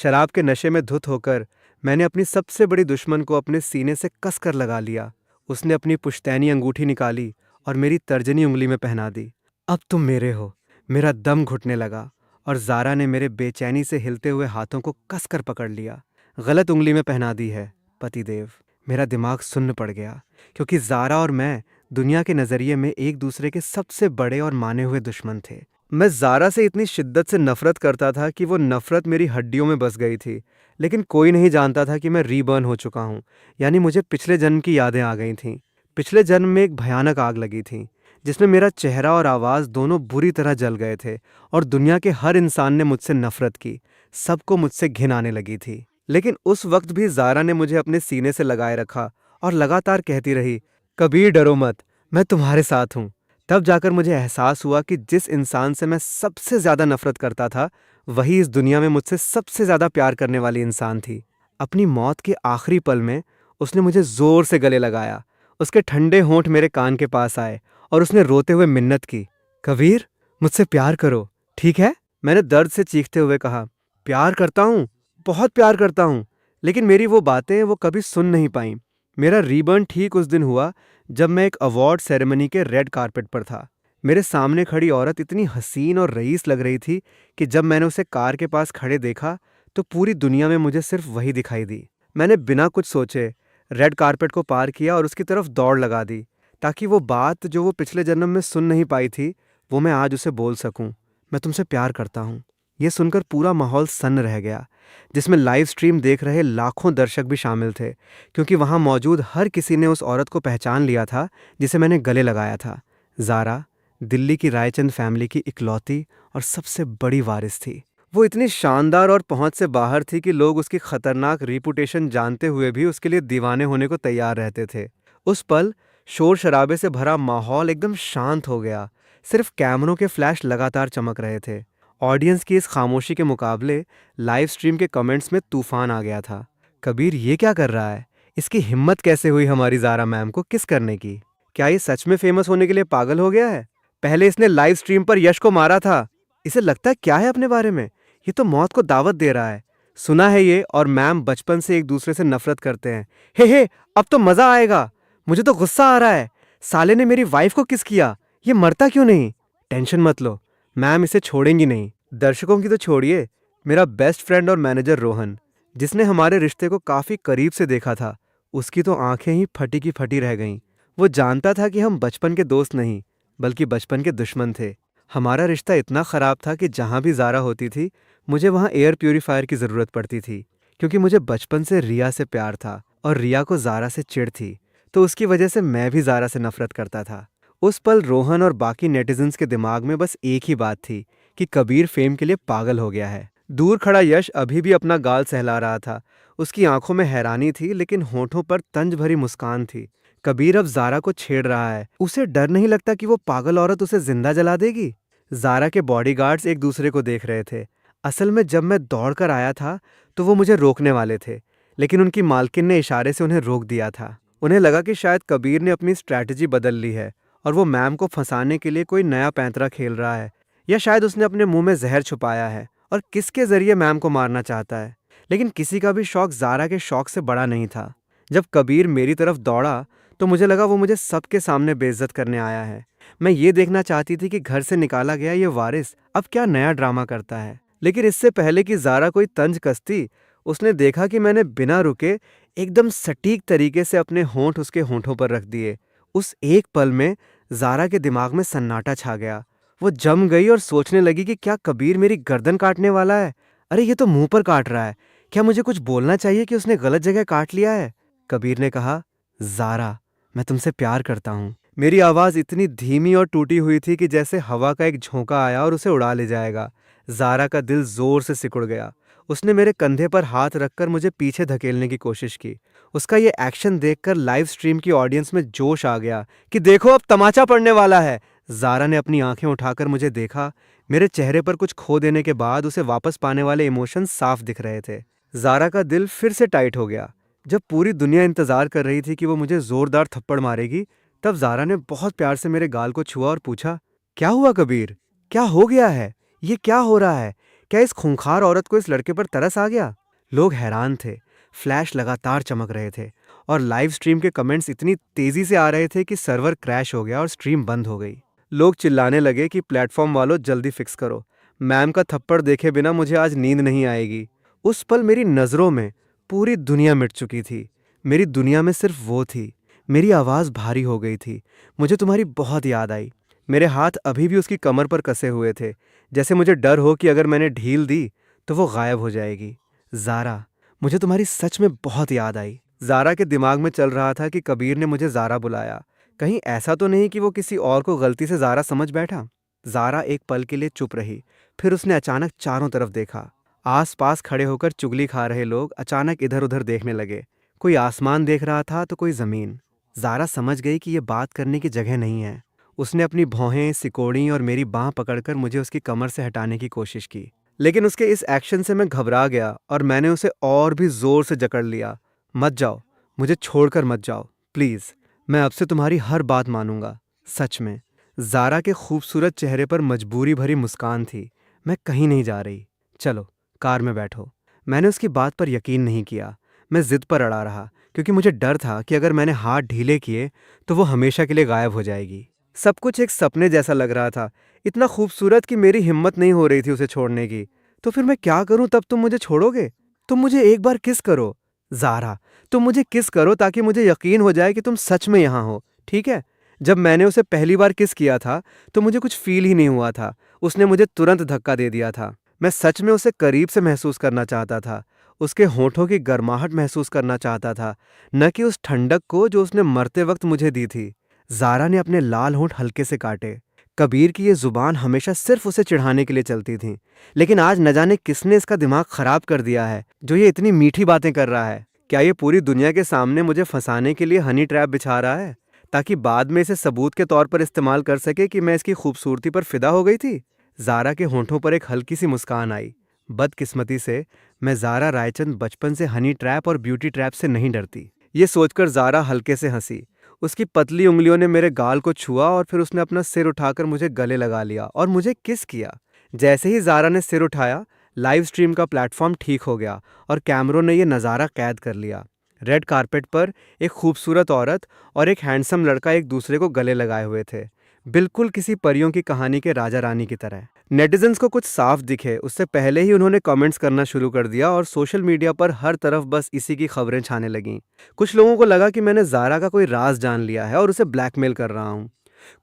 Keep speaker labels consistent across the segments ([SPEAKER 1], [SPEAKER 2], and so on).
[SPEAKER 1] शराब के नशे में धुत होकर मैंने अपनी सबसे बड़ी दुश्मन को अपने सीने से कसकर लगा लिया। उसने अपनी पुश्तैनी अंगूठी निकाली और मेरी तर्जनी उंगली में पहना दी। अब तुम मेरे हो। मेरा दम घुटने लगा और ज़ारा ने मेरे बेचैनी से हिलते हुए हाथों को कसकर पकड़ लिया। गलत उंगली में पहना दी है, पतिदेव। मेरा दिमाग सुन्न पड़ गया, क्योंकि ज़ारा और मैं दुनिया के नज़रिए में एक दूसरे के सबसे बड़े और माने हुए दुश्मन थे। मैं ज़ारा से इतनी शिद्दत से नफ़रत करता था कि वो नफ़रत मेरी हड्डियों में बस गई थी। लेकिन कोई नहीं जानता था कि मैं रीबर्न हो चुका हूँ, यानी मुझे पिछले जन्म की यादें आ गई थीं। पिछले जन्म में एक भयानक आग लगी थी, जिसमें मेरा चेहरा और आवाज़ दोनों बुरी तरह जल गए थे और दुनिया के हर इंसान ने मुझसे नफ़रत की। सबको मुझसे घिन आने लगी थी। लेकिन उस वक्त भी ज़ारा ने मुझे अपने सीने से लगाए रखा और लगातार कहती रही, कबीर डरो मत, मैं तुम्हारे साथ हूँ। तब जाकर मुझे एहसास हुआ कि जिस इंसान से मैं सबसे ज़्यादा नफ़रत करता था, वही इस दुनिया में मुझसे सबसे ज़्यादा प्यार करने वाली इंसान थी। अपनी मौत के आखिरी पल में उसने मुझे ज़ोर से गले लगाया। उसके ठंडे होंठ मेरे कान के पास आए और उसने रोते हुए मिन्नत की, कबीर मुझसे प्यार करो, ठीक है? मैंने दर्द से चीखते हुए कहा, प्यार करता हूँ, बहुत प्यार करता हूँ। लेकिन मेरी वो बातें वो कभी सुन नहीं पाईं। मेरा रीबर्न ठीक उस दिन हुआ जब मैं एक अवार्ड सेरेमनी के रेड कारपेट पर था। मेरे सामने खड़ी औरत इतनी हसीन और रईस लग रही थी कि जब मैंने उसे कार के पास खड़े देखा तो पूरी दुनिया में मुझे सिर्फ वही दिखाई दी। मैंने बिना कुछ सोचे रेड कारपेट को पार किया और उसकी तरफ दौड़ लगा दी, ताकि वो बात जो वो पिछले जन्म में सुन नहीं पाई थी, वो मैं आज उसे बोल सकूं। मैं तुमसे प्यार करता हूँ। ये सुनकर पूरा माहौल सन्न रह गया, जिसमें लाइव स्ट्रीम देख रहे लाखों दर्शक भी शामिल थे, क्योंकि वहां मौजूद हर किसी ने उस औरत को पहचान लिया था जिसे मैंने गले लगाया था। ज़ारा दिल्ली की रायचंद फैमिली की इकलौती और सबसे बड़ी वारिस थी। वो इतनी शानदार और पहुंच से बाहर थी कि लोग उसकी खतरनाक रिपुटेशन जानते हुए भी उसके लिए दीवाने होने को तैयार रहते थे। उस पल शोर शराबे से भरा माहौल एकदम शांत हो गया। सिर्फ कैमरों के फ्लैश लगातार चमक रहे थे। ऑडियंस की इस खामोशी के मुकाबले लाइव स्ट्रीम के कमेंट्स में तूफान आ गया था। कबीर ये क्या कर रहा है? इसकी हिम्मत कैसे हुई हमारी ज़ारा मैम को किस करने की? क्या ये सच में फेमस होने के लिए पागल हो गया है? पहले इसने लाइव स्ट्रीम पर यश को मारा था। इसे लगता है क्या है अपने बारे में? ये तो मौत को दावत दे रहा है। सुना है ये और मैम बचपन से एक दूसरे से नफरत करते हैं। हे, अब तो मजा आएगा। मुझे तो गुस्सा आ रहा है। साले ने मेरी वाइफ को किस किया? ये मरता क्यों नहीं? टेंशन मत लो, मैम इसे छोड़ेंगी नहीं। दर्शकों की तो छोड़िए, मेरा बेस्ट फ्रेंड और मैनेजर रोहन, जिसने हमारे रिश्ते को काफी करीब से देखा था, उसकी तो आंखें ही फटी की फटी रह गईं। वो जानता था कि हम बचपन के दोस्त नहीं, बल्कि बचपन के दुश्मन थे। हमारा रिश्ता इतना खराब था कि जहां भी ज़ारा होती थी, मुझे वहां एयर प्यूरीफायर की ज़रूरत पड़ती थी, क्योंकि मुझे बचपन से रिया से प्यार था और रिया को ज़ारा से चिढ़ थी, तो उसकी वजह से मैं भी ज़ारा से नफरत करता था। उस पल रोहन और बाकी नेटिजन्स के दिमाग में बस एक ही बात थी कि कबीर फेम के लिए पागल हो गया है। दूर खड़ा यश अभी भी अपना गाल सहला रहा था। उसकी आंखों में हैरानी थी, लेकिन होठों पर तंज भरी मुस्कान थी। कबीर अब ज़ारा को छेड़ रहा है। उसे डर नहीं लगता कि वो पागल औरत उसे जिंदा जला देगी? ज़ारा के बॉडीगार्ड्स एक दूसरे को देख रहे थे। असल में जब मैं दौड़कर आया था तो वो मुझे रोकने वाले थे, लेकिन उनकी मालकिन ने इशारे से उन्हें रोक दिया था। उन्हें लगा कि शायद कबीर ने अपनी स्ट्रैटेजी बदल ली है और वो मैम को फंसाने के लिए कोई नया पैंतरा खेल रहा है, या शायद उसने अपने मुंह में जहर छुपाया है और किसके जरिए मैम को मारना चाहता है। लेकिन किसी का भी शौक ज़ारा के शौक से बड़ा नहीं था। जब कबीर मेरी तरफ दौड़ा तो मुझे लगा वो मुझे सबके सामने बेइज्जत करने आया है। मैं ये देखना चाहती थी कि घर से निकाला गया ये वारिस अब क्या नया ड्रामा करता है। लेकिन इससे पहले कि ज़ारा कोई तंज कसती, उसने देखा कि मैंने बिना रुके एकदम सटीक तरीके से अपने होंठ उसके होंठों पर रख दिए। उस एक पल में ज़ारा के दिमाग में सन्नाटा छा गया। वो जम गई और सोचने लगी कि क्या कबीर मेरी गर्दन काटने वाला है? अरे ये तो मुंह पर काट रहा है। क्या मुझे कुछ बोलना चाहिए कि उसने गलत जगह काट लिया है? कबीर ने कहा, ज़ारा मैं तुमसे प्यार करता हूँ। मेरी आवाज़ इतनी धीमी और टूटी हुई थी कि जैसे हवा का एक झोंका आया और उसे उड़ा ले जाएगा। ज़ारा का दिल जोर से सिकुड़ गया। उसने मेरे कंधे पर हाथ रखकर मुझे पीछे धकेलने की कोशिश की। उसका ये एक्शन देखकर लाइव स्ट्रीम की ऑडियंस में जोश आ गया कि देखो अब तमाचा पड़ने वाला है। ज़ारा ने अपनी आंखें उठाकर मुझे देखा। मेरे चेहरे पर कुछ खो देने के बाद उसे वापस पाने वाले इमोशंस साफ दिख रहे थे। ज़ारा का दिल फिर से टाइट हो गया। जब पूरी दुनिया इंतजार कर रही थी कि वो मुझे जोरदार थप्पड़ मारेगी, तब ज़ारा ने बहुत प्यार से मेरे गाल को छुआ और पूछा, क्या हुआ कबीर? क्या हो गया है? ये क्या हो रहा है? क्या इस खूंखार औरत को इस लड़के पर तरस आ गया? लोग हैरान थे। फ्लैश लगातार चमक रहे थे और लाइव स्ट्रीम के कमेंट्स इतनी तेजी से आ रहे थे कि सर्वर क्रैश हो गया और स्ट्रीम बंद हो गई। लोग चिल्लाने लगे कि प्लेटफॉर्म वालों जल्दी फिक्स करो, मैम का थप्पड़ देखे बिना मुझे आज नींद नहीं आएगी। उस पल मेरी नज़रों में पूरी दुनिया मिट चुकी थी। मेरी दुनिया में सिर्फ वो थी। मेरी आवाज़ भारी हो गई थी। मुझे तुम्हारी बहुत याद आई। मेरे हाथ अभी भी उसकी कमर पर कसे हुए थे, जैसे मुझे डर हो कि अगर मैंने ढील दी तो वो गायब हो जाएगी। ज़ारा, मुझे तुम्हारी सच में बहुत याद आई। ज़ारा के दिमाग में चल रहा था कि कबीर ने मुझे ज़ारा बुलाया। कहीं ऐसा तो नहीं कि वो किसी और को गलती से ज़ारा समझ बैठा। ज़ारा एक पल के लिए चुप रही, फिर उसने अचानक चारों तरफ देखा। आसपास खड़े होकर चुगली खा रहे लोग अचानक इधर उधर देखने लगे। कोई आसमान देख रहा था तो कोई ज़मीन। ज़ारा समझ गई कि ये बात करने की जगह नहीं है। उसने अपनी भौहें सिकोड़ी और मेरी बाँह पकड़कर मुझे उसकी कमर से हटाने की कोशिश की, लेकिन उसके इस एक्शन से मैं घबरा गया और मैंने उसे और भी जोर से जकड़ लिया। मत जाओ, मुझे छोड़कर मत जाओ, प्लीज़। मैं अब से तुम्हारी हर बात मानूंगा, सच में। ज़ारा के खूबसूरत चेहरे पर मजबूरी भरी मुस्कान थी। मैं कहीं नहीं जा रही, चलो कार में बैठो। मैंने उसकी बात पर यकीन नहीं किया। मैं जिद पर अड़ा रहा, क्योंकि मुझे डर था कि अगर मैंने हाथ ढीले किए तो वो हमेशा के लिए गायब हो जाएगी। सब कुछ एक सपने जैसा लग रहा था, इतना खूबसूरत कि मेरी हिम्मत नहीं हो रही थी उसे छोड़ने की। तो फिर मैं क्या करूं? तब तुम मुझे छोड़ोगे? तुम मुझे एक बार किस करो ज़ारा, तुम मुझे किस करो ताकि मुझे यकीन हो जाए कि तुम सच में यहाँ हो, ठीक है? जब मैंने उसे पहली बार किस किया था तो मुझे कुछ फील ही नहीं हुआ था। उसने मुझे तुरंत धक्का दे दिया था। मैं सच में उसे करीब से महसूस करना चाहता था, उसके होठों की गर्माहट महसूस करना चाहता था, न कि उस ठंडक को जो उसने मरते वक्त मुझे दी थी। ज़ारा ने अपने लाल होंठ हल्के से काटे। कबीर की ये जुबान हमेशा सिर्फ उसे चिढ़ाने के लिए चलती थी, लेकिन आज न जाने किसने इसका दिमाग खराब कर दिया है जो ये इतनी मीठी बातें कर रहा है। क्या ये पूरी दुनिया के सामने मुझे फंसाने के लिए हनी ट्रैप बिछा रहा है, ताकि बाद में इसे सबूत के तौर पर इस्तेमाल कर सके कि मैं इसकी खूबसूरती पर फिदा हो गई थी? ज़ारा के होंठों पर एक हल्की सी मुस्कान आई। बदकिस्मती से मैं ज़ारा रायचंद बचपन से हनी ट्रैप और ब्यूटी ट्रैप से नहीं डरती। ये सोचकर ज़ारा हल्के से हंसी। उसकी पतली उंगलियों ने मेरे गाल को छुआ और फिर उसने अपना सिर उठाकर मुझे गले लगा लिया और मुझे किस किया। जैसे ही ज़ारा ने सिर उठाया, लाइव स्ट्रीम का प्लेटफॉर्म ठीक हो गया और कैमरों ने यह नज़ारा कैद कर लिया। रेड कारपेट पर एक खूबसूरत औरत और एक हैंडसम लड़का एक दूसरे को गले लगाए हुए थे, बिल्कुल किसी परियों की कहानी के राजा रानी की तरह। नेटिजन्स को कुछ साफ दिखे उससे पहले ही उन्होंने कमेंट्स करना शुरू कर दिया और सोशल मीडिया पर हर तरफ बस इसी की खबरें छाने लगीं। कुछ लोगों को लगा कि मैंने ज़ारा का कोई राज जान लिया है और उसे ब्लैकमेल कर रहा हूँ।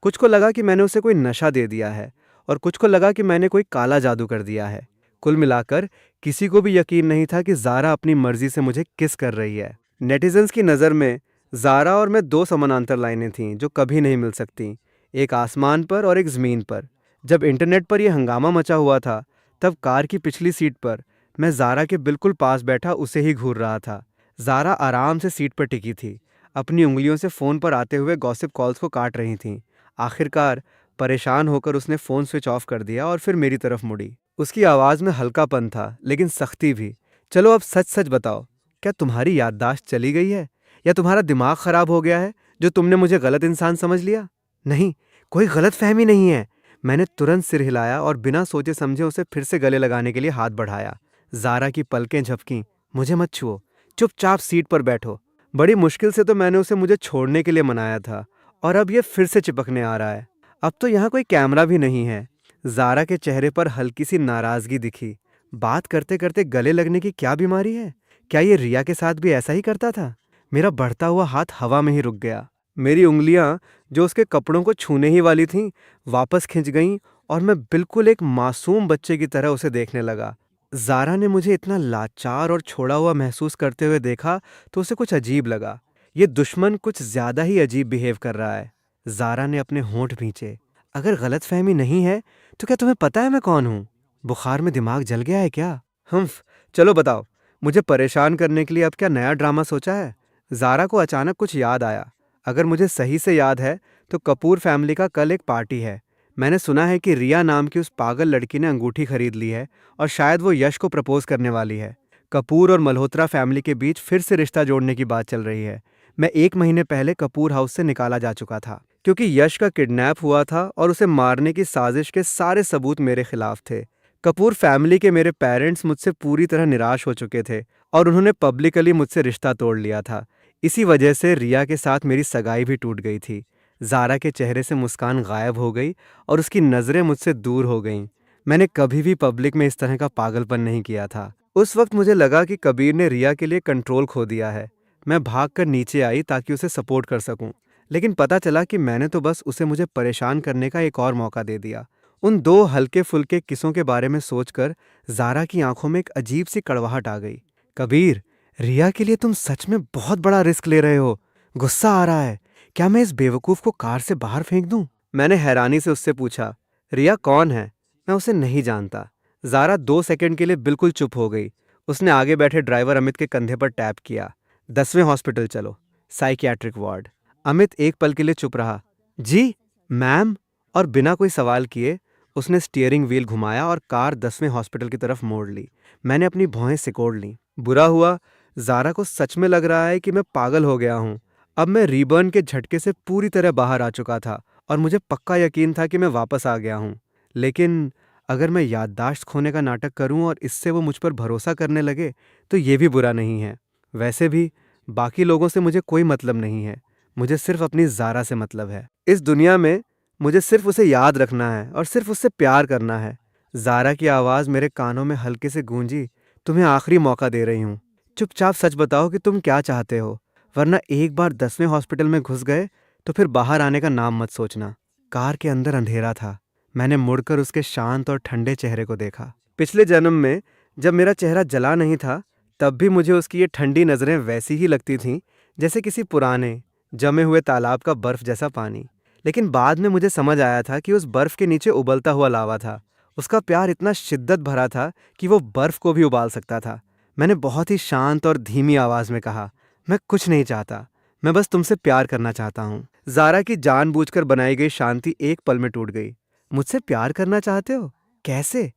[SPEAKER 1] कुछ को लगा कि मैंने उसे कोई नशा दे दिया है और कुछ को लगा कि मैंने कोई काला जादू कर दिया है। कुल मिलाकर किसी को भी यकीन नहीं था कि ज़ारा अपनी मर्जी से मुझे किस कर रही है। नेटिजन्स की नज़र में ज़ारा और मैं दो समानांतर लाइनें थीं जो कभी नहीं मिल सकती, एक आसमान पर और एक ज़मीन पर। जब इंटरनेट पर यह हंगामा मचा हुआ था, तब कार की पिछली सीट पर मैं ज़ारा के बिल्कुल पास बैठा उसे ही घूर रहा था। ज़ारा आराम से सीट पर टिकी थी, अपनी उंगलियों से फ़ोन पर आते हुए गॉसिप कॉल्स को काट रही थीं। आखिरकार परेशान होकर उसने फ़ोन स्विच ऑफ कर दिया और फिर मेरी तरफ मुड़ी। उसकी आवाज़ में हल्कापन था, लेकिन सख्ती भी। चलो अब सच सच बताओ, क्या तुम्हारी याददाश्त चली गई है या तुम्हारा दिमाग ख़राब हो गया है जो तुमने मुझे गलत इंसान समझ लिया? नहीं, कोई गलत फहमी नहीं है। मैंने तुरंत सिर हिलाया और बिना सोचे समझे उसे फिर से गले लगाने के लिए हाथ बढ़ाया। ज़ारा की पलकें झपकीं। मुझे मत छुओ, चुपचाप सीट पर बैठो। बड़ी मुश्किल से तो मैंने उसे मुझे छोड़ने के लिए मनाया था और अब ये फिर से चिपकने आ रहा है। अब तो यहाँ कोई कैमरा भी नहीं है। ज़ारा के चेहरे पर हल्की सी नाराज़गी दिखी। बात करते करते गले लगने की क्या बीमारी है? क्या ये रिया के साथ भी ऐसा ही करता था? मेरा बढ़ता हुआ हाथ हवा में ही रुक गया। मेरी उंगलियां, जो उसके कपड़ों को छूने ही वाली थीं, वापस खिंच गईं और मैं बिल्कुल एक मासूम बच्चे की तरह उसे देखने लगा। ज़ारा ने मुझे इतना लाचार और छोड़ा हुआ महसूस करते हुए देखा तो उसे कुछ अजीब लगा। ये दुश्मन कुछ ज़्यादा ही अजीब बिहेव कर रहा है। ज़ारा ने अपने होंठ भींचे। अगर गलतफहमी नहीं है तो क्या तुम्हें पता है मैं कौन हूँ? बुखार में दिमाग जल गया है क्या? हम्फ, चलो बताओ, मुझे परेशान करने के लिए अब क्या नया ड्रामा सोचा है? ज़ारा को अचानक कुछ याद आया। अगर मुझे सही से याद है तो कपूर फैमिली का कल एक पार्टी है। मैंने सुना है कि रिया नाम की उस पागल लड़की ने अंगूठी खरीद ली है और शायद वो यश को प्रपोज करने वाली है। कपूर और मल्होत्रा फैमिली के बीच फिर से रिश्ता जोड़ने की बात चल रही है। मैं 1 महीने पहले कपूर हाउस से निकाला जा चुका था क्योंकि यश का किडनैप हुआ था और उसे मारने की साजिश के सारे सबूत मेरे खिलाफ थे। कपूर फैमिली के मेरे पेरेंट्स मुझसे पूरी तरह निराश हो चुके थे और उन्होंने पब्लिकली मुझसे रिश्ता तोड़ लिया था। इसी वजह से रिया के साथ मेरी सगाई भी टूट गई थी। ज़ारा के चेहरे से मुस्कान गायब हो गई और उसकी नज़रें मुझसे दूर हो गईं। मैंने कभी भी पब्लिक में इस तरह का पागलपन नहीं किया था। उस वक्त मुझे लगा कि कबीर ने रिया के लिए कंट्रोल खो दिया है। मैं भागकर नीचे आई ताकि उसे सपोर्ट कर सकूं, लेकिन पता चला कि मैंने तो बस उसे मुझे परेशान करने का एक और मौका दे दिया। उन दो हल्के फुल्के किस्सों के बारे में सोचकर ज़ारा की आंखों में एक अजीब सी कड़वाहट आ गई। कबीर, रिया के लिए तुम सच में बहुत बड़ा रिस्क ले रहे हो। गुस्सा आ रहा है। क्या मैं इस बेवकूफ़ को कार से बाहर फेंक दूं? मैंने हैरानी से उससे पूछा, रिया कौन है? मैं उसे नहीं जानता। ज़ारा 2 सेकंड के लिए बिल्कुल चुप हो गई। उसने आगे बैठे ड्राइवर अमित के कंधे पर टैप किया। 10वें हॉस्पिटल चलो, साइकियाट्रिक वार्ड। अमित एक पल के लिए चुप रहा। जी मैम। और बिना कोई सवाल किए उसने स्टीयरिंग व्हील घुमाया और कार 10वें हॉस्पिटल की तरफ मोड़ ली। मैंने अपनी भौहें सिकोड़ लीं। बुरा हुआ, ज़ारा को सच में लग रहा है कि मैं पागल हो गया हूँ। अब मैं रीबर्न के झटके से पूरी तरह बाहर आ चुका था और मुझे पक्का यकीन था कि मैं वापस आ गया हूँ। लेकिन अगर मैं याददाश्त खोने का नाटक करूं और इससे वो मुझ पर भरोसा करने लगे तो ये भी बुरा नहीं है। वैसे भी बाकी लोगों से मुझे कोई मतलब नहीं है। मुझे सिर्फ अपनी ज़ारा से मतलब है। इस दुनिया में मुझे सिर्फ उसे याद रखना है और सिर्फ उससे प्यार करना है। ज़ारा की आवाज़ मेरे कानों में हल्के से गूंजी। तुम्हें आखिरी मौका दे रही हूँ। चुपचाप सच बताओ कि तुम क्या चाहते हो, वरना एक बार 10वें हॉस्पिटल में घुस गए तो फिर बाहर आने का नाम मत सोचना। कार के अंदर अंधेरा था। मैंने मुड़कर उसके शांत और ठंडे चेहरे को देखा। पिछले जन्म में जब मेरा चेहरा जला नहीं था, तब भी मुझे उसकी ये ठंडी नज़रें वैसी ही लगती थीं जैसे किसी पुराने जमे हुए तालाब का बर्फ जैसा पानी। लेकिन बाद में मुझे समझ आया था कि उस बर्फ के नीचे उबलता हुआ लावा था। उसका प्यार इतना शिद्दत भरा था कि वो बर्फ को भी उबाल सकता था। मैंने बहुत ही शांत और धीमी आवाज़ में कहा, मैं कुछ नहीं चाहता, मैं बस तुमसे प्यार करना चाहता हूँ। ज़ारा की जानबूझकर बनाई गई शांति एक पल में टूट गई। मुझसे प्यार करना चाहते हो? कैसे?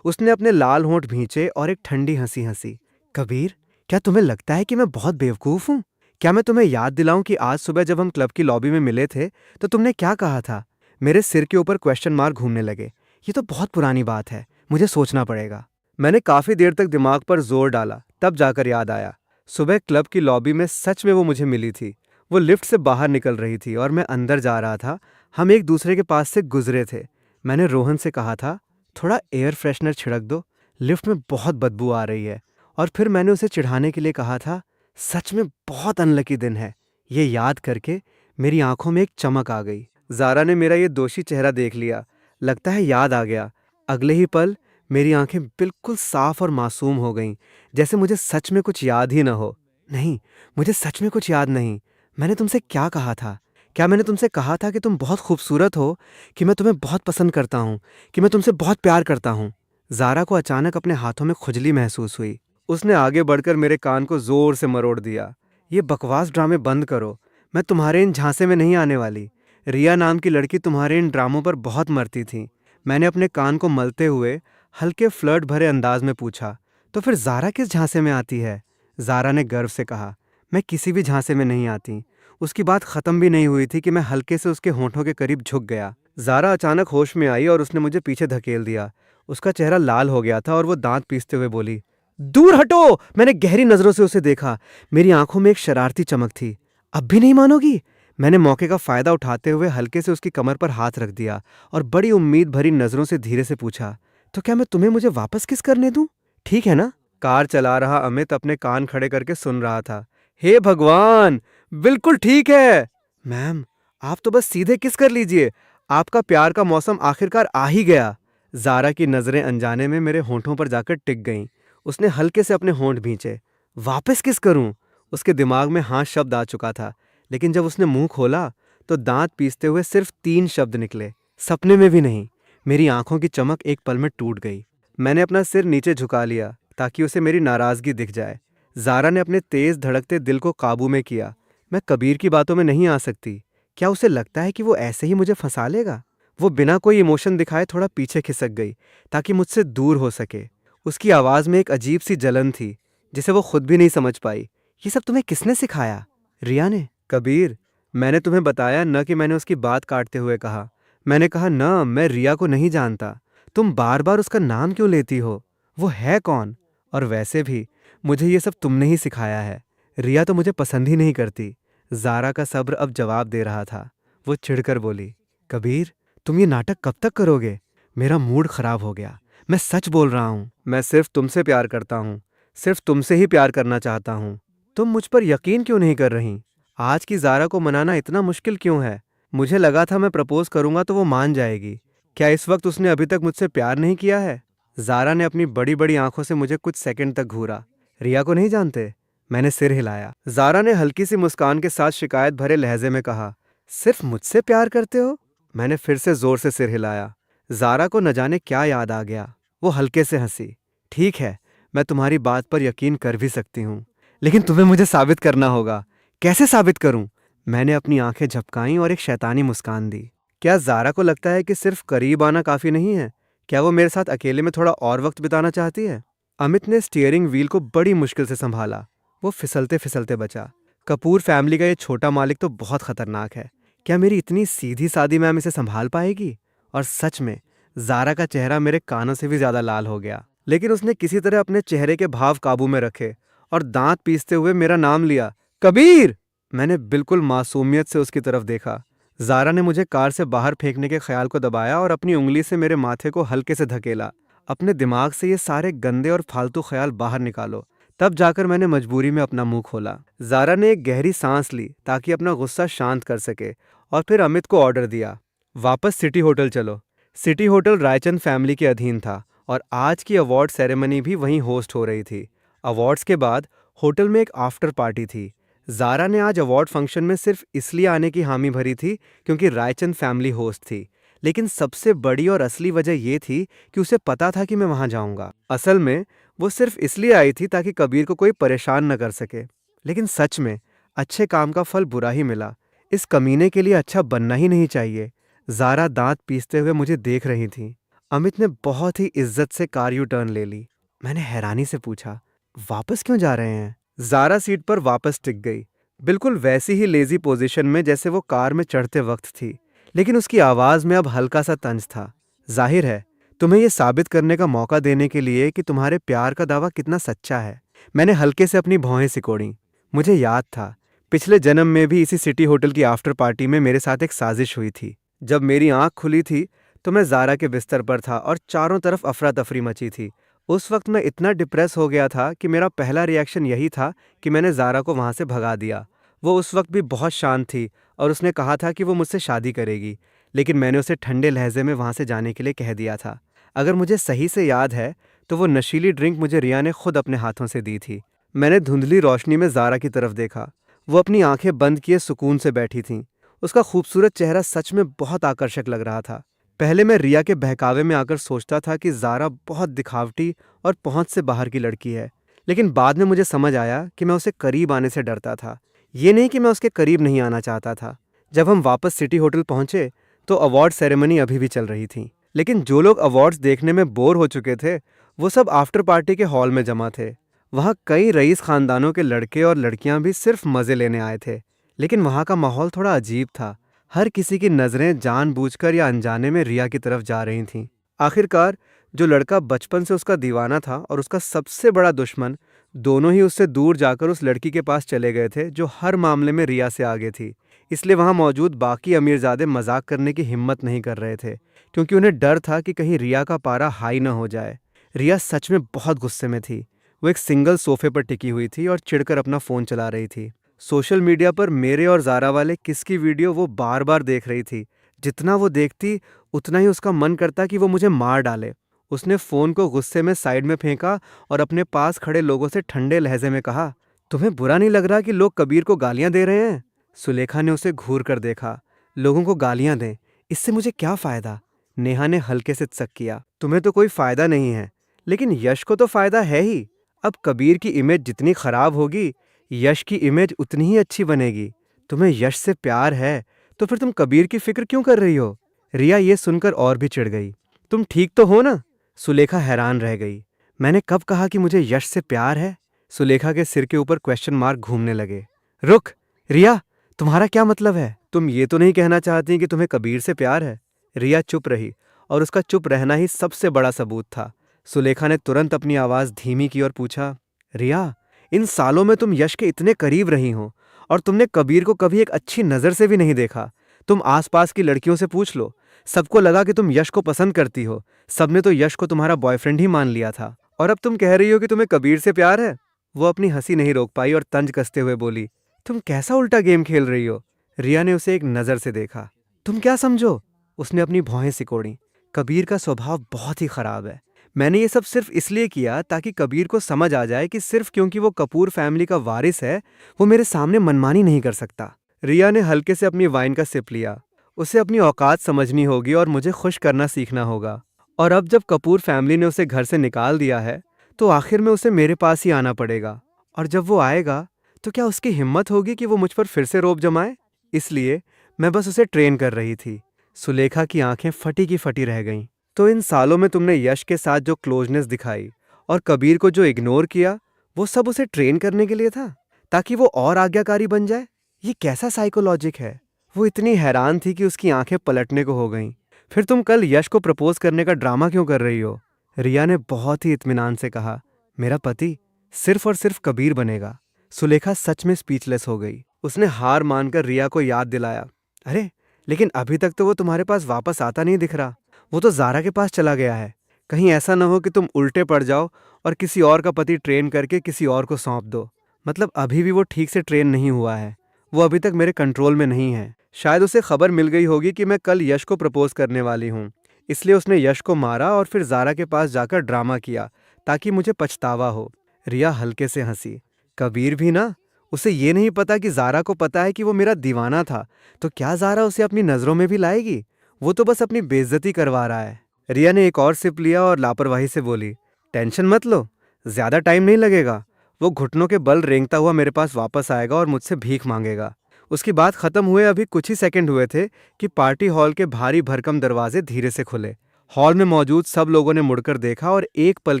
[SPEAKER 1] उसने अपने लाल होंठ भींचे और एक ठंडी हंसी हंसी। कबीर, क्या तुम्हें लगता है कि मैं बहुत बेवकूफ़ हूँ? क्या मैं तुम्हें याद दिलाऊं कि आज सुबह जब हम क्लब की लॉबी में मिले थे तो तुमने क्या कहा था? मेरे सिर के ऊपर क्वेश्चन मार्क घूमने लगे। ये तो बहुत पुरानी बात है, मुझे सोचना पड़ेगा। मैंने काफ़ी देर तक दिमाग पर जोर डाला, तब जाकर याद आया। सुबह क्लब की लॉबी में सच में वो मुझे मिली थी। वो लिफ्ट से बाहर निकल रही थी और मैं अंदर जा रहा था। हम एक दूसरे के पास से गुजरे थे। मैंने रोहन से कहा था, थोड़ा एयर फ्रेशनर छिड़क दो, लिफ्ट में बहुत बदबू आ रही है। और फिर मैंने उसे चिढ़ाने के लिए कहा था, सच में बहुत अनलकी दिन है। ये याद करके मेरी आंखों में एक चमक आ गई। ज़ारा ने मेरा ये दोषी चेहरा देख लिया। लगता है याद आ गया। अगले ही पल मेरी आंखें बिल्कुल साफ और मासूम हो गईं, जैसे मुझे सच में कुछ याद ही न हो। नहीं, मुझे सच में कुछ याद नहीं। मैंने तुमसे क्या कहा था? क्या मैंने तुमसे कहा था कि तुम बहुत खूबसूरत हो, कि मैं तुम्हें बहुत पसंद करता हूँ, कि मैं तुमसे बहुत प्यार करता हूँ? ज़ारा को अचानक अपने हाथों में खुजली महसूस हुई। उसने आगे बढ़कर मेरे कान को जोर से मरोड़ दिया। ये बकवास ड्रामे बंद करो। मैं तुम्हारे इन झांसे में नहीं आने वाली। रिया नाम की लड़की तुम्हारे इन ड्रामों पर बहुत मरती थी। मैंने अपने कान को मलते हुए हल्के फ्लर्ट भरे अंदाज में पूछा, तो फिर ज़ारा किस झांसे में आती है? ज़ारा ने गर्व से कहा, मैं किसी भी झांसे में नहीं आती। उसकी बात ख़त्म भी नहीं हुई थी कि मैं हल्के से उसके होंठों के करीब झुक गया। ज़ारा अचानक होश में आई और उसने मुझे पीछे धकेल दिया। उसका चेहरा लाल हो गया था और वो दांत पीसते हुए बोली, दूर हटो! मैंने गहरी नजरों से उसे देखा। मेरी आंखों में एक शरारती चमक थी। अब भी नहीं मानोगी? मैंने मौके का फायदा उठाते हुए हल्के से उसकी कमर पर हाथ रख दिया और बड़ी उम्मीद भरी नजरों से धीरे से पूछा, तो क्या मैं तुम्हें मुझे वापस किस करने दूं? ठीक है ना? कार चला रहा अमित अपने कान खड़े करके सुन रहा था। हे भगवान! बिल्कुल ठीक है। मैम, आप तो बस सीधे किस कर लीजिए। आपका प्यार का मौसम आखिरकार आ ही गया। ज़ारा की नजरें अनजाने में मेरे होंठों पर जाकर टिक गईं। उसने हल्के से अपने होंठ भींचे। वापस किस करूं? उसके दिमाग में हाँ शब्द आ चुका था, लेकिन जब उसने मुंह खोला तो दांत पीसते हुए सिर्फ 3 शब्द निकले, सपने में भी नहीं। मेरी आंखों की चमक एक पल में टूट गई। मैंने अपना सिर नीचे झुका लिया ताकि उसे मेरी नाराजगी दिख जाए। ज़ारा ने अपने तेज धड़कते दिल को काबू में किया। मैं कबीर की बातों में नहीं आ सकती। क्या उसे लगता है कि वो ऐसे ही मुझे फंसा लेगा? वो बिना कोई इमोशन दिखाए थोड़ा पीछे खिसक गई ताकि मुझसे दूर हो सके। उसकी आवाज़ में एक अजीब सी जलन थी जिसे वो खुद भी नहीं समझ पाई। ये सब तुम्हें किसने सिखाया? रिया ने। कबीर, मैंने तुम्हें बताया न कि मैंने उसकी बात काटते हुए कहा। मैंने कहा न, मैं रिया को नहीं जानता। तुम बार बार उसका नाम क्यों लेती हो? वो है कौन? और वैसे भी मुझे ये सब तुमने ही सिखाया है। रिया तो मुझे पसंद ही नहीं करती। ज़ारा का सब्र अब जवाब दे रहा था। वो चिढ़कर बोली, कबीर, तुम ये नाटक कब तक करोगे? मेरा मूड खराब हो गया। मैं सच बोल रहा हूँ। मैं सिर्फ तुमसे प्यार करता हूँ। सिर्फ तुमसे ही प्यार करना चाहता हूँ। तुम मुझ पर यकीन क्यों नहीं कर रही? आज की ज़ारा को मनाना इतना मुश्किल क्यों है? मुझे लगा था मैं प्रपोज करूंगा तो वो मान जाएगी। क्या इस वक्त उसने अभी तक मुझसे प्यार नहीं किया है? ज़ारा ने अपनी बड़ी बड़ी आंखों से मुझे कुछ सेकंड तक घूरा। रिया को नहीं जानते? मैंने सिर हिलाया। ज़ारा ने हल्की सी मुस्कान के साथ शिकायत भरे लहजे में कहा, सिर्फ मुझसे प्यार करते हो? मैंने फिर से जोर से सिर हिलाया। ज़ारा को न जाने क्या याद आ गया। वो हल्के से हंसी। ठीक है, मैं तुम्हारी बात पर यकीन कर भी सकती हूँ, लेकिन तुम्हें मुझे साबित करना होगा। कैसे साबित करूं? मैंने अपनी आंखें झपकाईं और एक शैतानी मुस्कान दी। क्या ज़ारा को लगता है कि सिर्फ करीब आना काफ़ी नहीं है? क्या वो मेरे साथ अकेले में थोड़ा और वक्त बिताना चाहती है? अमित ने स्टीयरिंग व्हील को बड़ी मुश्किल से संभाला। वो फिसलते फिसलते बचा। कपूर फैमिली का ये छोटा मालिक तो बहुत खतरनाक है। क्या मेरी इतनी सीधी सादी मैम इसे संभाल पाएगी? और सच में ज़ारा का चेहरा मेरे कानों से भी ज़्यादा लाल हो गया, लेकिन उसने किसी तरह अपने चेहरे के भाव काबू में रखे और दांत पीसते हुए मेरा नाम लिया, कबीर। मैंने बिल्कुल मासूमियत से उसकी तरफ देखा। ज़ारा ने मुझे कार से बाहर फेंकने के ख्याल को दबाया और अपनी उंगली से मेरे माथे को हल्के से धकेला। अपने दिमाग से ये सारे गंदे और फालतू ख्याल बाहर निकालो। तब जाकर मैंने मजबूरी में अपना मुंह खोला। ज़ारा ने एक गहरी सांस ली ताकि अपना गुस्सा शांत कर सके और फिर अमित को ऑर्डर दिया, वापस सिटी होटल चलो। सिटी होटल रायचंद फैमिली के अधीन था और आज की अवार्ड सेरेमनी भी वहीं होस्ट हो रही थी। अवार्ड्स के बाद होटल में एक आफ्टर पार्टी थी। ज़ारा ने आज अवार्ड फंक्शन में सिर्फ इसलिए आने की हामी भरी थी क्योंकि रायचंद फैमिली होस्ट थी, लेकिन सबसे बड़ी और असली वजह यह थी कि उसे पता था कि मैं वहां जाऊंगा। असल में वो सिर्फ इसलिए आई थी ताकि कबीर को कोई परेशान न कर सके। लेकिन सच में अच्छे काम का फल बुरा ही मिला। इस कमीने के लिए अच्छा बनना ही नहीं चाहिए। ज़ारा दांत पीसते हुए मुझे देख रही थी। अमित ने बहुत ही इज्जत से कार यू टर्न ले ली। मैंने हैरानी से पूछा, वापस क्यों जा रहे हैं? ज़ारा सीट पर वापस टिक गई, बिल्कुल वैसी ही लेजी पोजीशन में जैसे वो कार में चढ़ते वक्त थी, लेकिन उसकी आवाज़ में अब हल्का सा तंज था। जाहिर है, तुम्हें यह साबित करने का मौका देने के लिए कि तुम्हारे प्यार का दावा कितना सच्चा है। मैंने हल्के से अपनी भौहें सिकोड़ी। मुझे याद था, पिछले जन्म में भी इसी सिटी होटल की आफ्टर पार्टी में मेरे साथ एक साजिश हुई थी। जब मेरी आंख खुली थी तो मैं ज़ारा के बिस्तर पर था और चारों तरफ अफरा तफरी मची थी। उस वक्त मैं इतना डिप्रेस हो गया था कि मेरा पहला रिएक्शन यही था कि मैंने ज़ारा को वहाँ से भगा दिया। वो उस वक्त भी बहुत शांत थी और उसने कहा था कि वो मुझसे शादी करेगी, लेकिन मैंने उसे ठंडे लहजे में वहाँ से जाने के लिए कह दिया था। अगर मुझे सही से याद है तो वो नशीली ड्रिंक मुझे रिया ने खुद अपने हाथों से दी थी। मैंने धुंधली रोशनी में ज़ारा की तरफ देखा। वो अपनी आंखें बंद किए सुकून से बैठी थी। उसका खूबसूरत चेहरा सच में बहुत आकर्षक लग रहा था। पहले मैं रिया के बहकावे में आकर सोचता था कि ज़ारा बहुत दिखावटी और पहुंच से बाहर की लड़की है, लेकिन बाद में मुझे समझ आया कि मैं उसे करीब आने से डरता था, ये नहीं कि मैं उसके करीब नहीं आना चाहता था। जब हम वापस सिटी होटल पहुंचे तो अवार्ड सेरेमनी अभी भी चल रही थी, लेकिन जो लोग अवार्ड्स देखने में बोर हो चुके थे वो सब आफ्टर पार्टी के हॉल में जमा थे। वहाँ कई रईस खानदानों के लड़के और लड़कियां भी सिर्फ मज़े लेने आए थे, लेकिन वहाँ का माहौल थोड़ा अजीब था। हर किसी की नज़रें जानबूझकर या अनजाने में रिया की तरफ जा रही थीं। आखिरकार जो लड़का बचपन से उसका दीवाना था और उसका सबसे बड़ा दुश्मन, दोनों ही उससे दूर जाकर उस लड़की के पास चले गए थे जो हर मामले में रिया से आगे थी। इसलिए वहाँ मौजूद बाकी अमीरजादे मजाक करने की हिम्मत नहीं कर रहे थे, क्योंकि उन्हें डर था कि कहीं रिया का पारा हाई न हो जाए। रिया सच में बहुत गुस्से में थी। वो एक सिंगल सोफे पर टिकी हुई थी और चिढ़कर अपना फ़ोन चला रही थी। सोशल मीडिया पर मेरे और ज़ारा वाले किस की वीडियो वो बार बार देख रही थी। जितना वो देखती उतना ही उसका मन करता कि वो मुझे मार डाले। उसने फ़ोन को गुस्से में साइड में फेंका और अपने पास खड़े लोगों से ठंडे लहजे में कहा, तुम्हें बुरा नहीं लग रहा कि लोग कबीर को गालियां दे रहे हैं? सुलेखा ने उसे घूर कर देखा। लोगों को गालियां दें, इससे मुझे क्या फ़ायदा? नेहा ने हल्के से चक किया। तुम्हें तो कोई फ़ायदा नहीं है, लेकिन यश को तो फ़ायदा है ही। अब कबीर की इमेज जितनी खराब होगी, यश की इमेज उतनी ही अच्छी बनेगी। तुम्हें यश से प्यार है तो फिर तुम कबीर की फिक्र क्यों कर रही हो? रिया ये सुनकर और भी चिढ़ गई। तुम ठीक तो हो ना? सुलेखा हैरान रह गई। मैंने कब कहा कि मुझे यश से प्यार है? सुलेखा के सिर के ऊपर क्वेश्चन मार्क घूमने लगे। रुक रिया, तुम्हारा क्या मतलब है? तुम ये तो नहीं कहना चाहती कि तुम्हें कबीर से प्यार है? रिया चुप रही और उसका चुप रहना ही सबसे बड़ा सबूत था। सुलेखा ने तुरंत अपनी आवाज़ धीमी की और पूछा, रिया, इन सालों में तुम यश के इतने करीब रही हो और तुमने कबीर को कभी एक अच्छी नज़र से भी नहीं देखा। तुम आसपास की लड़कियों से पूछ लो, सबको लगा कि तुम यश को पसंद करती हो। सबने तो यश को तुम्हारा बॉयफ्रेंड ही मान लिया था, और अब तुम कह रही हो कि तुम्हें कबीर से प्यार है। वो अपनी हंसी नहीं रोक पाई और तंज कसते हुए बोली, तुम कैसा उल्टा गेम खेल रही हो। रिया ने उसे एक नज़र से देखा। तुम क्या समझो? उसने अपनी भौहें सिकोड़ी। कबीर का स्वभाव बहुत ही खराब है। मैंने ये सब सिर्फ इसलिए किया ताकि कबीर को समझ आ जाए कि सिर्फ क्योंकि वो कपूर फैमिली का वारिस है, वो मेरे सामने मनमानी नहीं कर सकता। रिया ने हल्के से अपनी वाइन का सिप लिया। उसे अपनी औकात समझनी होगी और मुझे खुश करना सीखना होगा। और अब जब कपूर फैमिली ने उसे घर से निकाल दिया है, तो आखिर में उसे मेरे पास ही आना पड़ेगा। और जब वो आएगा, तो क्या उसकी हिम्मत होगी कि वो मुझ पर फिर से रौब जमाए? इसलिए मैं बस उसे ट्रेन कर रही थी। सुलेखा की आंखें फटी की फटी रह गईं। तो इन सालों में तुमने यश के साथ जो क्लोजनेस दिखाई और कबीर को जो इग्नोर किया, वो सब उसे ट्रेन करने के लिए था, ताकि वो और आज्ञाकारी बन जाए? ये कैसा साइकोलॉजिक है? वो इतनी हैरान थी कि उसकी आंखें पलटने को हो गईं। फिर तुम कल यश को प्रपोज करने का ड्रामा क्यों कर रही हो? रिया ने बहुत ही इत्मीनान से कहा, मेरा पति सिर्फ और सिर्फ कबीर बनेगा। सुलेखा सच में स्पीचलेस हो गई। उसने हार मानकर रिया को याद दिलाया, अरे लेकिन अभी तक तो वो तुम्हारे पास वापस आता नहीं दिख रहा। वो तो ज़ारा के पास चला गया है। कहीं ऐसा न हो कि तुम उल्टे पड़ जाओ और किसी और का पति ट्रेन करके किसी और को सौंप दो। मतलब अभी भी वो ठीक से ट्रेन नहीं हुआ है। वो अभी तक मेरे कंट्रोल में नहीं है। शायद उसे खबर मिल गई होगी कि मैं कल यश को प्रपोज करने वाली हूँ, इसलिए उसने यश को मारा और फिर ज़ारा के पास जाकर ड्रामा किया ताकि मुझे पछतावा हो। रिया हल्के से हंसी। कबीर भी ना, उसे ये नहीं पता कि ज़ारा को पता है कि वो मेरा दीवाना था, तो क्या ज़ारा उसे अपनी नज़रों में भी लाएगी? वो तो बस अपनी बेइज्जती करवा रहा है। रिया ने एक और सिप लिया और लापरवाही से बोली, टेंशन मत लो, ज़्यादा टाइम नहीं लगेगा। वो घुटनों के बल रेंगता हुआ मेरे पास वापस आएगा और मुझसे भीख मांगेगा। उसकी बात खत्म हुए अभी कुछ ही सेकंड हुए थे कि पार्टी हॉल के भारी भरकम दरवाजे धीरे से खुले। हॉल में मौजूद सब लोगों ने मुड़कर देखा और एक पल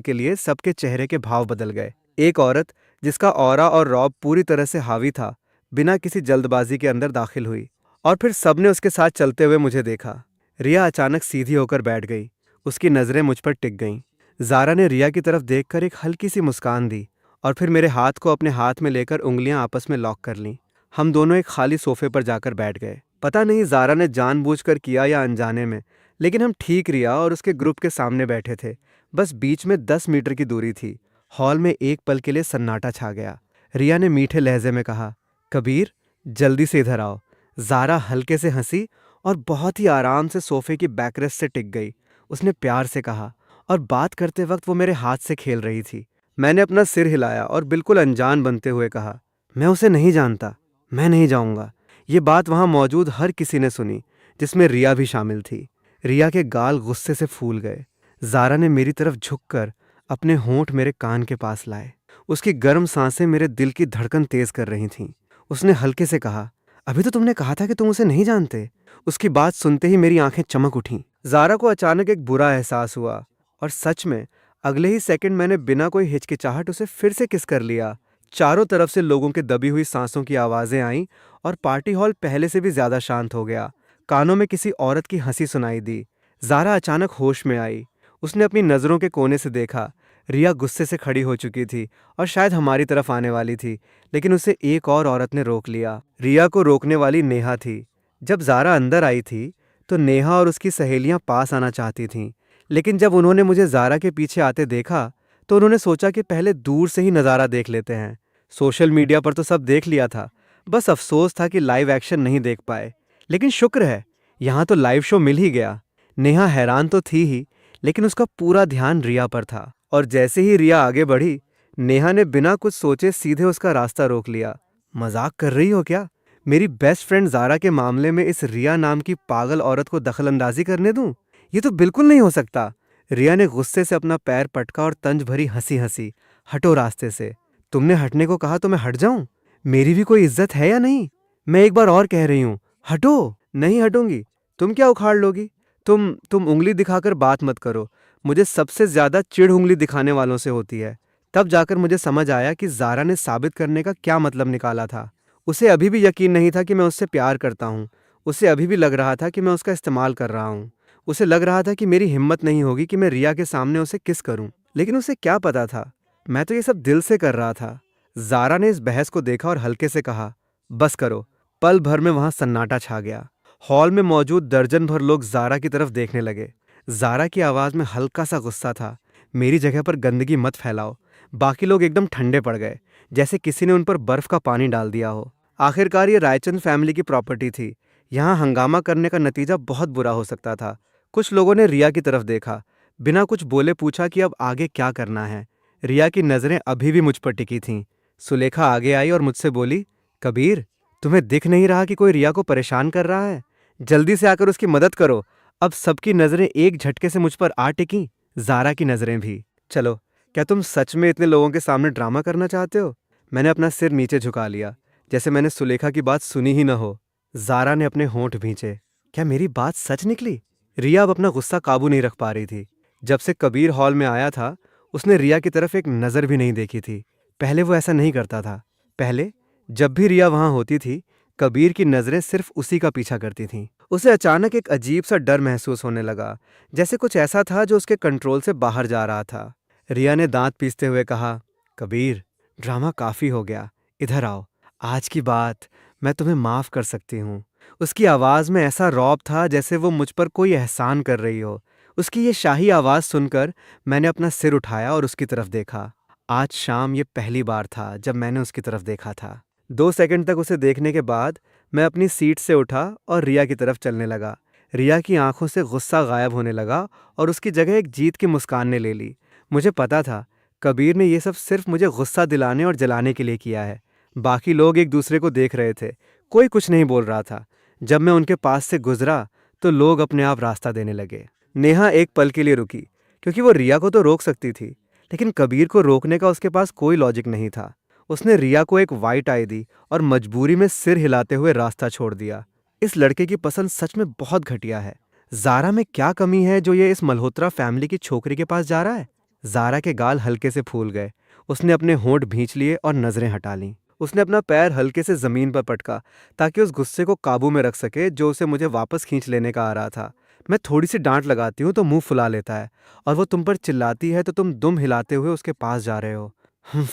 [SPEAKER 1] के लिए सबके चेहरे के भाव बदल गए। एक औरत, जिसका ऑरा और रौब पूरी तरह से हावी था, बिना किसी जल्दबाजी के अंदर दाखिल हुई और फिर सबने उसके साथ चलते हुए मुझे देखा। रिया अचानक सीधी होकर बैठ गई। उसकी नज़रें मुझ पर टिक गईं। ज़ारा ने रिया की तरफ देखकर एक हल्की सी मुस्कान दी और फिर मेरे हाथ को अपने हाथ में लेकर उंगलियां आपस में लॉक कर लीं। हम दोनों एक खाली सोफे पर जाकर बैठ गए। पता नहीं ज़ारा ने जानबूझकर किया या अनजाने में, लेकिन हम ठीक रिया और उसके ग्रुप के सामने बैठे थे। बस बीच में 10 मीटर की दूरी थी। हॉल में एक पल के लिए सन्नाटा छा गया। रिया ने मीठे लहजे में कहा, कबीर जल्दी से इधर आओ। ज़ारा हल्के से हंसी और बहुत ही आराम से सोफे की बैकरेस्ट से टिक गई। उसने प्यार से कहा, और बात करते वक्त वो मेरे हाथ से खेल रही थी। मैंने अपना सिर हिलाया और बिल्कुल अनजान बनते हुए कहा, मैं उसे नहीं जानता, मैं नहीं जाऊंगा। ये बात वहां मौजूद हर किसी ने सुनी, जिसमें रिया भी शामिल थी। रिया के गाल गुस्से से फूल गए। ज़ारा ने मेरी तरफ झुककर अपने होंठ मेरे कान के पास लाए। उसकी गर्म सांसें मेरे दिल की धड़कन तेज कर रही थीं। उसने हल्के से कहा, अभी तो तुमने कहा था कि तुम उसे नहीं जानते। उसकी बात सुनते ही मेरी आंखें चमक उठीं। ज़ारा को अचानक एक बुरा एहसास हुआ और सच में अगले ही सेकंड मैंने बिना कोई हिचकिचाहट उसे फिर से किस कर लिया। चारों तरफ से लोगों के दबी हुई सांसों की आवाजें आईं और पार्टी हॉल पहले से भी ज्यादा शांत हो गया। कानों में किसी औरत की हंसी सुनाई दी। ज़ारा अचानक होश में आई। उसने अपनी नज़रों के कोने से देखा। रिया गुस्से से खड़ी हो चुकी थी और शायद हमारी तरफ आने वाली थी, लेकिन उसे एक और औरत ने रोक लिया। रिया को रोकने वाली नेहा थी। जब ज़ारा अंदर आई थी तो नेहा और उसकी सहेलियां पास आना चाहती थीं, लेकिन जब उन्होंने मुझे ज़ारा के पीछे आते देखा तो उन्होंने सोचा कि पहले दूर से ही नज़ारा देख लेते हैं। सोशल मीडिया पर तो सब देख लिया था, बस अफसोस था कि लाइव एक्शन नहीं देख पाए। लेकिन शुक्र है, यहाँ तो लाइव शो मिल ही गया। नेहा हैरान तो थी ही, लेकिन उसका पूरा ध्यान रिया पर था, और जैसे ही रिया आगे बढ़ी, नेहा ने बिना कुछ सोचे सीधे उसका रास्ता रोक लिया। मजाक कर रही हो क्या? मेरी बेस्ट फ्रेंड ज़ारा के मामले में इस रिया नाम की पागल औरत को दखलंदाजी करने दूं? ये तो बिल्कुल नहीं हो सकता। रिया ने गुस्से से अपना पैर पटका और तंज भरी हंसी हंसी, हटो रास्ते से। तुमने हटने को कहा तो मैं हट जाऊं? मेरी भी कोई इज्जत है या नहीं? मैं एक बार और कह रही हूं, हटो। नहीं हटूंगी। तुम क्या उखाड़ लोगी? तुम उंगली दिखाकर बात मत करो। मुझे सबसे ज्यादा चिढ़ उंगली दिखाने वालों से होती है। तब जाकर मुझे समझ आया कि ज़ारा ने साबित करने का क्या मतलब निकाला था। उसे अभी भी यकीन नहीं था कि मैं उससे प्यार करता हूँ। उसे अभी भी लग रहा था कि मैं उसका इस्तेमाल कर रहा हूँ। उसे लग रहा था कि मेरी हिम्मत नहीं होगी कि मैं रिया के सामने उसे किस करूं, लेकिन उसे क्या पता था, मैं तो ये सब दिल से कर रहा था। जारा ने इस बहस को देखा और हल्के से कहा, बस करो। पल भर में वहां सन्नाटा छा गया। हॉल में मौजूद दर्जन भर लोग जारा की तरफ देखने लगे। जारा की आवाज में हल्का सा गुस्सा था, मेरी जगह पर गंदगी मत फैलाओ। बाकी लोग एकदम ठंडे पड़ गए, जैसे किसी ने उन पर बर्फ का पानी डाल दिया हो। आखिरकार ये रायचंद फैमिली की प्रॉपर्टी थी। यहाँ हंगामा करने का नतीजा बहुत बुरा हो सकता था। कुछ लोगों ने रिया की तरफ देखा, बिना कुछ बोले पूछा कि अब आगे क्या करना है। रिया की नजरें अभी भी मुझ पर टिकी थीं। सुलेखा आगे आई और मुझसे बोली, कबीर, तुम्हें दिख नहीं रहा कि कोई रिया को परेशान कर रहा है? जल्दी से आकर उसकी मदद करो। अब सबकी नजरें एक झटके से मुझ पर आ टिकी, जारा की नजरें भी। चलो, क्या तुम सच में इतने लोगों के सामने ड्रामा करना चाहते हो? मैंने अपना सिर नीचे झुका लिया, जैसे मैंने सुलेखा की बात सुनी ही न हो। जारा ने अपने होंठ भींचे। क्या मेरी बात सच निकली? रिया अब अपना गुस्सा काबू नहीं रख पा रही थी। जब से कबीर हॉल में आया था, उसने रिया की तरफ एक नज़र भी नहीं देखी थी। पहले वो ऐसा नहीं करता था। पहले जब भी रिया वहां होती थी, कबीर की नज़रें सिर्फ उसी का पीछा करती थीं। उसे अचानक एक अजीब सा डर महसूस होने लगा, जैसे कुछ ऐसा था जो उसके कंट्रोल से बाहर जा रहा था। रिया ने दांत पीसते हुए कहा, कबीर, ड्रामा काफ़ी हो गया, इधर आओ। आज की बात मैं तुम्हें माफ़ कर सकती हूँ। उसकी आवाज़ में ऐसा रौब था जैसे वो मुझ पर कोई एहसान कर रही हो। उसकी ये शाही आवाज़ सुनकर मैंने अपना सिर उठाया और उसकी तरफ देखा। आज शाम ये पहली बार था जब मैंने उसकी तरफ देखा था। 2 सेकंड तक उसे देखने के बाद मैं अपनी सीट से उठा और रिया की तरफ चलने लगा। रिया की आंखों से गुस्सा गायब होने लगा और उसकी जगह एक जीत की मुस्कान ने ले ली। मुझे पता था कबीर ने ये सब सिर्फ मुझे गुस्सा दिलाने और जलाने के लिए किया है। बाकी लोग एक दूसरे को देख रहे थे, कोई कुछ नहीं बोल रहा था। जब मैं उनके पास से गुजरा तो लोग अपने आप रास्ता देने लगे। नेहा एक पल के लिए रुकी, क्योंकि वो रिया को तो रोक सकती थी, लेकिन कबीर को रोकने का उसके पास कोई लॉजिक नहीं था। उसने रिया को एक वाइट आई दी और मजबूरी में सिर हिलाते हुए रास्ता छोड़ दिया। इस लड़के की पसंद सच में बहुत घटिया है। जारा में क्या कमी है जो ये इस मल्होत्रा फैमिली की छोकरी के पास जा रहा है? जारा के गाल हल्के से फूल गए। उसने अपने होंठ भींच लिए और नजरें हटा लीं। उसने अपना पैर हल्के से जमीन पर पटका, ताकि उस गुस्से को काबू में रख सके जो उसे मुझे वापस खींच लेने का आ रहा था। मैं थोड़ी सी डांट लगाती हूँ तो मुंह फुला लेता है, और वो तुम पर चिल्लाती है तो तुम दुम हिलाते हुए उसके पास जा रहे हो। हम्फ,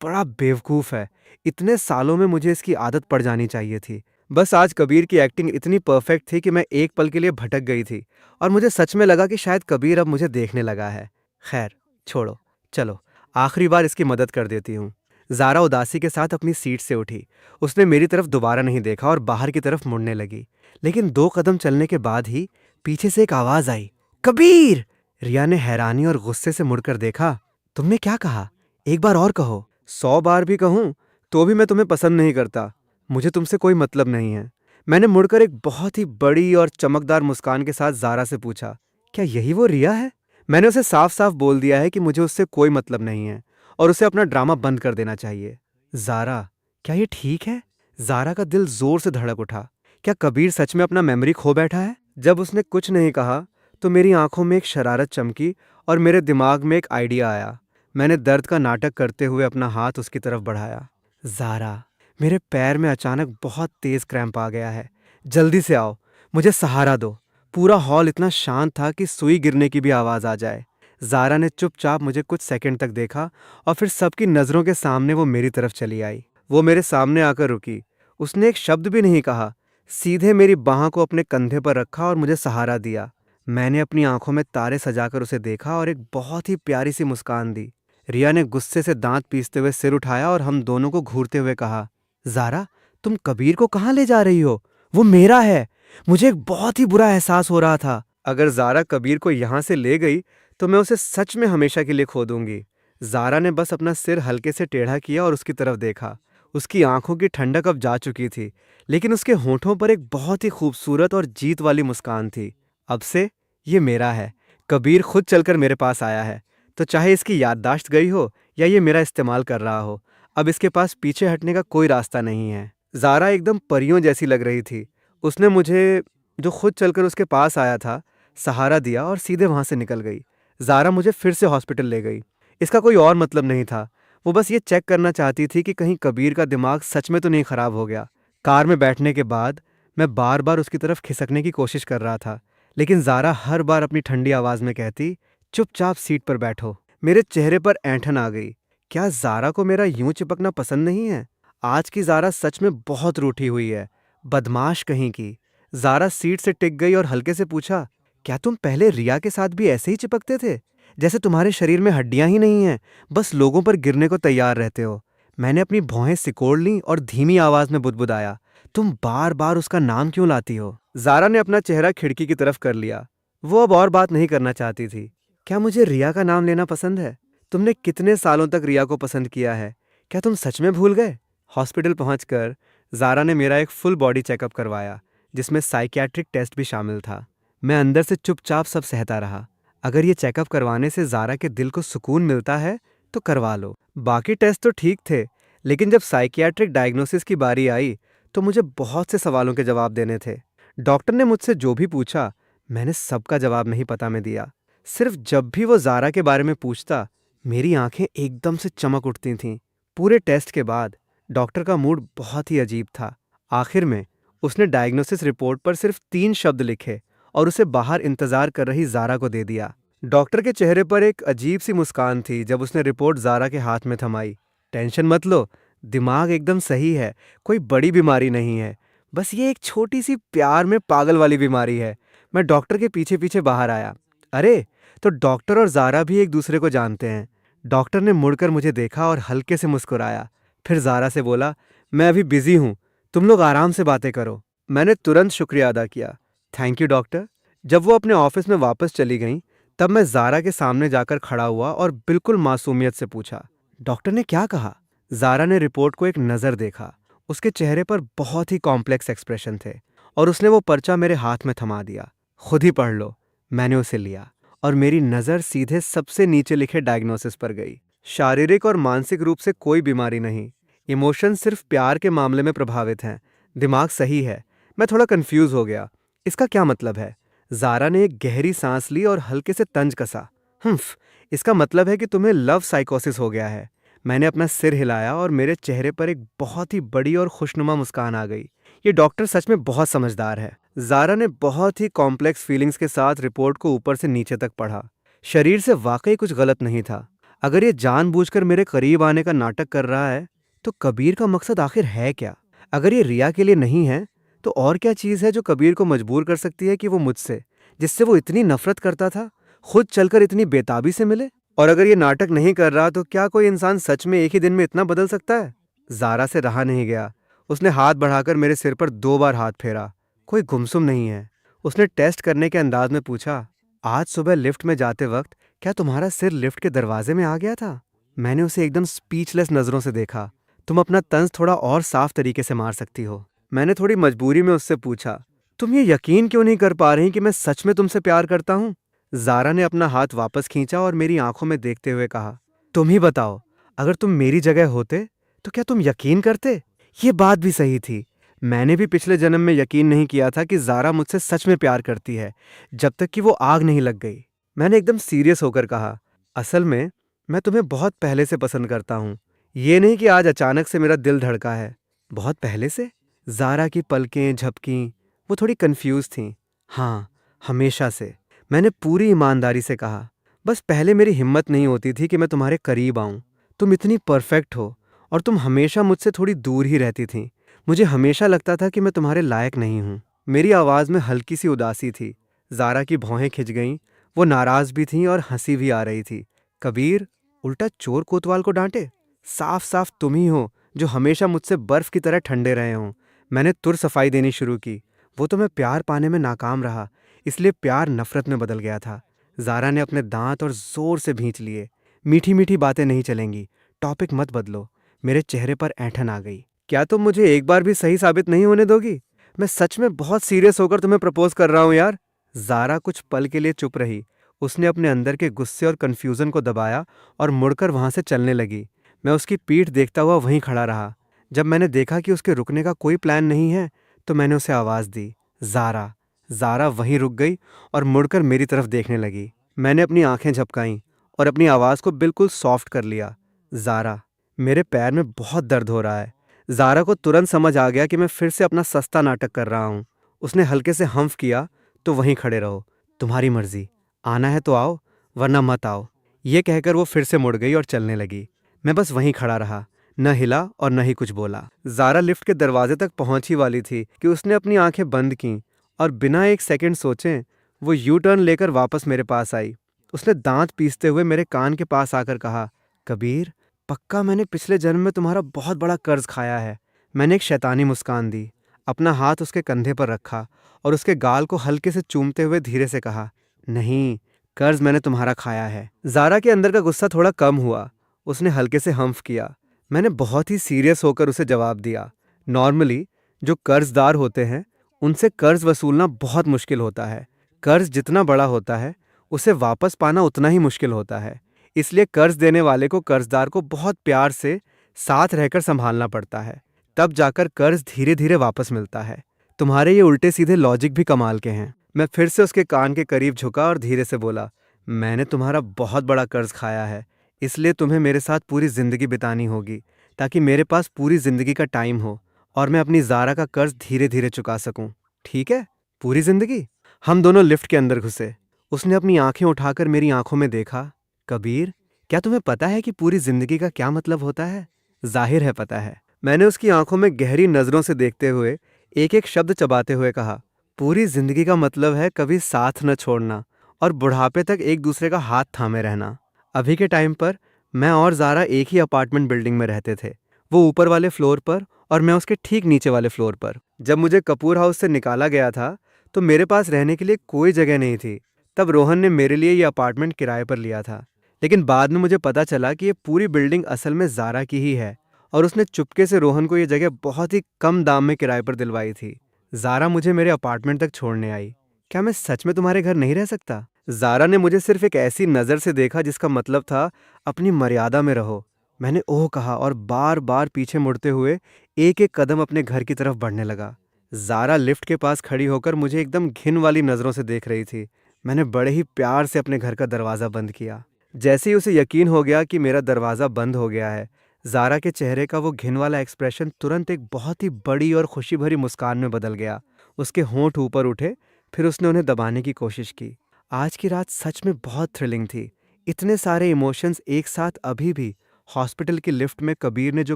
[SPEAKER 1] बड़ा बेवकूफ़ है। इतने सालों में मुझे इसकी आदत पड़ जानी चाहिए थी। बस आज कबीर की एक्टिंग इतनी परफेक्ट थी कि मैं एक पल के लिए भटक गई थी, और मुझे सच में लगा कि शायद कबीर अब मुझे देखने लगा है। खैर, छोड़ो, चलो आखिरी बार इसकी मदद कर देती हूँ। जारा उदासी के साथ अपनी सीट से उठी। उसने मेरी तरफ दोबारा नहीं देखा और बाहर की तरफ मुड़ने लगी। लेकिन 2 कदम चलने के बाद ही पीछे से एक आवाज आई, कबीर! रिया ने हैरानी और गुस्से से मुड़कर देखा। तुमने क्या कहा? एक बार और कहो। 100 बार भी कहूं तो भी मैं तुम्हें पसंद नहीं करता। मुझे तुमसे कोई मतलब नहीं है। मैंने मुड़कर एक बहुत ही बड़ी और चमकदार मुस्कान के साथ जारा से पूछा, क्या यही वो रिया है? मैंने उसे साफ साफ बोल दिया है कि मुझे उससे कोई मतलब नहीं है और उसे अपना ड्रामा बंद कर देना चाहिए। जारा, क्या ये ठीक है? जारा का दिल जोर से धड़क उठा। क्या कबीर सच में अपना मेमोरी खो बैठा है? जब उसने कुछ नहीं कहा तो मेरी आंखों में एक शरारत चमकी और मेरे दिमाग में एक आइडिया आया। मैंने दर्द का नाटक करते हुए अपना हाथ उसकी तरफ बढ़ाया। जारा, मेरे पैर में अचानक बहुत तेज क्रैम्प आ गया है। जल्दी से आओ, मुझे सहारा दो। पूरा हॉल इतना शांत था कि सुई गिरने की भी आवाज आ जाए। जारा ने चुपचाप मुझे कुछ सेकंड तक देखा और फिर सबकी नजरों के सामने वो मेरी तरफ चली आई। वो मेरे सामने आकर रुकी। उसने एक शब्द भी नहीं कहा, सीधे मेरी बाह को अपने कंधे पर रखा और मुझे सहारा दिया। मैंने अपनी आंखों में तारे सजाकर उसे देखा और एक बहुत ही प्यारी सी मुस्कान दी। रिया ने गुस्से से दांत पीसते हुए सिर उठाया और हम दोनों को घूरते हुए कहा, जारा, तुम कबीर को कहाँ ले जा रही हो? वो मेरा है। मुझे एक बहुत ही बुरा एहसास हो रहा था। अगर जारा कबीर को यहाँ से ले गई तो मैं उसे सच में हमेशा के लिए खो दूंगी। जारा ने बस अपना सिर हल्के से टेढ़ा किया और उसकी तरफ देखा। उसकी आंखों की ठंडक अब जा चुकी थी, लेकिन उसके होठों पर एक बहुत ही खूबसूरत और जीत वाली मुस्कान थी। अब से ये मेरा है। कबीर खुद चलकर मेरे पास आया है, तो चाहे इसकी याददाश्त गई हो या ये मेरा इस्तेमाल कर रहा हो, अब इसके पास पीछे हटने का कोई रास्ता नहीं है। जारा एकदम परियों जैसी लग रही थी। उसने मुझे, जो खुद चलकर उसके पास आया था, सहारा दिया और सीधे वहां से निकल गई। जारा मुझे फिर से हॉस्पिटल ले गई। इसका कोई और मतलब नहीं था। वो बस ये चेक करना चाहती थी कि कहीं कबीर का दिमाग सच में तो नहीं खराब हो गया। कार में बैठने के बाद मैं बार बार उसकी तरफ खिसकने की कोशिश कर रहा था, लेकिन ज़ारा हर बार अपनी ठंडी आवाज़ में कहती, चुपचाप सीट पर बैठो। मेरे चेहरे पर ऐंठन आ गई। क्या ज़ारा को मेरा यूं चिपकना पसंद नहीं है? आज की ज़ारा सच में बहुत रूठी हुई है, बदमाश कहीं की। ज़ारा सीट से टिक गई और हल्के से पूछा, क्या तुम पहले रिया के साथ भी ऐसे ही चिपकते थे? जैसे तुम्हारे शरीर में हड्डियां ही नहीं हैं, बस लोगों पर गिरने को तैयार रहते हो। मैंने अपनी भौहें सिकोड़ लीं और धीमी आवाज में बुदबुदाया, तुम बार बार उसका नाम क्यों लाती हो? ज़ारा ने अपना चेहरा खिड़की की तरफ कर लिया। वो अब और बात नहीं करना चाहती थी। क्या मुझे रिया का नाम लेना पसंद है? तुमने कितने सालों तक रिया को पसंद किया है? क्या तुम सच में भूल गए? हॉस्पिटल पहुंचकर ज़ारा ने मेरा एक फुल बॉडी चेकअप करवाया, जिसमें साइकियाट्रिक टेस्ट भी शामिल था। मैं अंदर से चुपचाप सब सहता रहा। अगर ये चेकअप करवाने से ज़ारा के दिल को सुकून मिलता है तो करवा लो। बाकी टेस्ट तो ठीक थे, लेकिन जब साइकियाट्रिक डायग्नोसिस की बारी आई तो मुझे बहुत से सवालों के जवाब देने थे। डॉक्टर ने मुझसे जो भी पूछा, मैंने सबका जवाब नहीं पता में दिया। सिर्फ जब भी वो ज़ारा के बारे में पूछता, मेरी आंखें एकदम से चमक उठती थीं। पूरे टेस्ट के बाद डॉक्टर का मूड बहुत ही अजीब था। आखिर में उसने डायग्नोसिस रिपोर्ट पर सिर्फ 3 शब्द लिखे और उसे बाहर इंतजार कर रही ज़ारा को दे दिया। डॉक्टर के चेहरे पर एक अजीब सी मुस्कान थी जब उसने रिपोर्ट ज़ारा के हाथ में थमाई। टेंशन मत लो, दिमाग एकदम सही है, कोई बड़ी बीमारी नहीं है। बस ये एक छोटी सी प्यार में पागल वाली बीमारी है। मैं डॉक्टर के पीछे पीछे बाहर आया। अरे, तो डॉक्टर और ज़ारा भी एक दूसरे को जानते हैं। डॉक्टर ने मुड़कर मुझे देखा और हल्के से मुस्कुराया। फिर ज़ारा से बोला, मैं अभी बिजी हूँ, तुम लोग आराम से बातें करो। मैंने तुरंत शुक्रिया अदा किया। Thank you doctor. जब वो अपने ऑफिस में वापस चली गईं, तब मैं ज़ारा के सामने जाकर खड़ा हुआ और बिल्कुल मासूमियत से पूछा, डॉक्टर ने क्या कहा? ज़ारा ने रिपोर्ट को एक नज़र देखा। उसके चेहरे पर बहुत ही कॉम्प्लेक्स एक्सप्रेशन थे और उसने वो पर्चा मेरे हाथ में थमा दिया। खुद ही पढ़ लो। मैंने उसे लिया और मेरी नज़र सीधे सबसे नीचे लिखे डायग्नोसिस पर गई। शारीरिक और मानसिक रूप से कोई बीमारी नहीं। इमोशन सिर्फ प्यार के मामले में प्रभावित हैं। दिमाग सही है। मैं थोड़ा कंफ्यूज हो गया। इसका क्या मतलब है? ज़ारा ने एक गहरी सांस ली और हल्के से तंज कसा। हम्फ, इसका मतलब है कि तुम्हें लव साइकोसिस हो गया है। मैंने अपना सिर हिलाया और मेरे चेहरे पर एक बहुत ही बड़ी और खुशनुमा मुस्कान आ गई। ये डॉक्टर सच में बहुत समझदार है। ज़ारा ने बहुत ही कॉम्प्लेक्स फीलिंग्स के साथ रिपोर्ट को ऊपर से नीचे तक पढ़ा। शरीर से वाकई कुछ गलत नहीं था। अगर ये जानबूझकर मेरे करीब आने का नाटक कर रहा है, तो कबीर का मकसद आखिर है क्या? अगर ये रिया के लिए नहीं है, तो और क्या चीज़ है जो कबीर को मजबूर कर सकती है कि वो मुझसे, जिससे वो इतनी नफरत करता था, खुद चलकर इतनी बेताबी से मिले? और अगर ये नाटक नहीं कर रहा, तो क्या कोई इंसान सच में एक ही दिन में इतना बदल सकता है? ज़ारा से रहा नहीं गया। उसने हाथ बढ़ाकर मेरे सिर पर 2 बार हाथ फेरा। कोई गुमसुम नहीं है। उसने टेस्ट करने के अंदाज में पूछा, आज सुबह लिफ्ट में जाते वक्त क्या तुम्हारा सिर लिफ्ट के दरवाजे में आ गया था? मैंने उसे एकदम स्पीचलेस नजरों से देखा। तुम अपना तंज थोड़ा और साफ तरीके से मार सकती हो। मैंने थोड़ी मजबूरी में उससे पूछा, तुम ये यकीन क्यों नहीं कर पा रही कि मैं सच में तुमसे प्यार करता हूँ? ज़ारा ने अपना हाथ वापस खींचा और मेरी आंखों में देखते हुए कहा, तुम ही बताओ, अगर तुम मेरी जगह होते तो क्या तुम यकीन करते? ये बात भी सही थी। मैंने भी पिछले जन्म में यकीन नहीं किया था कि ज़ारा मुझसे सच में प्यार करती है, जब तक कि वो आग नहीं लग गई। मैंने एकदम सीरियस होकर कहा, असल में मैं तुम्हें बहुत पहले से पसंद करता हूँ। ये नहीं कि आज अचानक से मेरा दिल धड़का है। बहुत पहले से? ज़ारा की पलकें झपकीं। वो थोड़ी कंफ्यूज थीं। हाँ, हमेशा से। मैंने पूरी ईमानदारी से कहा, बस पहले मेरी हिम्मत नहीं होती थी कि मैं तुम्हारे करीब आऊं। तुम इतनी परफेक्ट हो और तुम हमेशा मुझसे थोड़ी दूर ही रहती थी। मुझे हमेशा लगता था कि मैं तुम्हारे लायक नहीं हूं। मेरी आवाज़ में हल्की सी उदासी थी। ज़ारा की भौहें खिंच गईं। वो नाराज़ भी थीं और हंसी भी आ रही थी। कबीर, उल्टा चोर कोतवाल को डांटे। साफ साफ तुम ही हो जो हमेशा मुझसे बर्फ की तरह ठंडे रहे हो। मैंने तुर सफाई देनी शुरू की। वो तो मैं प्यार पाने में नाकाम रहा, इसलिए प्यार नफरत में बदल गया था। ज़ारा ने अपने दांत और जोर से भींच लिए। मीठी मीठी बातें नहीं चलेंगी, टॉपिक मत बदलो। मेरे चेहरे पर ऐंठन आ गई। क्या तुम मुझे एक बार भी सही साबित नहीं होने दोगी? मैं सच में बहुत सीरियस होकर तुम्हें प्रपोज कर रहा हूँ यार। ज़ारा कुछ पल के लिए चुप रही। उसने अपने अंदर के गुस्से और कन्फ्यूज़न को दबाया और मुड़कर वहां से चलने लगी। मैं उसकी पीठ देखता हुआ वहीं खड़ा रहा। जब मैंने देखा कि उसके रुकने का कोई प्लान नहीं है, तो मैंने उसे आवाज़ दी, ज़ारा। ज़ारा वहीं रुक गई और मुड़कर मेरी तरफ देखने लगी। मैंने अपनी आंखें झपकाईं और अपनी आवाज़ को बिल्कुल सॉफ्ट कर लिया, ज़ारा। मेरे पैर में बहुत दर्द हो रहा है। ज़ारा को तुरंत समझ आ गया कि मैं फिर से अपना सस्ता नाटक कर रहा हूँ। उसने हल्के से हम्फ किया, तो वहीं खड़े रहो, तुम्हारी मर्जी, आना है तो आओ वरना मत आओ। ये कहकर वो फिर से मुड़ गई और चलने लगी। मैं बस वहीं खड़ा रहा, न हिला और न ही कुछ बोला। ज़ारा लिफ्ट के दरवाजे तक पहुंच ही वाली थी कि उसने अपनी आंखें बंद कीं और बिना एक सेकंड सोचे वो यू टर्न लेकर वापस मेरे पास आई। उसने दांत पीसते हुए मेरे कान के पास आकर कहा, कबीर, पक्का मैंने पिछले जन्म में तुम्हारा बहुत बड़ा कर्ज खाया है। मैंने एक शैतानी मुस्कान दी, अपना हाथ उसके कंधे पर रखा और उसके गाल को हल्के से चूमते हुए धीरे से कहा, नहीं, कर्ज मैंने तुम्हारा खाया है। ज़ारा के अंदर का गुस्सा थोड़ा कम हुआ। उसने हल्के से हम्फ किया। मैंने बहुत ही सीरियस होकर उसे जवाब दिया, नॉर्मली जो कर्जदार होते हैं उनसे कर्ज वसूलना बहुत मुश्किल होता है। कर्ज जितना बड़ा होता है उसे वापस पाना उतना ही मुश्किल होता है। इसलिए कर्ज देने वाले को कर्जदार को बहुत प्यार से साथ रहकर संभालना पड़ता है, तब जाकर कर्ज धीरे धीरे वापस मिलता है। तुम्हारे ये उल्टे सीधे लॉजिक भी कमाल के हैं। मैं फिर से उसके कान के करीब झुका और धीरे से बोला, मैंने तुम्हारा बहुत बड़ा कर्ज खाया है, इसलिए तुम्हें मेरे साथ पूरी जिंदगी बितानी होगी ताकि मेरे पास पूरी जिंदगी का टाइम हो और मैं अपनी ज़ारा का कर्ज धीरे धीरे चुका सकूं। ठीक है? पूरी जिंदगी। हम दोनों लिफ्ट के अंदर घुसे। उसने अपनी आंखें उठाकर मेरी आंखों में देखा। कबीर, क्या तुम्हें पता है कि पूरी जिंदगी का क्या मतलब होता है? जाहिर है पता है। मैंने उसकी आंखों में गहरी नजरों से देखते हुए एक एक शब्द चबाते हुए कहा, पूरी जिंदगी का मतलब है कभी साथ न छोड़ना और बुढ़ापे तक एक दूसरे का हाथ थामे रहना। अभी के टाइम पर मैं और ज़ारा एक ही अपार्टमेंट बिल्डिंग में रहते थे। वो ऊपर वाले फ्लोर पर और मैं उसके ठीक नीचे वाले फ्लोर पर। जब मुझे कपूर हाउस से निकाला गया था तो मेरे पास रहने के लिए कोई जगह नहीं थी। तब रोहन ने मेरे लिए ये अपार्टमेंट किराए पर लिया था। लेकिन बाद में मुझे पता चला कि ये पूरी बिल्डिंग असल में ज़ारा की ही है और उसने चुपके से रोहन को ये जगह बहुत ही कम दाम में किराए पर दिलवाई थी। ज़ारा मुझे मेरे अपार्टमेंट तक छोड़ने आई। क्या मैं सच में तुम्हारे घर नहीं रह सकता? ज़ारा ने मुझे सिर्फ एक ऐसी नज़र से देखा जिसका मतलब था अपनी मर्यादा में रहो। मैंने ओह कहा और बार बार पीछे मुड़ते हुए एक एक कदम अपने घर की तरफ बढ़ने लगा। ज़ारा लिफ्ट के पास खड़ी होकर मुझे एकदम घिन वाली नज़रों से देख रही थी। मैंने बड़े ही प्यार से अपने घर का दरवाज़ा बंद किया। जैसे ही उसे यकीन हो गया कि मेरा दरवाज़ा बंद हो गया है, ज़ारा के चेहरे का वो घिन वाला एक्सप्रेशन तुरंत एक बहुत ही बड़ी और खुशी भरी मुस्कान में बदल गया। उसके होंठ ऊपर उठे, फिर उसने उन्हें दबाने की कोशिश की। आज की रात सच में बहुत थ्रिलिंग थी। इतने सारे इमोशंस एक साथ। अभी भी हॉस्पिटल की लिफ्ट में कबीर ने जो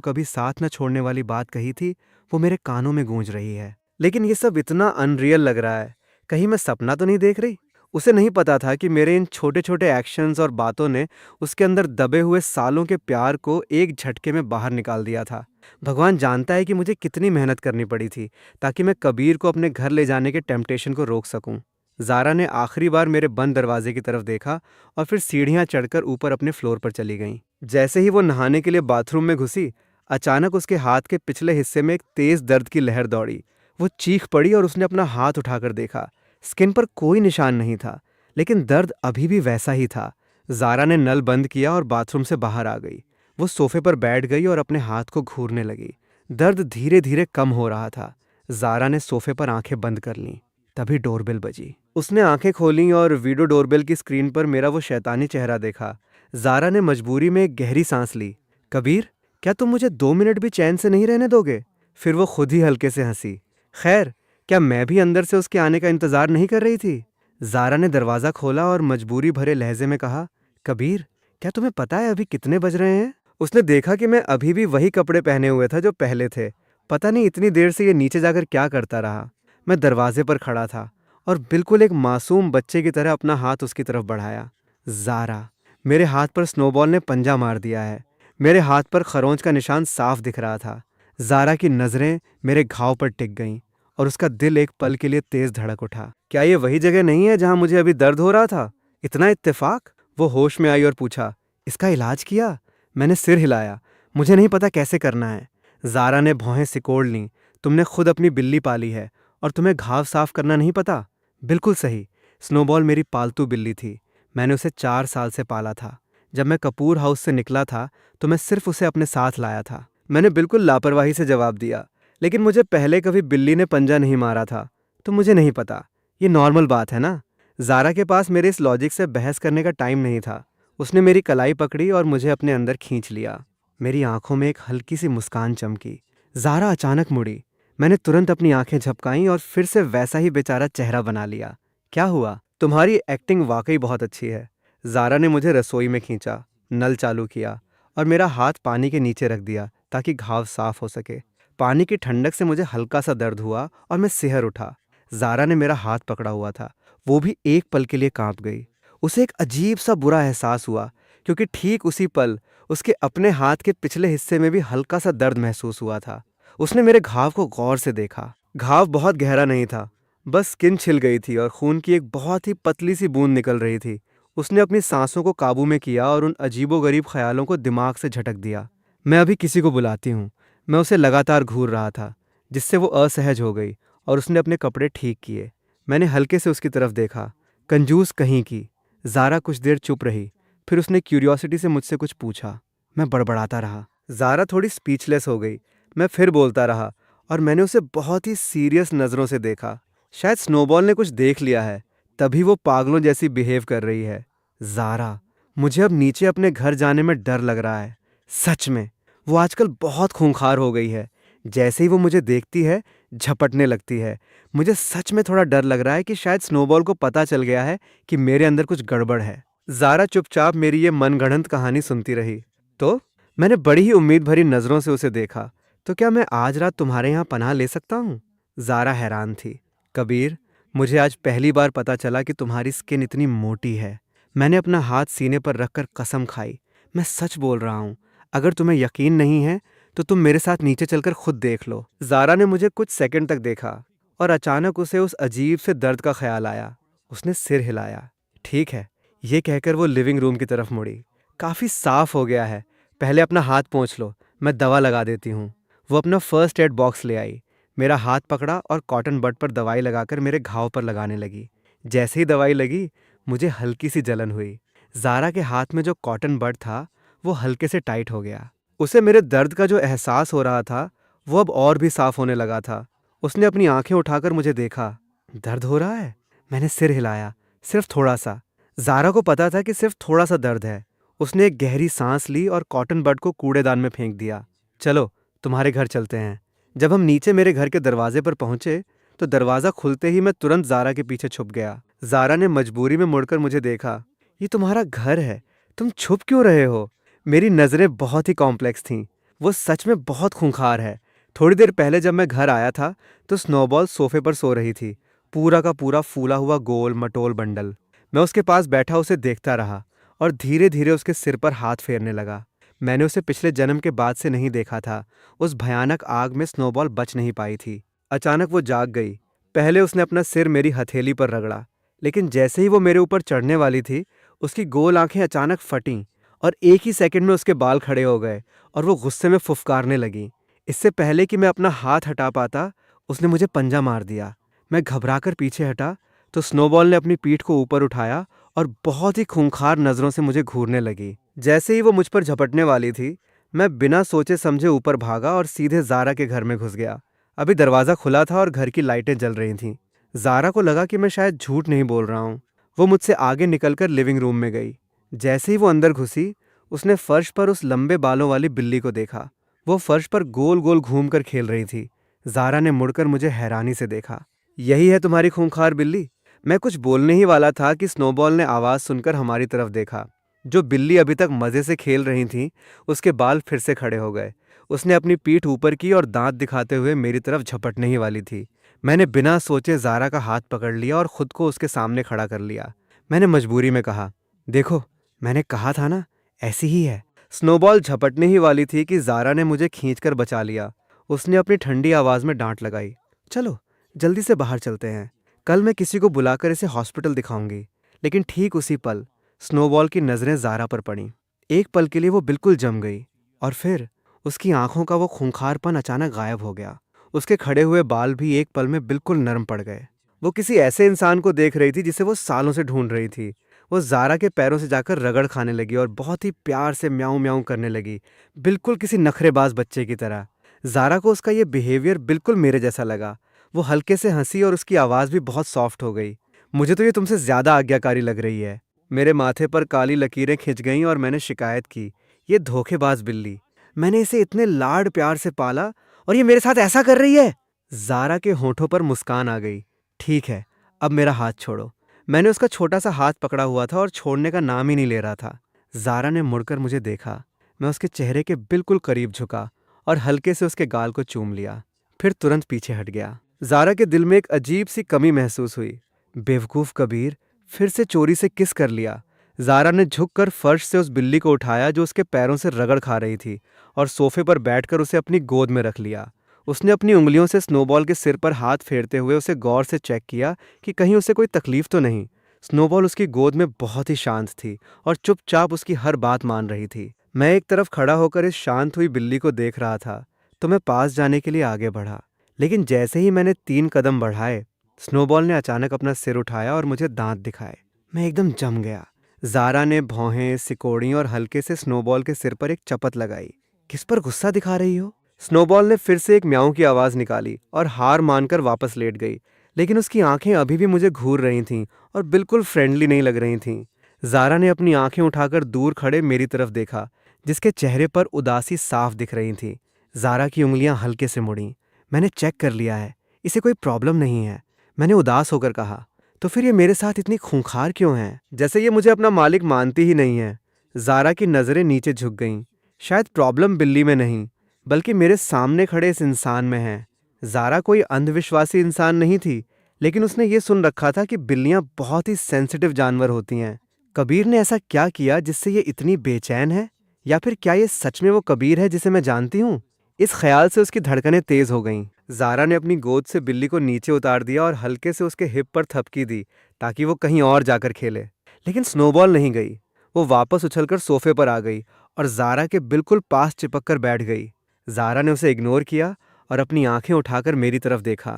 [SPEAKER 1] कभी साथ न छोड़ने वाली बात कही थी वो मेरे कानों में गूंज रही है। लेकिन ये सब इतना अनरियल लग रहा है। कहीं मैं सपना तो नहीं देख रही? उसे नहीं पता था कि मेरे इन छोटे छोटे एक्शंस और बातों ने उसके अंदर दबे हुए सालों के प्यार को एक झटके में बाहर निकाल दिया था। भगवान जानता है कि मुझे कितनी मेहनत करनी पड़ी थी ताकि मैं कबीर को अपने घर ले जाने के टेम्पटेशन को रोक सकूं। ज़ारा ने आखिरी बार मेरे बंद दरवाजे की तरफ देखा और फिर सीढ़ियां चढ़कर ऊपर अपने फ्लोर पर चली गईं। जैसे ही वो नहाने के लिए बाथरूम में घुसी, अचानक उसके हाथ के पिछले हिस्से में एक तेज दर्द की लहर दौड़ी। वो चीख पड़ी और उसने अपना हाथ उठाकर देखा। स्किन पर कोई निशान नहीं था, लेकिन दर्द अभी भी वैसा ही था। ज़ारा ने नल बंद किया और बाथरूम से बाहर आ गई। वो सोफे पर बैठ गई और अपने हाथ को घूरने लगी। दर्द धीरे धीरे कम हो रहा था। ज़ारा ने सोफे पर आंखें बंद कर लीं। तभी डोरबेल बजी। उसने आंखें खोलीं और वीडियो डोरबेल की स्क्रीन पर मेरा वो शैतानी चेहरा देखा। ज़ारा ने मजबूरी में एक गहरी सांस ली। कबीर, क्या तुम मुझे 2 मिनट भी चैन से नहीं रहने दोगे? फिर वो खुद ही हल्के से हंसी। खैर, क्या मैं भी अंदर से उसके आने का इंतजार नहीं कर रही थी? ज़ारा ने दरवाज़ा खोला और मजबूरी भरे लहजे में कहा, कबीर, क्या तुम्हें पता है अभी कितने बज रहे हैं? उसने देखा कि मैं अभी भी वही कपड़े पहने हुए था जो पहले थे। पता नहीं इतनी देर से ये नीचे जाकर क्या करता रहा। मैं दरवाजे पर खड़ा था और बिल्कुल एक मासूम बच्चे की तरह अपना हाथ उसकी तरफ बढ़ाया। ज़ारा, मेरे हाथ पर स्नोबॉल ने पंजा मार दिया है। मेरे हाथ पर खरोंच का निशान साफ दिख रहा था। ज़ारा की नज़रें मेरे घाव पर टिक गईं और उसका दिल एक पल के लिए तेज धड़क उठा। क्या ये वही जगह नहीं है जहां मुझे अभी दर्द हो रहा था? इतना इत्तेफाक? वो होश में आई और पूछा, इसका इलाज किया? मैंने सिर हिलाया। मुझे नहीं पता कैसे करना है। ज़ारा ने भौहें सिकोड़ लीं। तुमने खुद अपनी बिल्ली पाली है और तुम्हें घाव साफ करना नहीं पता? बिल्कुल सही। स्नोबॉल मेरी पालतू बिल्ली थी। मैंने उसे 4 साल से पाला था। जब मैं कपूर हाउस से निकला था तो मैं सिर्फ उसे अपने साथ लाया था। मैंने बिल्कुल लापरवाही से जवाब दिया। लेकिन मुझे पहले कभी बिल्ली ने पंजा नहीं मारा था, तो मुझे नहीं पता। ये नॉर्मल बात है ना? ज़ारा के पास मेरे इस लॉजिक से बहस करने का टाइम नहीं था। उसने मेरी कलाई पकड़ी और मुझे अपने अंदर खींच लिया। मेरी आंखों में एक हल्की सी मुस्कान चमकी। ज़ारा अचानक मुड़ी। मैंने तुरंत अपनी आंखें झपकाईं और फिर से वैसा ही बेचारा चेहरा बना लिया। क्या हुआ? तुम्हारी एक्टिंग वाकई बहुत अच्छी है। ज़ारा ने मुझे रसोई में खींचा, नल चालू किया और मेरा हाथ पानी के नीचे रख दिया ताकि घाव साफ हो सके। पानी की ठंडक से मुझे हल्का सा दर्द हुआ और मैं सिहर उठा। ज़ारा ने मेरा हाथ पकड़ा हुआ था, वो भी एक पल के लिए कांप गई। उसे एक अजीब सा बुरा एहसास हुआ, क्योंकि ठीक उसी पल उसके अपने हाथ के पिछले हिस्से में भी हल्का सा दर्द महसूस हुआ था। उसने मेरे घाव को गौर से देखा। घाव बहुत गहरा नहीं था, बस स्किन छिल गई थी और खून की एक बहुत ही पतली सी बूंद निकल रही थी। उसने अपनी सांसों को काबू में किया और उन अजीबोगरीब ख्यालों को दिमाग से झटक दिया। मैं अभी किसी को बुलाती हूँ। मैं उसे लगातार घूर रहा था, जिससे वो असहज हो गई और उसने अपने कपड़े ठीक किए। मैंने हल्के से उसकी तरफ देखा। कंजूस कहीं की। ज़ारा कुछ देर चुप रही, फिर उसने क्यूरियोसिटी से मुझसे कुछ पूछा। मैं बड़बड़ाता रहा। ज़ारा थोड़ी स्पीचलेस हो गई। मैं फिर बोलता रहा और मैंने उसे बहुत ही सीरियस नज़रों से देखा। शायद स्नोबॉल ने कुछ देख लिया है, तभी वो पागलों जैसी बिहेव कर रही है। ज़ारा, मुझे अब नीचे अपने घर जाने में डर लग रहा है। सच में, वो आजकल बहुत खूंखार हो गई है। जैसे ही वो मुझे देखती है, झपटने लगती है। मुझे सच में थोड़ा डर लग रहा है कि शायद स्नोबॉल को पता चल गया है कि मेरे अंदर कुछ गड़बड़ है। ज़ारा चुपचाप मेरी ये मनगढ़ंत कहानी सुनती रही। तो मैंने बड़ी ही उम्मीद भरी नज़रों से उसे देखा। तो क्या मैं आज रात तुम्हारे यहाँ पनाह ले सकता हूँ? ज़ारा हैरान थी। कबीर, मुझे आज पहली बार पता चला कि तुम्हारी स्किन इतनी मोटी है। मैंने अपना हाथ सीने पर रखकर कसम खाई। मैं सच बोल रहा हूँ। अगर तुम्हें यकीन नहीं है तो तुम मेरे साथ नीचे चलकर खुद देख लो। ज़ारा ने मुझे कुछ सेकंड तक देखा और अचानक उसे उस अजीब से दर्द का ख्याल आया। उसने सिर हिलाया। ठीक है, ये कहकर वो लिविंग रूम की तरफ मुड़ी। काफ़ी साफ हो गया है। पहले अपना हाथ पोंछ लो, मैं दवा लगा देती हूँ। वो अपना फर्स्ट एड बॉक्स ले आई, मेरा हाथ पकड़ा और कॉटन बड पर दवाई लगाकर मेरे घाव पर लगाने लगी। जैसे ही दवाई लगी, मुझे हल्की सी जलन हुई। ज़ारा के हाथ में जो कॉटन बड था, वो हल्के से टाइट हो गया। उसे मेरे दर्द का जो एहसास हो रहा था, वो अब और भी साफ होने लगा था। उसने अपनी आंखें उठाकर मुझे देखा। दर्द हो रहा है? मैंने सिर हिलाया। सिर्फ थोड़ा सा। ज़ारा को पता था कि सिर्फ थोड़ा सा दर्द है। उसने एक गहरी सांस ली और कॉटन बड को कूड़ेदान में फेंक दिया। चलो, तुम्हारे घर चलते हैं। जब हम नीचे मेरे घर के दरवाजे पर पहुंचे, तो दरवाज़ा खुलते ही मैं तुरंत ज़ारा के पीछे छुप गया। ज़ारा ने मजबूरी में मुड़कर मुझे देखा। ये तुम्हारा घर है, तुम छुप क्यों रहे हो? मेरी नज़रें बहुत ही कॉम्प्लेक्स थीं। वो सच में बहुत खूंखार है। थोड़ी देर पहले जब मैं घर आया था, तो स्नोबॉल सोफे पर सो रही थी, पूरा का पूरा फूला हुआ गोल मटोल बंडल। मैं उसके पास बैठा उसे देखता रहा और धीरे धीरे उसके सिर पर हाथ फेरने लगा। मैंने उसे पिछले जन्म के बाद से नहीं देखा था। उस भयानक आग में स्नोबॉल बच नहीं पाई थी। अचानक वो जाग गई। पहले उसने अपना सिर मेरी हथेली पर रगड़ा, लेकिन जैसे ही वो मेरे ऊपर चढ़ने वाली थी, उसकी गोल आंखें अचानक फटीं और एक ही सेकंड में उसके बाल खड़े हो गए और वो गुस्से में फुफकारने लगी। इससे पहले कि मैं अपना हाथ हटा पाता, उसने मुझे पंजा मार दिया। मैं घबराकर पीछे हटा तो स्नोबॉल ने अपनी पीठ को ऊपर उठाया और बहुत ही खूंखार नज़रों से मुझे घूरने लगी। जैसे ही वो मुझ पर झपटने वाली थी, मैं बिना सोचे समझे ऊपर भागा और सीधे ज़ारा के घर में घुस गया। अभी दरवाज़ा खुला था और घर की लाइटें जल रही थीं। ज़ारा को लगा कि मैं शायद झूठ नहीं बोल रहा हूँ। वो मुझसे आगे निकलकर लिविंग रूम में गई। जैसे ही वो अंदर घुसी, उसने फर्श पर उस लंबे बालों वाली बिल्ली को देखा। वो फर्श पर गोल गोल घूमकर खेल रही थी। ज़ारा ने मुड़कर मुझे हैरानी से देखा। यही है तुम्हारी खूंखार बिल्ली? मैं कुछ बोलने ही वाला था कि स्नोबॉल ने आवाज़ सुनकर हमारी तरफ देखा। जो बिल्ली अभी तक मज़े से खेल रही थी, उसके बाल फिर से खड़े हो गए। उसने अपनी पीठ ऊपर की और दांत दिखाते हुए मेरी तरफ झपटने ही वाली थी। मैंने बिना सोचे ज़ारा का हाथ पकड़ लिया और खुद को उसके सामने खड़ा कर लिया। मैंने मजबूरी में कहा, देखो, मैंने कहा था ना, ऐसी ही है। स्नोबॉल झपटने ही वाली थी कि ज़ारा ने मुझे खींचकर बचा लिया। उसने अपनी ठंडी आवाज़ में डांट लगाई, चलो जल्दी से बाहर चलते हैं। कल मैं किसी को बुलाकर इसे हॉस्पिटल दिखाऊंगी। लेकिन ठीक उसी पल स्नोबॉल की नज़रें ज़ारा पर पड़ीं। एक पल के लिए वो बिल्कुल जम गई और फिर उसकी आंखों का वो खूंखारपन अचानक गायब हो गया। उसके खड़े हुए बाल भी एक पल में बिल्कुल नरम पड़ गए। वो किसी ऐसे इंसान को देख रही थी जिसे वो सालों से ढूंढ रही थी। वो ज़ारा के पैरों से जाकर रगड़ खाने लगी और बहुत ही प्यार से म्याऊं म्याऊं करने लगी, बिल्कुल किसी नखरेबाज बच्चे की तरह। ज़ारा को उसका ये बिहेवियर बिल्कुल मेरे जैसा लगा। वो हल्के से हंसी और उसकी आवाज़ भी बहुत सॉफ्ट हो गई। मुझे तो ये तुमसे ज़्यादा आज्ञाकारी लग रही है। मेरे माथे पर काली लकीरें खिंच गईं और मैंने शिकायत की, ये धोखेबाज बिल्ली, मैंने इसे इतने लाड प्यार से पाला और ये मेरे साथ ऐसा कर रही है। ज़ारा के होठों पर मुस्कान आ गई। ठीक है, अब मेरा हाथ छोड़ो। मैंने उसका छोटा सा हाथ पकड़ा हुआ था और छोड़ने का नाम ही नहीं ले रहा था। ज़ारा ने मुड़कर मुझे देखा। मैं उसके चेहरे के बिल्कुल करीब झुका और हल्के से उसके गाल को चूम लिया, फिर तुरंत पीछे हट गया। ज़ारा के दिल में एक अजीब सी कमी महसूस हुई। बेवकूफ़ कबीर, फिर से चोरी से किस कर लिया। ज़ारा ने झुककर फर्श से उस बिल्ली को उठाया जो उसके पैरों से रगड़ खा रही थी, और सोफे पर बैठकर उसे अपनी गोद में रख लिया। उसने अपनी उंगलियों से स्नोबॉल के सिर पर हाथ फेरते हुए उसे गौर से चेक किया कि कहीं उसे कोई तकलीफ तो नहीं। स्नोबॉल उसकी गोद में बहुत ही शांत थी और चुपचाप उसकी हर बात मान रही थी। मैं एक तरफ खड़ा होकर इस शांत हुई बिल्ली को देख रहा था, तो मैं पास जाने के लिए आगे बढ़ा। लेकिन जैसे ही मैंने 3 कदम बढ़ाए, स्नोबॉल ने अचानक अपना सिर उठाया और मुझे दांत दिखाए। मैं एकदम जम गया। ज़ारा ने भौहें, सिकोड़ी और हल्के से स्नोबॉल के सिर पर एक चपत लगाई। किस पर गुस्सा दिखा रही हो? स्नोबॉल ने फिर से एक म्याऊं की आवाज़ निकाली और हार मानकर वापस लेट गई। लेकिन उसकी आंखें अभी भी मुझे घूर रही थीं और बिल्कुल फ्रेंडली नहीं लग रही थीं। ज़ारा ने अपनी आंखें उठाकर दूर खड़े मेरी तरफ देखा, जिसके चेहरे पर उदासी साफ दिख रही थी। ज़ारा की उंगलियां हल्के से मुड़ीं। मैंने चेक कर लिया है, इसे कोई प्रॉब्लम नहीं है, मैंने उदास होकर कहा। तो फिर ये मेरे साथ इतनी खूंखार क्यों है, जैसे ये मुझे अपना मालिक मानती ही नहीं है। ज़ारा की नज़रें नीचे झुक गईं। शायद प्रॉब्लम बिल्ली में नहीं, बल्कि मेरे सामने खड़े इस इंसान में है। ज़ारा कोई अंधविश्वासी इंसान नहीं थी, लेकिन उसने ये सुन रखा था कि बिल्लियां बहुत ही सेंसिटिव जानवर होती हैं। कबीर ने ऐसा क्या किया जिससे ये इतनी बेचैन है? या फिर क्या ये सच में वो कबीर है जिसे मैं जानती हूँ? इस ख्याल से उसकी धड़कनें तेज हो गईं। ज़ारा ने अपनी गोद से बिल्ली को नीचे उतार दिया और हल्के से उसके हिप पर थपकी दी, ताकि वो कहीं और जाकर खेले। लेकिन स्नोबॉल नहीं गई। वो वापस उछलकर सोफे पर आ गई और ज़ारा के बिल्कुल पास चिपक कर बैठ गई। ज़ारा ने उसे इग्नोर किया और अपनी आंखें उठाकर मेरी तरफ देखा।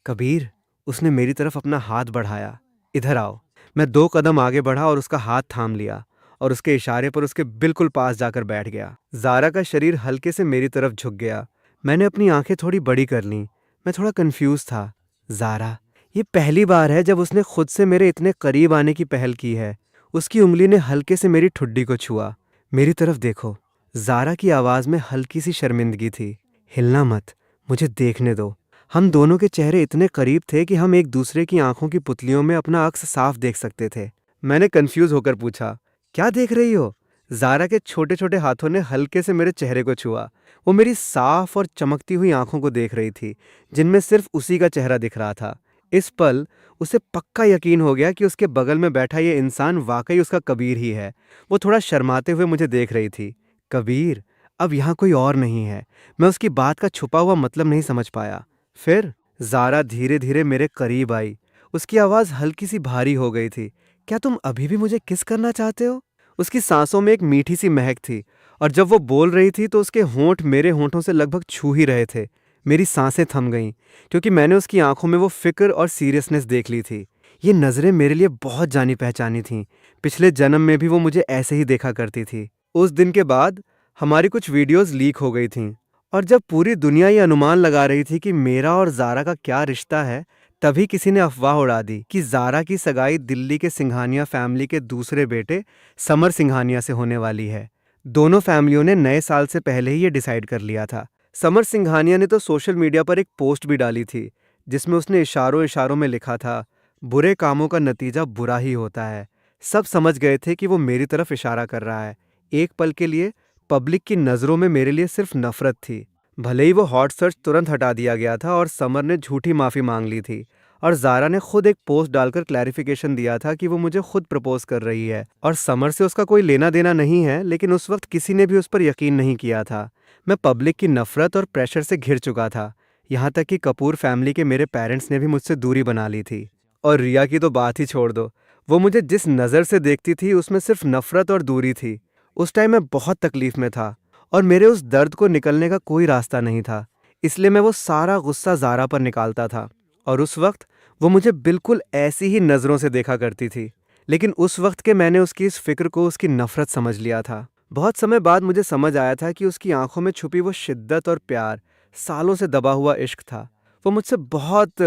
[SPEAKER 1] कबीर, उसने मेरी तरफ अपना हाथ बढ़ाया। इधर आओ। मैं 2 कदम आगे बढ़ा और उसका हाथ थाम लिया और उसके इशारे पर उसके बिल्कुल पास जाकर बैठ गया। ज़ारा का शरीर हल्के से मेरी तरफ झुक गया। मैंने अपनी आंखें थोड़ी बड़ी कर लीं। मैं थोड़ा कंफ्यूज था। ज़ारा, ये पहली बार है जब उसने खुद से मेरे इतने करीब आने की पहल की है। उसकी उंगली ने हल्के से मेरी ठुड्डी को छुआ। मेरी तरफ देखो। ज़ारा की आवाज़ में हल्की सी शर्मिंदगी थी। हिलना मत, मुझे देखने दो। हम दोनों के चेहरे इतने करीब थे कि हम एक दूसरे की आंखों की पुतलियों में अपना अक्स साफ देख सकते थे। मैंने कंफ्यूज होकर पूछा, क्या देख रही हो? ज़ारा के छोटे छोटे हाथों ने हल्के से मेरे चेहरे को छुआ। वो मेरी साफ और चमकती हुई आंखों को देख रही थी, जिनमें सिर्फ उसी का चेहरा दिख रहा था। इस पल उसे पक्का यकीन हो गया कि उसके बगल में बैठा ये इंसान वाकई उसका कबीर ही है। वो थोड़ा शर्माते हुए मुझे देख रही थी। कबीर, अब यहाँ कोई और नहीं है। मैं उसकी बात का छुपा हुआ मतलब नहीं समझ पाया। फिर ज़ारा धीरे धीरे मेरे करीब आई। उसकी आवाज़ हल्की सी भारी हो गई थी। क्या तुम अभी भी मुझे किस करना चाहते हो? उसकी सांसों में एक मीठी सी महक थी, और जब वो बोल रही थी तो उसके होंठ मेरे होंठों से लगभग छू ही रहे थे। मेरी सांसें थम गईं, क्योंकि मैंने उसकी आंखों में वो फिक्र और सीरियसनेस देख ली थी। ये नज़रें मेरे लिए बहुत जानी पहचानी थीं। पिछले जन्म में भी वो मुझे ऐसे ही देखा करती थी। उस दिन के बाद हमारी कुछ वीडियोस लीक हो गई थीं, और जब पूरी दुनिया ये अनुमान लगा रही थी कि मेरा और ज़ारा का क्या रिश्ता है, तभी किसी ने अफवाह उड़ा दी कि ज़ारा की सगाई दिल्ली के सिंघानिया फैमिली के दूसरे बेटे समर सिंघानिया से होने वाली है। दोनों फैमिलियों ने नए साल से पहले ही ये डिसाइड कर लिया था। समर सिंघानिया ने तो सोशल मीडिया पर एक पोस्ट भी डाली थी, जिसमें उसने इशारों इशारों में लिखा था, बुरे कामों का नतीजा बुरा ही होता है। सब समझ गए थे कि वो मेरी तरफ इशारा कर रहा है। एक पल के लिए पब्लिक की नज़रों में मेरे लिए सिर्फ नफरत थी। भले ही वो हॉट सर्च तुरंत हटा दिया गया था और समर ने झूठी माफ़ी मांग ली थी, और ज़ारा ने खुद एक पोस्ट डालकर क्लैरिफिकेशन दिया था कि वो मुझे खुद प्रपोज कर रही है और समर से उसका कोई लेना देना नहीं है। लेकिन उस वक्त किसी ने भी उस पर यकीन नहीं किया था। मैं पब्लिक की नफरत और प्रेशर से घिर चुका था। यहाँ तक कि कपूर फैमिली के मेरे पेरेंट्स ने भी मुझसे दूरी बना ली थी। और रिया की तो बात ही छोड़ दो। वो मुझे जिस नज़र से देखती थी उसमें सिर्फ नफरत और दूरी थी। उस टाइम मैं बहुत तकलीफ में था और मेरे उस दर्द को निकलने का कोई रास्ता नहीं था। इसलिए मैं वो सारा गुस्सा ज़ारा पर निकालता था, और उस वक्त वो मुझे बिल्कुल ऐसी ही नज़रों से देखा करती थी। लेकिन उस वक्त के मैंने उसकी इस फिक्र को उसकी नफरत समझ लिया था। बहुत समय बाद मुझे समझ आया था कि उसकी आंखों में छुपी वो शिद्दत और प्यार सालों से दबा हुआ इश्क था। वो मुझसे बहुत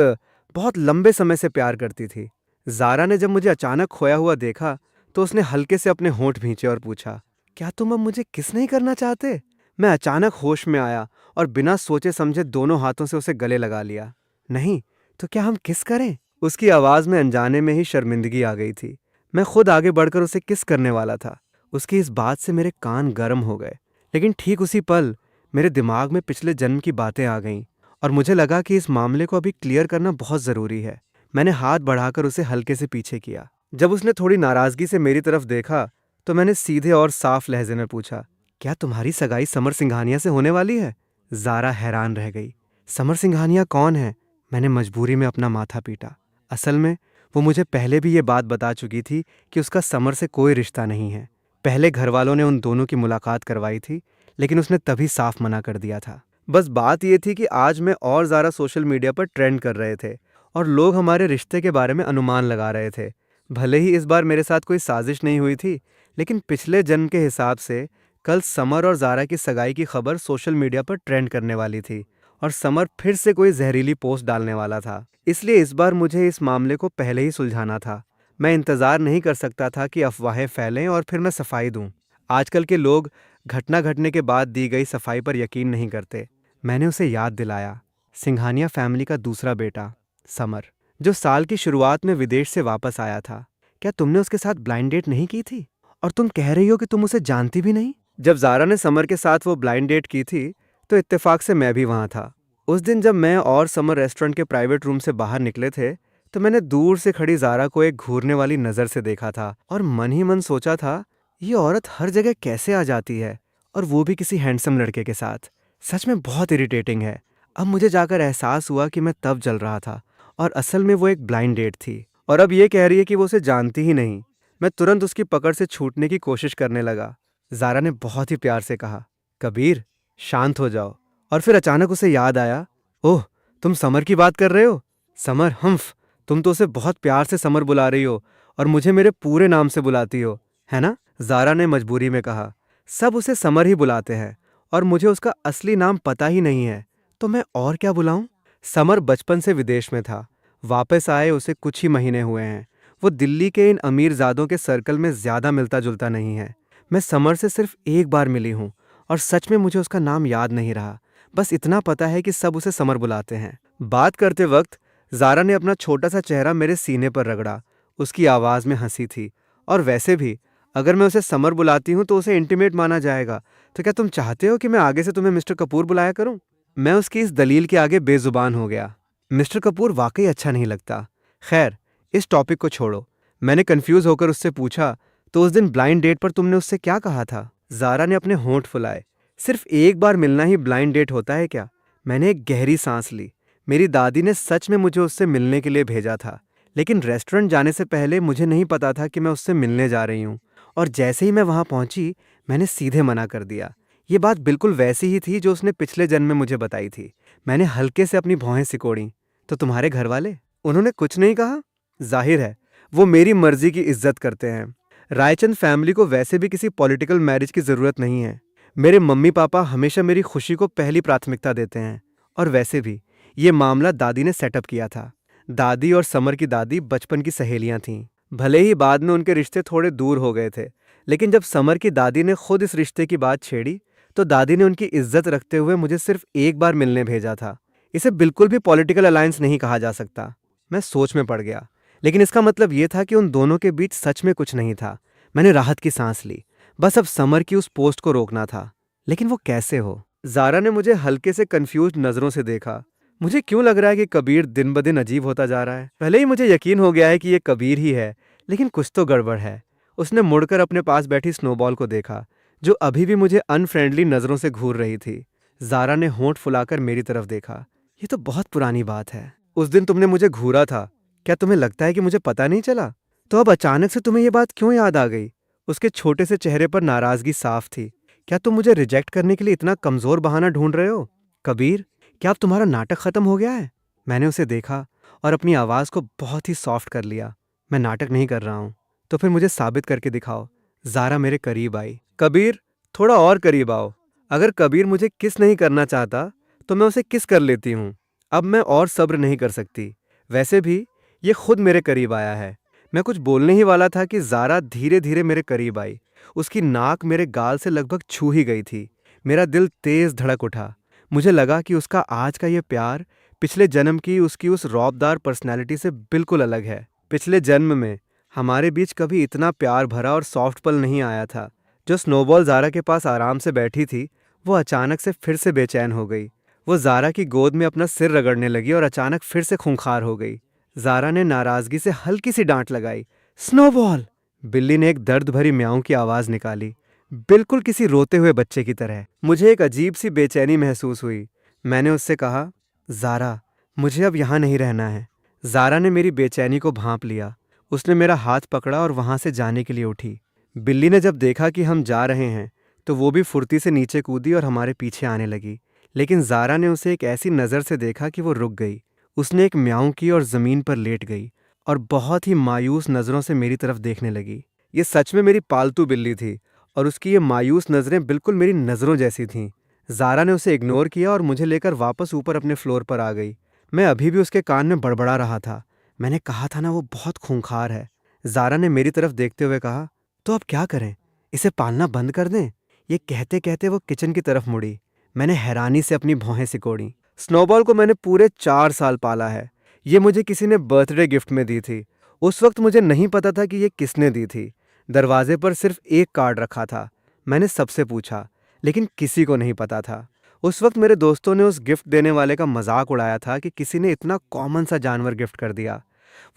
[SPEAKER 1] बहुत लंबे समय से प्यार करती थी। ज़ारा ने जब मुझे अचानक खोया हुआ देखा, तो उसने हल्के से अपने होंठ भींचे और पूछा, क्या तुम अब मुझे किस नहीं करना चाहते? मैं अचानक होश में आया और बिना सोचे समझे दोनों हाथों से उसे गले लगा लिया। नहीं, तो क्या हम किस करें? उसकी आवाज़ में अनजाने में ही शर्मिंदगी आ गई थी। मैं खुद आगे बढ़कर उसे किस करने वाला था। उसकी इस बात से मेरे कान गर्म हो गए, लेकिन ठीक उसी पल मेरे दिमाग में पिछले जन्म की बातें आ गईं और मुझे लगा कि इस मामले को अभी क्लियर करना बहुत ज़रूरी है। मैंने हाथ बढ़ाकर उसे हल्के से पीछे किया। जब उसने थोड़ी नाराज़गी से मेरी तरफ देखा तो मैंने सीधे और साफ लहजे में पूछा, क्या तुम्हारी सगाई समर सिंघानिया से होने वाली है? ज़ारा हैरान रह गई। समर सिंघानिया कौन है? मैंने मजबूरी में अपना माथा पीटा। असल में वो मुझे पहले भी ये बात बता चुकी थी कि उसका समर से कोई रिश्ता नहीं है। पहले घर वालों ने उन दोनों की मुलाकात करवाई थी, लेकिन उसने तभी साफ मना कर दिया था। बस बात ये थी कि आज मैं और ज़ारा सोशल मीडिया पर ट्रेंड कर रहे थे और लोग हमारे रिश्ते के बारे में अनुमान लगा रहे थे। भले ही इस बार मेरे साथ कोई साजिश नहीं हुई थी, लेकिन पिछले जन्म के हिसाब से कल समर और ज़ारा की सगाई की खबर सोशल मीडिया पर ट्रेंड करने वाली थी और समर फिर से कोई जहरीली पोस्ट डालने वाला था। इसलिए इस बार मुझे इस मामले को पहले ही सुलझाना था। मैं इंतज़ार नहीं कर सकता था कि अफवाहें फैलें और फिर मैं सफाई दूं। आजकल के लोग घटना घटने के बाद दी गई सफाई पर यकीन नहीं करते। मैंने उसे याद दिलाया, सिंघानिया फैमिली का दूसरा बेटा समर, जो साल की शुरुआत में विदेश से वापस आया था। क्या तुमने उसके साथ ब्लाइंड डेट नहीं की थी? और तुम कह रही हो कि तुम उसे जानती भी नहीं? जब ज़ारा ने समर के साथ वो ब्लाइंड डेट की थी तो इत्तेफाक से मैं भी वहाँ था। उस दिन जब मैं और समर रेस्टोरेंट के प्राइवेट रूम से बाहर निकले थे तो मैंने दूर से खड़ी ज़ारा को एक घूरने वाली नज़र से देखा था और मन ही मन सोचा था, ये औरत हर जगह कैसे आ जाती है, और वो भी किसी हैंडसम लड़के के साथ। सच में बहुत इरिटेटिंग है। अब मुझे जाकर एहसास हुआ कि मैं तब जल रहा था और असल में वो एक ब्लाइंड डेट थी और अब ये कह रही है कि वो उसे जानती ही नहीं। मैं तुरंत उसकी पकड़ से छूटने की कोशिश करने लगा। ज़ारा ने बहुत ही प्यार से कहा, कबीर शांत हो जाओ। और फिर अचानक उसे याद आया, ओह तुम समर की बात कर रहे हो? समर, हम्फ, तुम तो उसे बहुत प्यार से समर बुला रही हो और मुझे मेरे पूरे नाम से बुलाती हो, है ना? ज़ारा ने मजबूरी में कहा। सब उसे समर ही बुलाते हैं और मुझे उसका असली नाम पता ही नहीं है, तो मैं और क्या बुलाऊं? समर बचपन से विदेश में था। वापस आए उसे कुछ ही महीने हुए हैं। वो दिल्ली के इन अमीरजादों के सर्कल में ज़्यादा मिलता जुलता नहीं है। मैं समर से सिर्फ एक बार मिली हूँ और सच में मुझे उसका नाम याद नहीं रहा। बस इतना पता है कि सब उसे समर बुलाते हैं। बात करते वक्त ज़ारा ने अपना छोटा सा चेहरा मेरे सीने पर रगड़ा। उसकी आवाज़ में हंसी थी। और वैसे भी अगर मैं उसे समर बुलाती हूँ तो उसे इंटीमेट माना जाएगा, तो क्या तुम चाहते हो कि मैं आगे से तुम्हें मिस्टर कपूर बुलाया करूँ? मैं उसकी इस दलील के आगे बेजुबान हो गया। मिस्टर कपूर वाकई अच्छा नहीं लगता। खैर, इस टॉपिक को छोड़ो। मैंने कंफ्यूज होकर उससे पूछा, तो उस दिन ब्लाइंड डेट पर तुमने उससे क्या कहा था? ज़ारा ने अपने होंठ फुलाए। सिर्फ एक बार मिलना ही ब्लाइंड डेट होता है क्या? मैंने एक गहरी सांस ली। मेरी दादी ने सच में मुझे उससे मिलने के लिए भेजा था, लेकिन रेस्टोरेंट जाने से पहले मुझे नहीं पता था कि मैं उससे मिलने जा रही हूँ। और जैसे ही मैं वहाँ पहुँची, मैंने सीधे मना कर दिया। ये बात बिल्कुल वैसी ही थी जो उसने पिछले जन्म में मुझे बताई थी। मैंने हल्के से अपनी भौहें सिकोड़ी। तो तुम्हारे घर वाले? उन्होंने कुछ नहीं कहा? जाहिर है, वो मेरी मर्जी की इज्जत करते हैं। रायचंद फैमिली को वैसे भी किसी पॉलिटिकल मैरिज की ज़रूरत नहीं है। मेरे मम्मी पापा हमेशा मेरी खुशी को पहली प्राथमिकता देते हैं। और वैसे भी ये मामला दादी ने सेटअप किया था। दादी और समर की दादी बचपन की सहेलियां थीं। भले ही बाद में उनके रिश्ते थोड़े दूर हो गए थे, लेकिन जब समर की दादी ने खुद इस रिश्ते की बात छेड़ी तो दादी ने उनकी इज्जत रखते हुए मुझे सिर्फ एक बार मिलने भेजा था। इसे बिल्कुल भी पॉलिटिकल अलायंस नहीं कहा जा सकता। मैं सोच में पड़ गया, लेकिन इसका मतलब ये था कि उन दोनों के बीच सच में कुछ नहीं था। मैंने राहत की सांस ली। बस अब समर की उस पोस्ट को रोकना था। लेकिन वो कैसे हो? ज़ारा ने मुझे हल्के से कंफ्यूज नज़रों से देखा। मुझे क्यों लग रहा है कि कबीर दिन ब दिन अजीब होता जा रहा है? पहले ही मुझे यकीन हो गया है कि ये कबीर ही है, लेकिन कुछ तो गड़बड़ है। उसने मुड़कर अपने पास बैठी स्नोबॉल को देखा, जो अभी भी मुझे अनफ्रेंडली नज़रों से घूर रही थी। ज़ारा ने होंठ फुलाकर मेरी तरफ देखा। ये तो बहुत पुरानी बात है। उस दिन तुमने मुझे घूरा था। क्या तुम्हें लगता है कि मुझे पता नहीं चला? तो अब अचानक से तुम्हें ये बात क्यों याद आ गई? उसके छोटे से चेहरे पर नाराज़गी साफ थी। क्या तुम मुझे रिजेक्ट करने के लिए इतना कमज़ोर बहाना ढूंढ रहे हो? कबीर, क्या अब तुम्हारा नाटक ख़त्म हो गया है? मैंने उसे देखा और अपनी आवाज़ को बहुत ही सॉफ्ट कर लिया। मैं नाटक नहीं कर रहा हूँ। तो फिर मुझे साबित करके दिखाओ। ज़ारा मेरे करीब आई। कबीर, थोड़ा और करीब आओ। अगर कबीर मुझे किस नहीं करना चाहता तो मैं उसे किस कर लेती हूँ। अब मैं और सब्र नहीं कर सकती। वैसे भी ये खुद मेरे करीब आया है। मैं कुछ बोलने ही वाला था कि ज़ारा धीरे धीरे मेरे करीब आई। उसकी नाक मेरे गाल से लगभग छू ही गई थी। मेरा दिल तेज धड़क उठा। मुझे लगा कि उसका आज का ये प्यार पिछले जन्म की उसकी उस रौबदार पर्सनैलिटी से बिल्कुल अलग है। पिछले जन्म में हमारे बीच कभी इतना प्यार भरा और सॉफ्ट पल नहीं आया था। जो स्नोबॉल ज़ारा के पास आराम से बैठी थी, वो अचानक से फिर से बेचैन हो गई। वो ज़ारा की गोद में अपना सिर रगड़ने लगी और अचानक फिर से खूंखार हो गई। ज़ारा ने नाराज़गी से हल्की सी डांट लगाई। स्नोबॉल! बिल्ली ने एक दर्द भरी म्याऊं की आवाज़ निकाली, बिल्कुल किसी रोते हुए बच्चे की तरह। मुझे एक अजीब सी बेचैनी महसूस हुई। मैंने उससे कहा, ज़ारा, मुझे अब यहाँ नहीं रहना है। ज़ारा ने मेरी बेचैनी को भांप लिया। उसने मेरा हाथ पकड़ा और वहाँ से जाने के लिए उठी। बिल्ली ने जब देखा कि हम जा रहे हैं, तो वो भी फुर्ती से नीचे कूदी और हमारे पीछे आने लगी। लेकिन ज़ारा ने उसे एक ऐसी नज़र से देखा कि वो रुक गई। उसने एक म्याऊं की और ज़मीन पर लेट गई और बहुत ही मायूस नज़रों से मेरी तरफ देखने लगी। ये सच में मेरी पालतू बिल्ली थी और उसकी ये मायूस नज़रें बिल्कुल मेरी नज़रों जैसी थीं। ज़ारा ने उसे इग्नोर किया और मुझे लेकर वापस ऊपर अपने फ्लोर पर आ गई। मैं अभी भी उसके कान में बड़बड़ा रहा था। मैंने कहा था ना, वो बहुत खूंखार है। ज़ारा ने मेरी तरफ देखते हुए कहा, तो अब क्या करें? इसे पालना बंद कर दें? ये कहते कहते वो किचन की तरफ मुड़ी। मैंने हैरानी से अपनी भौहें सिकोड़ी। स्नोबॉल को मैंने पूरे 4 साल पाला है। ये मुझे किसी ने बर्थडे गिफ्ट में दी थी। उस वक्त मुझे नहीं पता था कि ये किसने दी थी। दरवाजे पर सिर्फ एक कार्ड रखा था। मैंने सबसे पूछा, लेकिन किसी को नहीं पता था। उस वक्त मेरे दोस्तों ने उस गिफ्ट देने वाले का मजाक उड़ाया था कि किसी ने इतना कॉमन सा जानवर गिफ्ट कर दिया।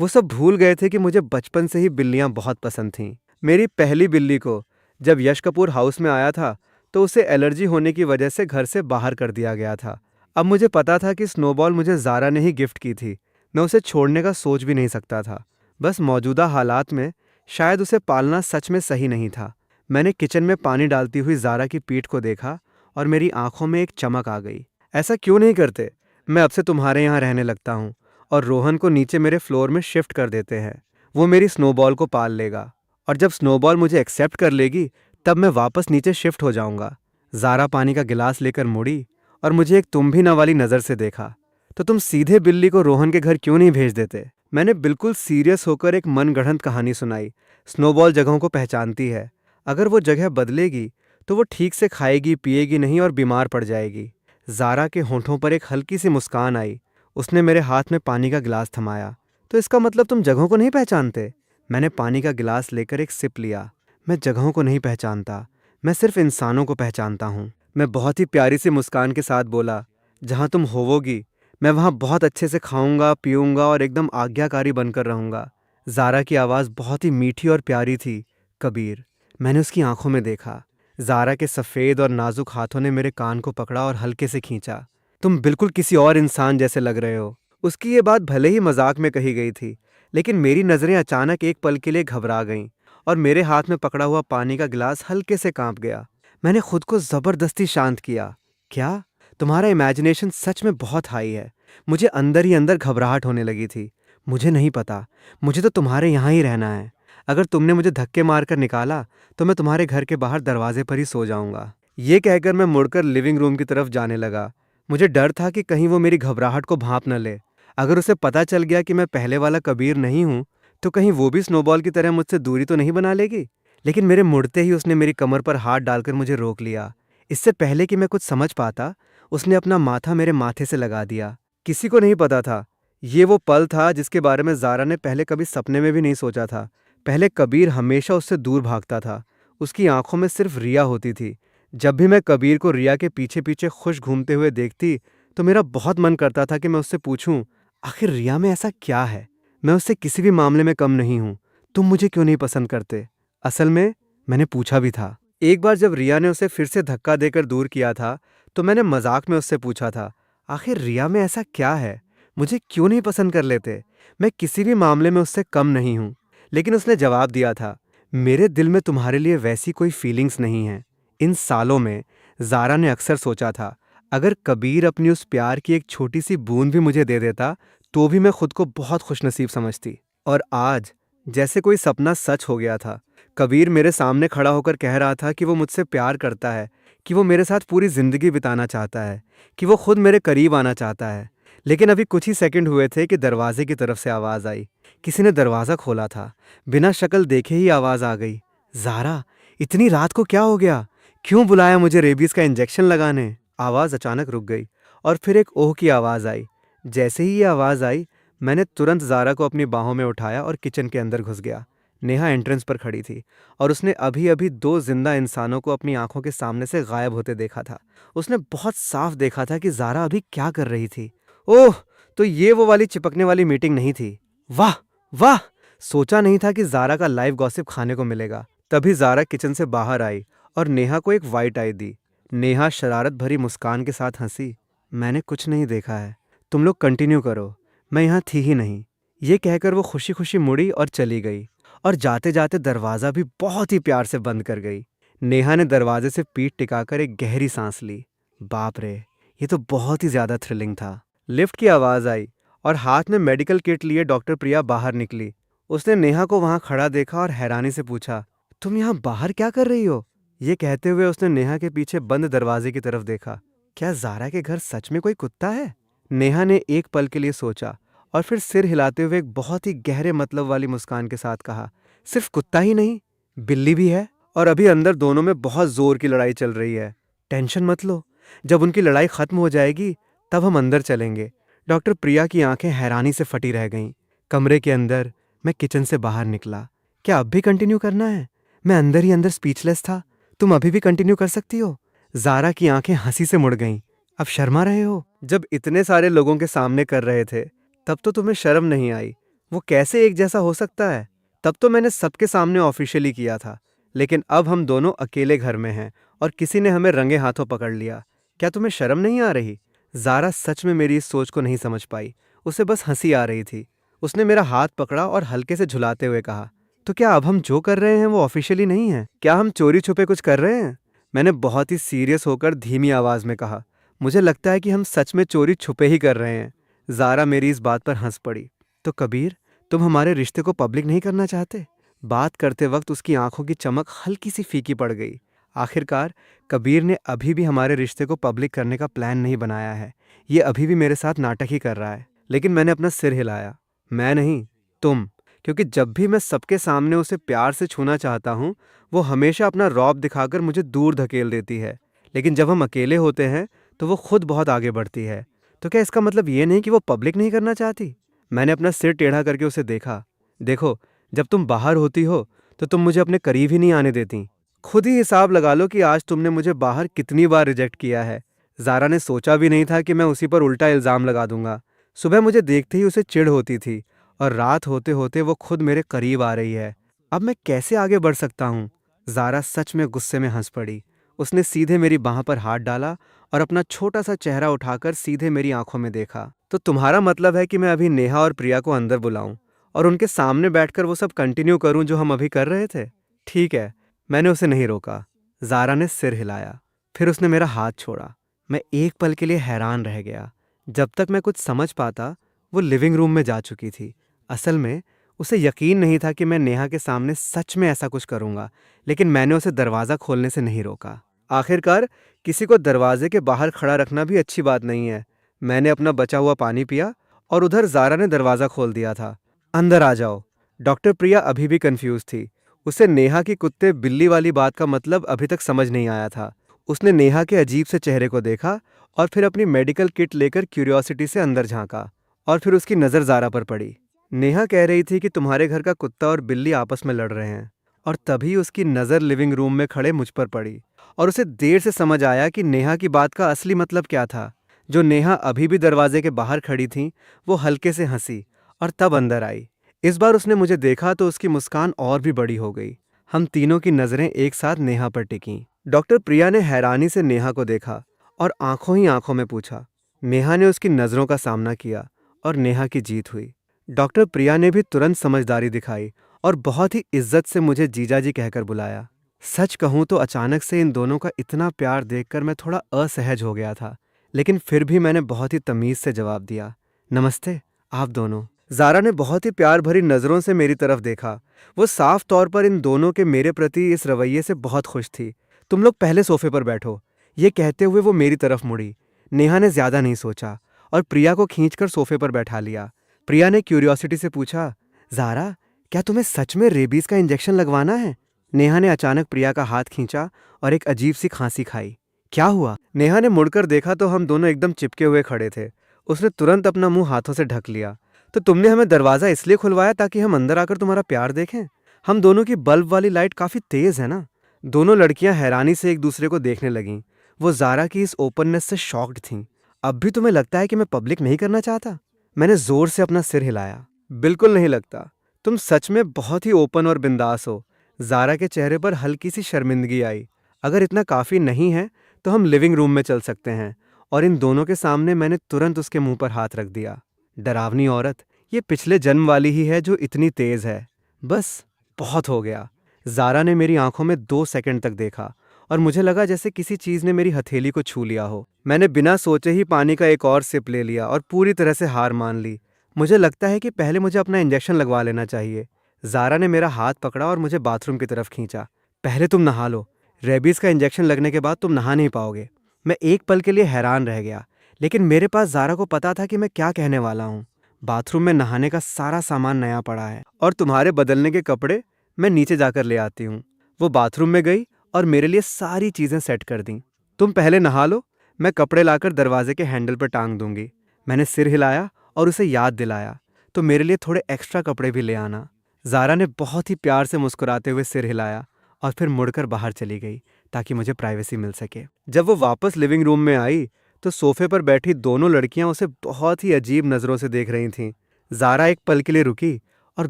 [SPEAKER 1] वो सब भूल गए थे कि मुझे बचपन से ही बिल्लियां बहुत पसंद थीं। मेरी पहली बिल्ली को जब यश कपूर हाउस में आया था, तो उसे एलर्जी होने की वजह से घर से बाहर कर दिया गया था। अब मुझे पता था कि स्नोबॉल मुझे ज़ारा ने ही गिफ्ट की थी। मैं उसे छोड़ने का सोच भी नहीं सकता था। बस मौजूदा हालात में शायद उसे पालना सच में सही नहीं था। मैंने किचन में पानी डालती हुई ज़ारा की पीठ को देखा और मेरी आंखों में एक चमक आ गई। ऐसा क्यों नहीं करते? मैं अब से तुम्हारे यहाँ रहने लगता हूँ और रोहन को नीचे मेरे फ्लोर में शिफ्ट कर देते हैं। वो मेरी स्नोबॉल को पाल लेगा और जब स्नोबॉल मुझे एक्सेप्ट कर लेगी, तब मैं वापस नीचे शिफ्ट हो जाऊंगा। ज़ारा पानी का गिलास लेकर मुड़ी और मुझे एक तुम भी न वाली नज़र से देखा। तो तुम सीधे बिल्ली को रोहन के घर क्यों नहीं भेज देते? मैंने बिल्कुल सीरियस होकर एक मनगढ़ंत कहानी सुनाई। स्नोबॉल जगहों को पहचानती है। अगर वो जगह बदलेगी तो वो ठीक से खाएगी पिएगी नहीं और बीमार पड़ जाएगी। ज़ारा के होंठों पर एक हल्की सी मुस्कान आई। उसने मेरे हाथ में पानी का गिलास थमाया। तो इसका मतलब तुम जगहों को नहीं पहचानते? मैंने पानी का गिलास लेकर एक सिप लिया। मैं जगहों को नहीं पहचानता, मैं सिर्फ इंसानों को पहचानता हूँ। मैं बहुत ही प्यारी सी मुस्कान के साथ बोला, जहाँ तुम होवोगी मैं वहाँ बहुत अच्छे से खाऊंगा पीऊंगा और एकदम आज्ञाकारी बनकर रहूंगा। ज़ारा की आवाज़ बहुत ही मीठी और प्यारी थी। कबीर। मैंने उसकी आंखों में देखा। ज़ारा के सफ़ेद और नाजुक हाथों ने मेरे कान को पकड़ा और हल्के से खींचा। तुम बिल्कुल किसी और इंसान जैसे लग रहे हो। उसकी ये बात भले ही मजाक में कही गई थी, लेकिन मेरी नज़रें अचानक एक पल के लिए घबरा गईं और मेरे हाथ में पकड़ा हुआ पानी का गिलास हल्के से कांप गया। मैंने खुद को ज़बरदस्ती शांत किया। क्या? तुम्हारा इमेजिनेशन सच में बहुत हाई है। मुझे अंदर ही अंदर घबराहट होने लगी थी। मुझे नहीं पता, मुझे तो तुम्हारे यहाँ ही रहना है। अगर तुमने मुझे धक्के मारकर निकाला तो मैं तुम्हारे घर के बाहर दरवाजे पर ही सो जाऊंगा। ये कहकर मैं मुड़कर लिविंग रूम की तरफ जाने लगा। मुझे डर था कि कहीं वो मेरी घबराहट को भांप न ले। अगर उसे पता चल गया कि मैं पहले वाला कबीर नहीं हूँ, तो कहीं वो भी स्नोबॉल की तरह मुझसे दूरी तो नहीं बना लेगी। लेकिन मेरे मुड़ते ही उसने मेरी कमर पर हाथ डालकर मुझे रोक लिया। इससे पहले कि मैं कुछ समझ पाता, उसने अपना माथा मेरे माथे से लगा दिया। किसी को नहीं पता था, ये वो पल था जिसके बारे में ज़ारा ने पहले कभी सपने में भी नहीं सोचा था। पहले कबीर हमेशा उससे दूर भागता था। उसकी आंखों में सिर्फ रिया होती थी। जब भी मैं कबीर को रिया के पीछे पीछे खुश घूमते हुए देखती, तो मेरा बहुत मन करता था कि मैं उससे पूछूं, आखिर रिया में ऐसा क्या है? मैं उससे किसी भी मामले में कम नहीं हूं। तुम मुझे क्यों नहीं पसंद करते? असल में मैंने पूछा भी था। एक बार जब रिया ने उसे फिर से धक्का देकर दूर किया था, तो मैंने मजाक में उससे पूछा था, आखिर रिया में ऐसा क्या है? मुझे क्यों नहीं पसंद कर लेते? मैं किसी भी मामले में उससे कम नहीं हूँ। लेकिन उसने जवाब दिया था, मेरे दिल में तुम्हारे लिए वैसी कोई फीलिंग्स नहीं है। इन सालों में ज़ारा ने अक्सर सोचा था, अगर कबीर अपनी उस प्यार की एक छोटी सी बूंद भी मुझे दे देता, तो भी मैं खुद को बहुत खुशनसीब समझती। और आज जैसे कोई सपना सच हो गया था। कबीर मेरे सामने खड़ा होकर कह रहा था कि वो मुझसे प्यार करता है, कि वो मेरे साथ पूरी ज़िंदगी बिताना चाहता है, कि वो खुद मेरे करीब आना चाहता है। लेकिन अभी कुछ ही सेकंड हुए थे कि दरवाजे की तरफ से आवाज़ आई। किसी ने दरवाज़ा खोला था। बिना शक्ल देखे ही आवाज़ आ गई, ज़ारा, इतनी रात को क्या हो गया? क्यों बुलाया मुझे रेबीज़ का इंजेक्शन लगाने? आवाज़ अचानक रुक गई और फिर एक ओह की आवाज़ आई। जैसे ही ये आवाज़ आई, मैंने तुरंत ज़ारा को अपनी बाहों में उठाया और किचन के अंदर घुस गया। नेहा एंट्रेंस पर खड़ी थी और उसने अभी-अभी 2 ज़िंदा इंसानों को अपनी आँखों के सामने से गायब होते देखा था। उसने बहुत साफ देखा था कि ज़ारा अभी क्या कर रही थी। ओह! तो ये वो वाली चिपकने वाली मीटिंग नहीं थी। वाह! वाह! सोचा नहीं था कि ज़ारा का लाइव गॉसिप खाने को मिलेगा। तभी ज़ारा किचन से बाहर आई और नेहा को एक वाइट आई दी। नेहा शरारत भरी मुस्कान के साथ हंसी। मैंने कुछ नहीं देखा है। तुम लोग कंटिन्यू करो, मैं यहाँ थी ही नहीं। ये कहकर वो खुशी खुशी मुड़ी और चली गई और जाते जाते दरवाज़ा भी बहुत ही प्यार से बंद कर गई। नेहा ने दरवाजे से पीठ टिकाकर एक गहरी सांस ली। बाप रे, ये तो बहुत ही ज़्यादा थ्रिलिंग था। लिफ्ट की आवाज़ आई और हाथ में मेडिकल किट लिए डॉक्टर प्रिया बाहर निकली। उसने नेहा को वहाँ खड़ा देखा और हैरानी से पूछा, तुम यहाँ बाहर क्या कर रही हो? ये कहते हुए उसने नेहा के पीछे बंद दरवाजे की तरफ देखा। क्या ज़ारा के घर सच में कोई कुत्ता है? नेहा ने एक पल के लिए सोचा और फिर सिर हिलाते हुए एक बहुत ही गहरे मतलब वाली मुस्कान के साथ कहा, सिर्फ कुत्ता ही नहीं, बिल्ली भी है और अभी अंदर दोनों में बहुत जोर की लड़ाई चल रही है। टेंशन मत लो, जब उनकी लड़ाई खत्म हो जाएगी तब हम अंदर चलेंगे। डॉक्टर प्रिया की आंखें हैरानी से फटी रह गईं। कमरे के अंदर मैं किचन से बाहर निकला। क्या अब भी कंटिन्यू करना है? मैं अंदर ही अंदर स्पीचलेस था। तुम अभी भी कंटिन्यू कर सकती हो? ज़ारा की आंखें हंसी से मुड़ गईं। अब शर्मा रहे हो? जब इतने सारे लोगों के सामने कर रहे थे तब तो तुम्हें शर्म नहीं आई। वो कैसे एक जैसा हो सकता है? तब तो मैंने सबके सामने ऑफिशियली किया था, लेकिन अब हम दोनों अकेले घर में हैं और किसी ने हमें रंगे हाथों पकड़ लिया। क्या तुम्हें शर्म नहीं आ रही? ज़ारा सच में मेरी इस सोच को नहीं समझ पाई। उसे बस हंसी आ रही थी। उसने मेरा हाथ पकड़ा और हल्के से झुलाते हुए कहा, तो क्या अब हम जो कर रहे हैं वो ऑफिशियली नहीं है? क्या हम चोरी छुपे कुछ कर रहे हैं? मैंने बहुत ही सीरियस होकर धीमी आवाज में कहा, मुझे लगता है कि हम सच में चोरी छुपे ही कर रहे हैं। ज़ारा मेरी इस बात पर हंस पड़ी। तो कबीर, तुम हमारे रिश्ते को पब्लिक नहीं करना चाहते? बात करते वक्त उसकी आंखों की चमक हल्की सी फीकी पड़ गई। आखिरकार कबीर ने अभी भी हमारे रिश्ते को पब्लिक करने का प्लान नहीं बनाया है। ये अभी भी मेरे साथ नाटक ही कर रहा है। लेकिन मैंने अपना सिर हिलाया। मैं नहीं, तुम। क्योंकि जब भी मैं सबके सामने उसे प्यार से छूना चाहता हूँ, वो हमेशा अपना रौब दिखाकर मुझे दूर धकेल देती है। लेकिन जब हम अकेले होते हैं तो वो खुद बहुत आगे बढ़ती है। तो क्या इसका मतलब ये नहीं कि वो पब्लिक नहीं करना चाहती? मैंने अपना सिर टेढ़ा करके उसे देखा। देखो, जब तुम बाहर होती हो तो तुम मुझे अपने करीब ही नहीं आने देती। खुद ही हिसाब लगा लो कि आज तुमने मुझे बाहर कितनी बार रिजेक्ट किया है। ज़ारा ने सोचा भी नहीं था कि मैं उसी पर उल्टा इल्ज़ाम लगा दूंगा। सुबह मुझे देखते ही उसे चिढ़ होती थी और रात होते होते वो खुद मेरे करीब आ रही है। अब मैं कैसे आगे बढ़ सकता हूँ? ज़ारा सच में गुस्से में हंस पड़ी। उसने सीधे मेरी बाह पर हाथ डाला और अपना छोटा सा चेहरा उठाकर सीधे मेरी आंखों में देखा। तो तुम्हारा मतलब है कि मैं अभी नेहा और प्रिया को अंदर बुलाऊं और उनके सामने बैठकर वो सब कंटिन्यू करूं जो हम अभी कर रहे थे? ठीक है। मैंने उसे नहीं रोका। ज़ारा ने सिर हिलाया। फिर उसने मेरा हाथ छोड़ा। मैं एक पल के लिए हैरान रह गया। जब तक मैं कुछ समझ पाता, वो लिविंग रूम में जा चुकी थी। असल में उसे यकीन नहीं था कि मैं नेहा के सामने सच में ऐसा कुछ करूंगा, लेकिन मैंने उसे दरवाज़ा खोलने से नहीं रोका। आखिरकार किसी को दरवाजे के बाहर खड़ा रखना भी अच्छी बात नहीं है। मैंने अपना बचा हुआ पानी पिया और उधर ज़ारा ने दरवाज़ा खोल दिया था। अंदर आ जाओ। डॉक्टर प्रिया अभी भी कंफ्यूज थी। उसे नेहा की कुत्ते बिल्ली वाली बात का मतलब अभी तक समझ नहीं आया था। उसने नेहा के अजीब से चेहरे को देखा और फिर अपनी मेडिकल किट लेकर क्यूरियोसिटी से अंदर झांका और फिर उसकी नज़र ज़ारा पर पड़ी। नेहा कह रही थी कि तुम्हारे घर का कुत्ता और बिल्ली आपस में लड़ रहे हैं। और तभी उसकी नज़र लिविंग रूम में खड़े मुझ पर पड़ी और उसे देर से समझ आया कि नेहा की बात का असली मतलब क्या था। जो नेहा अभी भी दरवाजे के बाहर खड़ी थी, वो हल्के से हंसी और तब अंदर आई। इस बार उसने मुझे देखा तो उसकी मुस्कान और भी बड़ी हो गई। हम तीनों की नज़रें एक साथ नेहा पर टिकीं। डॉक्टर प्रिया ने हैरानी से नेहा को देखा और आंखों ही आंखों में पूछा। नेहा ने उसकी नज़रों का सामना किया और नेहा की जीत हुई। डॉक्टर प्रिया ने भी तुरंत समझदारी दिखाई और बहुत ही इज्जत से मुझे जीजाजी कहकर बुलाया। सच कहूँ तो अचानक से इन दोनों का इतना प्यार देखकर मैं थोड़ा असहज हो गया था, लेकिन फिर भी मैंने बहुत ही तमीज़ से जवाब दिया, नमस्ते आप दोनों। ज़ारा ने बहुत ही प्यार भरी नज़रों से मेरी तरफ देखा। वो साफ तौर पर इन दोनों के मेरे प्रति इस रवैये से बहुत खुश थी। तुम लोग पहले सोफे पर बैठो। ये कहते हुए वो मेरी तरफ मुड़ी। नेहा ने ज़्यादा नहीं सोचा और प्रिया को खींचकर सोफे पर बैठा लिया। प्रिया ने क्यूरियोसिटी से पूछा, ज़ारा, क्या तुम्हें सच में रेबीज का इंजेक्शन लगवाना है? नेहा ने अचानक प्रिया का हाथ खींचा और एक अजीब सी खांसी खाई। क्या हुआ? नेहा ने मुड़कर देखा तो हम दोनों एकदम चिपके हुए खड़े थे। उसने तुरंत अपना मुंह हाथों से ढक लिया। तो तुमने हमें दरवाज़ा इसलिए खुलवाया ताकि हम अंदर आकर तुम्हारा प्यार देखें? हम दोनों की बल्ब वाली लाइट काफ़ी तेज़ है ना। दोनों लड़कियां हैरानी से एक दूसरे को देखने लगीं। वो ज़ारा की इस ओपननेस से शॉक्ड थीं। अब भी तुम्हें लगता है कि मैं पब्लिक नहीं करना चाहता? मैंने ज़ोर से अपना सिर हिलाया। बिल्कुल नहीं लगता। तुम सच में बहुत ही ओपन और बिंदास हो। ज़ारा के चेहरे पर हल्की सी शर्मिंदगी आई। अगर इतना काफ़ी नहीं है तो हम लिविंग रूम में चल सकते हैं। और इन दोनों के सामने मैंने तुरंत उसके मुंह पर हाथ रख दिया। डरावनी औरत, ये पिछले जन्म वाली ही है जो इतनी तेज़ है। बस, बहुत हो गया। ज़ारा ने मेरी आंखों में 2 सेकंड तक देखा और मुझे लगा जैसे किसी चीज़ ने मेरी हथेली को छू लिया हो। मैंने बिना सोचे ही पानी का एक और सिप ले लिया और पूरी तरह से हार मान ली। मुझे लगता है कि पहले मुझे अपना इंजेक्शन लगवा लेना चाहिए। ज़ारा ने मेरा हाथ पकड़ा और मुझे बाथरूम की तरफ खींचा। पहले तुम नहा लो। रेबीज़ का इंजेक्शन लगने के बाद तुम नहा नहीं पाओगे। मैं एक पल के लिए हैरान रह गया, लेकिन मेरे पास ज़ारा को पता था कि मैं क्या कहने वाला हूँ। बाथरूम में नहाने का सारा सामान नया पड़ा है और तुम्हारे बदलने के कपड़े मैं नीचे जाकर ले आती हूँ। वो बाथरूम में गई और मेरे लिए सारी चीज़ें सेट कर दी। तुम पहले नहा लो, मैं कपड़े लाकर दरवाजे के हैंडल पर टांग दूंगी। मैंने सिर हिलाया और उसे याद दिलाया, तो मेरे लिए थोड़े एक्स्ट्रा कपड़े भी ले आना। ज़ारा ने बहुत ही प्यार से मुस्कुराते हुए सिर हिलाया और फिर मुड़कर बाहर चली गई ताकि मुझे प्राइवेसी मिल सके। जब वो वापस लिविंग रूम में आई तो सोफे पर बैठी दोनों लड़कियां उसे बहुत ही अजीब नज़रों से देख रही थीं। ज़ारा एक पल के लिए रुकी और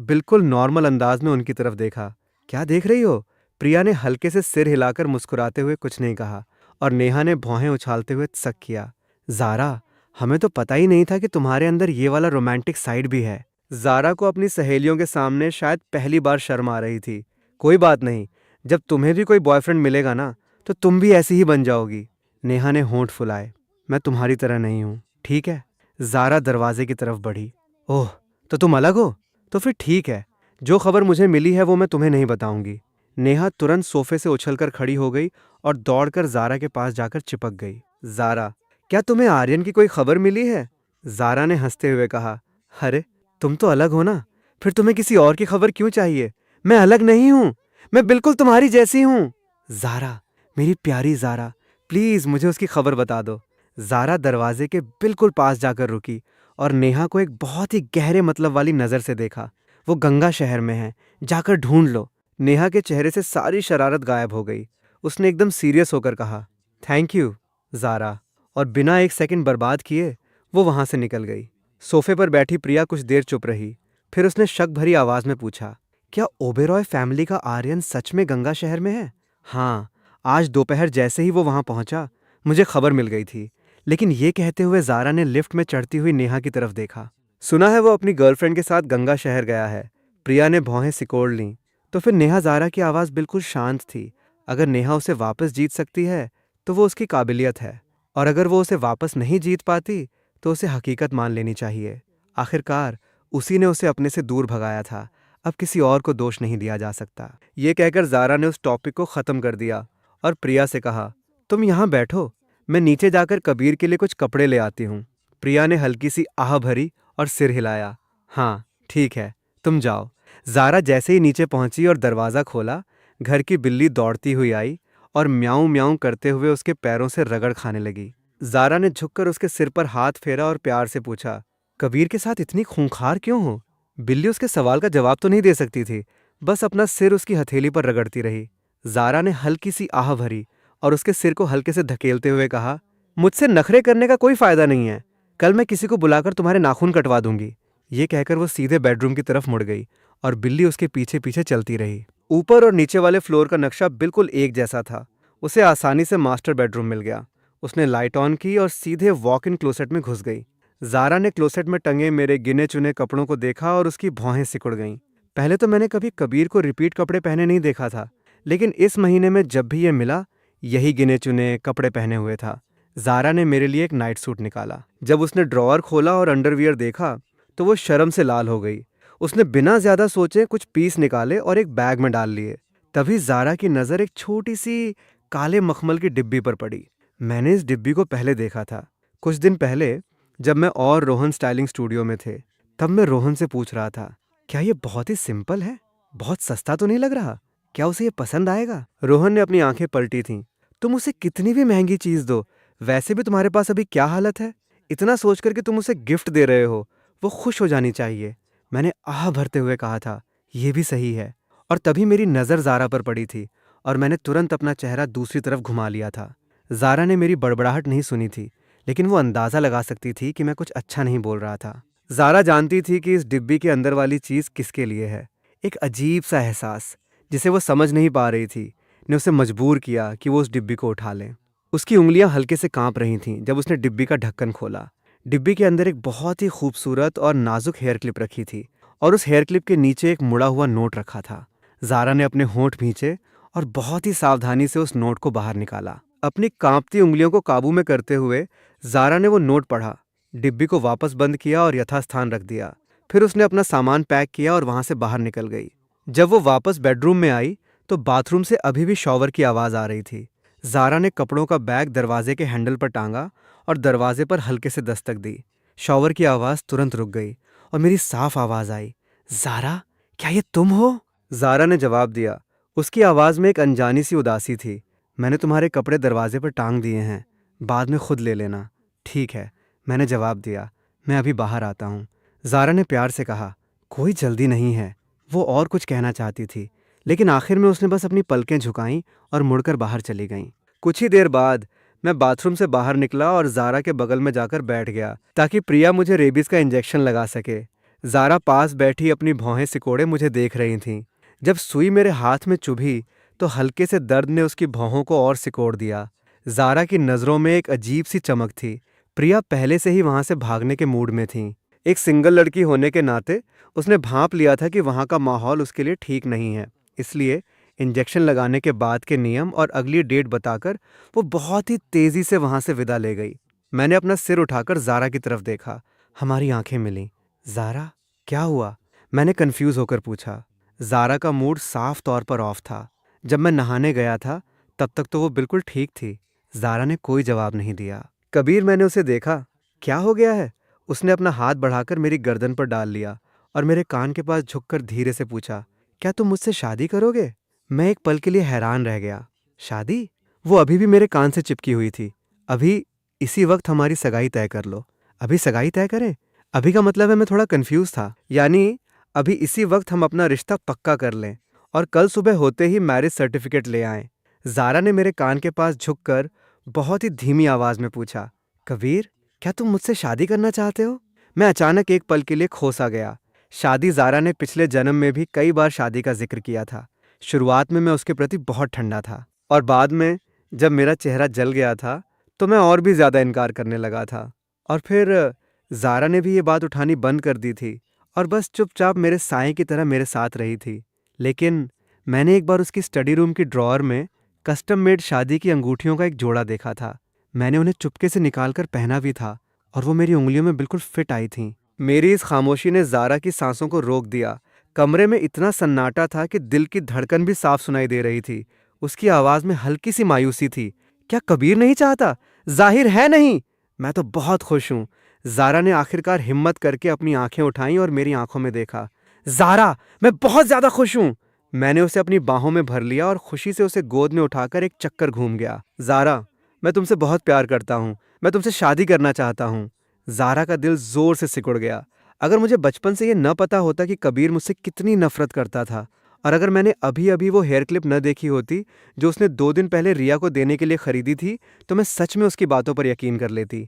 [SPEAKER 1] बिल्कुल नॉर्मल अंदाज में उनकी तरफ देखा। क्या देख रही हो? प्रिया ने हल्के से सिर हिलाकर मुस्कुराते हुए कुछ नहीं कहा और नेहा ने भौहें उछालते हुए शक किया। ज़ारा, हमें तो पता ही नहीं था कि तुम्हारे अंदर ये वाला रोमांटिक साइड भी है। ज़ारा को अपनी सहेलियों के सामने शायद पहली बार शर्म आ रही थी। कोई बात नहीं, जब तुम्हें भी कोई बॉयफ्रेंड मिलेगा ना तो तुम भी ऐसी ही बन जाओगी। नेहा ने होंठ फुलाए। मैं तुम्हारी तरह नहीं हूँ, ठीक है? ज़ारा दरवाजे की तरफ बढ़ी। ओह, तो तुम अलग हो? तो फिर ठीक है। जो खबर मुझे मिली है वो मैं तुम्हें नहीं बताऊंगी। नेहा तुरंत सोफे से उछलकर खड़ी हो गई और दौड़कर ज़ारा के पास जाकर चिपक गई। ज़ारा, क्या तुम्हें आर्यन की कोई खबर मिली है? ज़ारा ने हंसते हुए कहा। अरे, तुम तो अलग हो ना, फिर तुम्हें किसी और की खबर क्यों चाहिए? मैं अलग नहीं हूँ, मैं बिल्कुल तुम्हारी जैसी हूँ। ज़ारा, मेरी प्यारी ज़ारा, प्लीज़ मुझे उसकी खबर बता दो। ज़ारा दरवाजे के बिल्कुल पास जाकर रुकी और नेहा को एक बहुत ही गहरे मतलब वाली नज़र से देखा। वो गंगा शहर में है, जाकर ढूंढ लो। नेहा के चेहरे से सारी शरारत गायब हो गई। उसने एकदम सीरियस होकर कहा, थैंक यू ज़ारा, और बिना एक सेकंड बर्बाद किए वो वहां से निकल गई। सोफे पर बैठी प्रिया कुछ देर चुप रही। फिर उसने शक भरी आवाज में पूछा, क्या ओबेरॉय फैमिली का आर्यन सच में गंगा शहर में है? हाँ, आज दोपहर जैसे ही वो वहां पहुंचा मुझे खबर मिल गई थी। लेकिन ये कहते हुए ज़ारा ने लिफ्ट में चढ़ती हुई नेहा की तरफ देखा। सुना है वो अपनी गर्लफ्रेंड के साथ गंगा शहर गया है। प्रिया ने भौहें सिकोड़ लीं। तो फिर नेहा ज़ारा की आवाज़ बिल्कुल शांत थी। अगर नेहा उसे वापस जीत सकती है तो वो उसकी काबिलियत है, और अगर वो उसे वापस नहीं जीत पाती तो उसे हकीकत मान लेनी चाहिए। आखिरकार उसी ने उसे अपने से दूर भगाया था। अब किसी और को दोष नहीं दिया जा सकता। ये कहकर ज़ारा ने उस टॉपिक को ख़त्म कर दिया और प्रिया से कहा, तुम यहाँ बैठो, मैं नीचे जाकर कबीर के लिए कुछ कपड़े ले आती हूँ। प्रिया ने हल्की सी आह भरी और सिर हिलाया। हाँ, ठीक है, तुम जाओ। ज़ारा जैसे ही नीचे पहुंची और दरवाज़ा खोला, घर की बिल्ली दौड़ती हुई आई और म्याऊं म्याऊं करते हुए उसके पैरों से रगड़ खाने लगी। ज़ारा ने झुककर उसके सिर पर हाथ फेरा और प्यार से पूछा, कबीर के साथ इतनी खूंखार क्यों हो? बिल्ली उसके सवाल का जवाब तो नहीं दे सकती थी, बस अपना सिर उसकी हथेली पर रगड़ती रही। ज़ारा ने हल्की सी आह भरी और उसके सिर को हल्के से धकेलते हुए कहा, मुझसे नखरे करने का कोई फायदा नहीं है। कल मैं किसी को बुलाकर तुम्हारे नाखून कटवा दूंगी। ये कहकर वो सीधे बेडरूम की तरफ मुड़ गई और बिल्ली उसके पीछे पीछे चलती रही। ऊपर और नीचे वाले फ्लोर का नक्शा बिल्कुल एक जैसा था। उसे आसानी से मास्टर बेडरूम मिल गया। उसने लाइट ऑन की और सीधे वॉक इन क्लोसेट में घुस गई। ज़ारा ने क्लोसेट में टंगे मेरे गिने चुने कपड़ों को देखा और उसकी भौहें सिकुड़ गईं। पहले तो मैंने कभी कबीर को रिपीट कपड़े पहने नहीं देखा था, लेकिन इस महीने में जब भी ये मिला, यही गिने चुने कपड़े पहने हुए था। ज़ारा ने मेरे लिए एक नाइट सूट निकाला। जब उसने ड्रॉअर खोला और अंडरवियर देखा तो वो शर्म से लाल हो गई। उसने बिना ज्यादा सोचे कुछ पीस निकाले और एक बैग में डाल लिए। तभी ज़ारा की नज़र एक छोटी सी काले मखमल की डिब्बी पर पड़ी। मैंने इस डिब्बी को पहले देखा था, कुछ दिन पहले जब मैं और रोहन स्टाइलिंग स्टूडियो में थे। तब मैं रोहन से पूछ रहा था, क्या ये बहुत ही सिंपल है? बहुत सस्ता तो नहीं लग रहा? क्या उसे ये पसंद आएगा? रोहन ने अपनी आंखें पलटी थीं। तुम उसे कितनी भी महंगी चीज दो, वैसे भी तुम्हारे पास अभी क्या हालत है? इतना सोचकर कि तुम उसे गिफ्ट दे रहे हो, वो खुश हो जानी चाहिए। मैंने आह भरते हुए कहा था, ये भी सही है। और तभी मेरी नज़र ज़ारा पर पड़ी थी और मैंने तुरंत अपना चेहरा दूसरी तरफ घुमा लिया था। ज़ारा ने मेरी बड़बड़ाहट नहीं सुनी थी, लेकिन वो अंदाज़ा लगा सकती थी कि मैं कुछ अच्छा नहीं बोल रहा था। ज़ारा जानती थी कि इस डिब्बी के अंदर वाली चीज़ किसके लिए है। एक अजीब सा एहसास, जिसे वो समझ नहीं पा रही थी, ने उसे मजबूर किया कि वो उस डिब्बी को उठा ले। उसकी उंगलियां हल्के से कांप रही थीं जब उसने डिब्बी का ढक्कन खोला। डिब्बी के अंदर एक बहुत ही खूबसूरत और नाजुक हेयर क्लिप रखी थी और उस हेयर क्लिप के नीचे एक मुड़ा हुआ नोट रखा था। ज़ारा ने अपने होंठ भींचे और बहुत ही सावधानी से उस नोट को बाहर निकाला। अपनी कांपती उंगलियों को काबू में करते हुए ज़ारा ने वो नोट पढ़ा, डिब्बी को वापस बंद किया और यथास्थान रख दिया। फिर उसने अपना सामान पैक किया और वहां से बाहर निकल गई। जब वो वापस बेडरूम में आई तो बाथरूम से अभी भी शॉवर की आवाज़ आ रही थी। ज़ारा ने कपड़ों का बैग दरवाजे के हैंडल पर टांगा और दरवाजे पर हल्के से दस्तक दी। शॉवर की आवाज़ तुरंत रुक गई और मेरी साफ आवाज़ आई, ज़ारा, क्या ये तुम हो? ज़ारा ने जवाब दिया। उसकी आवाज़ में एक अनजानी सी उदासी थी। मैंने तुम्हारे कपड़े दरवाजे पर टांग दिए हैं, बाद में खुद ले लेना। ठीक है, मैंने जवाब दिया। मैं अभी बाहर आता हूँ। ज़ारा ने प्यार से कहा। कोई जल्दी नहीं है। वो और कुछ कहना चाहती थी, लेकिन आखिर में उसने बस अपनी पलकें झुकाईं और मुड़कर बाहर चली गईं। कुछ ही देर बाद मैं बाथरूम से बाहर निकला और ज़ारा के बगल में जाकर बैठ गया ताकि प्रिया मुझे रेबीज का इंजेक्शन लगा सके। ज़ारा पास बैठी अपनी भौहें सिकोड़े मुझे देख रही थीं। जब सुई मेरे हाथ में चुभी तो हल्के से दर्द ने उसकी भौहों को और सिकोड़ दिया। ज़ारा की नज़रों में एक अजीब सी चमक थी। प्रिया पहले से ही वहां से भागने के मूड में थी। एक सिंगल लड़की होने के नाते उसने भांप लिया था कि वहां का माहौल उसके लिए ठीक नहीं है। इसलिए इंजेक्शन लगाने के बाद के नियम और अगली डेट बताकर वो बहुत ही तेजी से वहां से विदा ले गई। मैंने अपना सिर उठाकर ज़ारा की तरफ देखा। हमारी आंखें मिलीं। ज़ारा, क्या हुआ? मैंने कंफ्यूज होकर पूछा। ज़ारा का मूड साफ तौर पर ऑफ था। जब मैं नहाने गया था तब तक तो वो बिल्कुल ठीक थी। ज़ारा ने कोई जवाब नहीं दिया। कबीर, मैंने उसे देखा। क्या हो गया है? उसने अपना हाथ बढ़ाकर मेरी गर्दन पर डाल लिया और मेरे कान के पास झुककर धीरे से पूछा, क्या तुम मुझसे शादी करोगे? मैं एक पल के लिए हैरान रह गया। शादी? वो अभी भी मेरे कान से चिपकी हुई थी। अभी इसी वक्त हमारी सगाई तय कर लो। अभी सगाई तय करें? अभी का मतलब है, मैं थोड़ा कंफ्यूज था। यानी अभी इसी वक्त हम अपना रिश्ता पक्का कर लें और कल सुबह होते ही मैरिज सर्टिफिकेट ले आएं। ज़ारा ने मेरे कान के पास झुककर बहुत ही धीमी आवाज में पूछा, कबीर, क्या तुम मुझसे शादी करना चाहते हो? मैं अचानक एक पल के लिए खो-सा गया। शादी, ज़ारा ने पिछले जन्म में भी कई बार शादी का जिक्र किया था। शुरुआत में मैं उसके प्रति बहुत ठंडा था और बाद में जब मेरा चेहरा जल गया था तो मैं और भी ज़्यादा इनकार करने लगा था। और फिर ज़ारा ने भी ये बात उठानी बंद कर दी थी और बस चुपचाप मेरे साए की तरह मेरे साथ रही थी। लेकिन मैंने एक बार उसकी स्टडी रूम की ड्रॉअर में कस्टम मेड शादी की अंगूठियों का एक जोड़ा देखा था। मैंने उन्हें चुपके से निकालकर पहना भी था और वो मेरी उंगलियों में बिल्कुल फिट आई थीं। मेरी इस खामोशी ने ज़ारा की सांसों को रोक दिया। कमरे में इतना सन्नाटा था कि दिल की धड़कन भी साफ सुनाई दे रही थी। उसकी आवाज़ में हल्की सी मायूसी थी। क्या कबीर नहीं चाहता? जाहिर है नहीं। मैं तो बहुत खुश हूँ। ज़ारा ने आखिरकार हिम्मत करके अपनी आंखें उठाईं और मेरी आंखों में देखा। ज़ारा, मैं बहुत ज़्यादा खुश हूँ। मैंने उसे अपनी बाहों में भर लिया और खुशी से उसे गोद में उठाकर एक चक्कर घूम गया। ज़ारा, मैं तुमसे बहुत प्यार करता हूँ। मैं तुमसे शादी करना चाहता हूँ। ज़ारा का दिल जोर से सिकुड़ गया। अगर मुझे बचपन से ये न पता होता कि कबीर मुझसे कितनी नफरत करता था, और अगर मैंने अभी अभी वो हेयर क्लिप न देखी होती जो उसने 2 दिन पहले रिया को देने के लिए खरीदी थी, तो मैं सच में उसकी बातों पर यकीन कर लेती।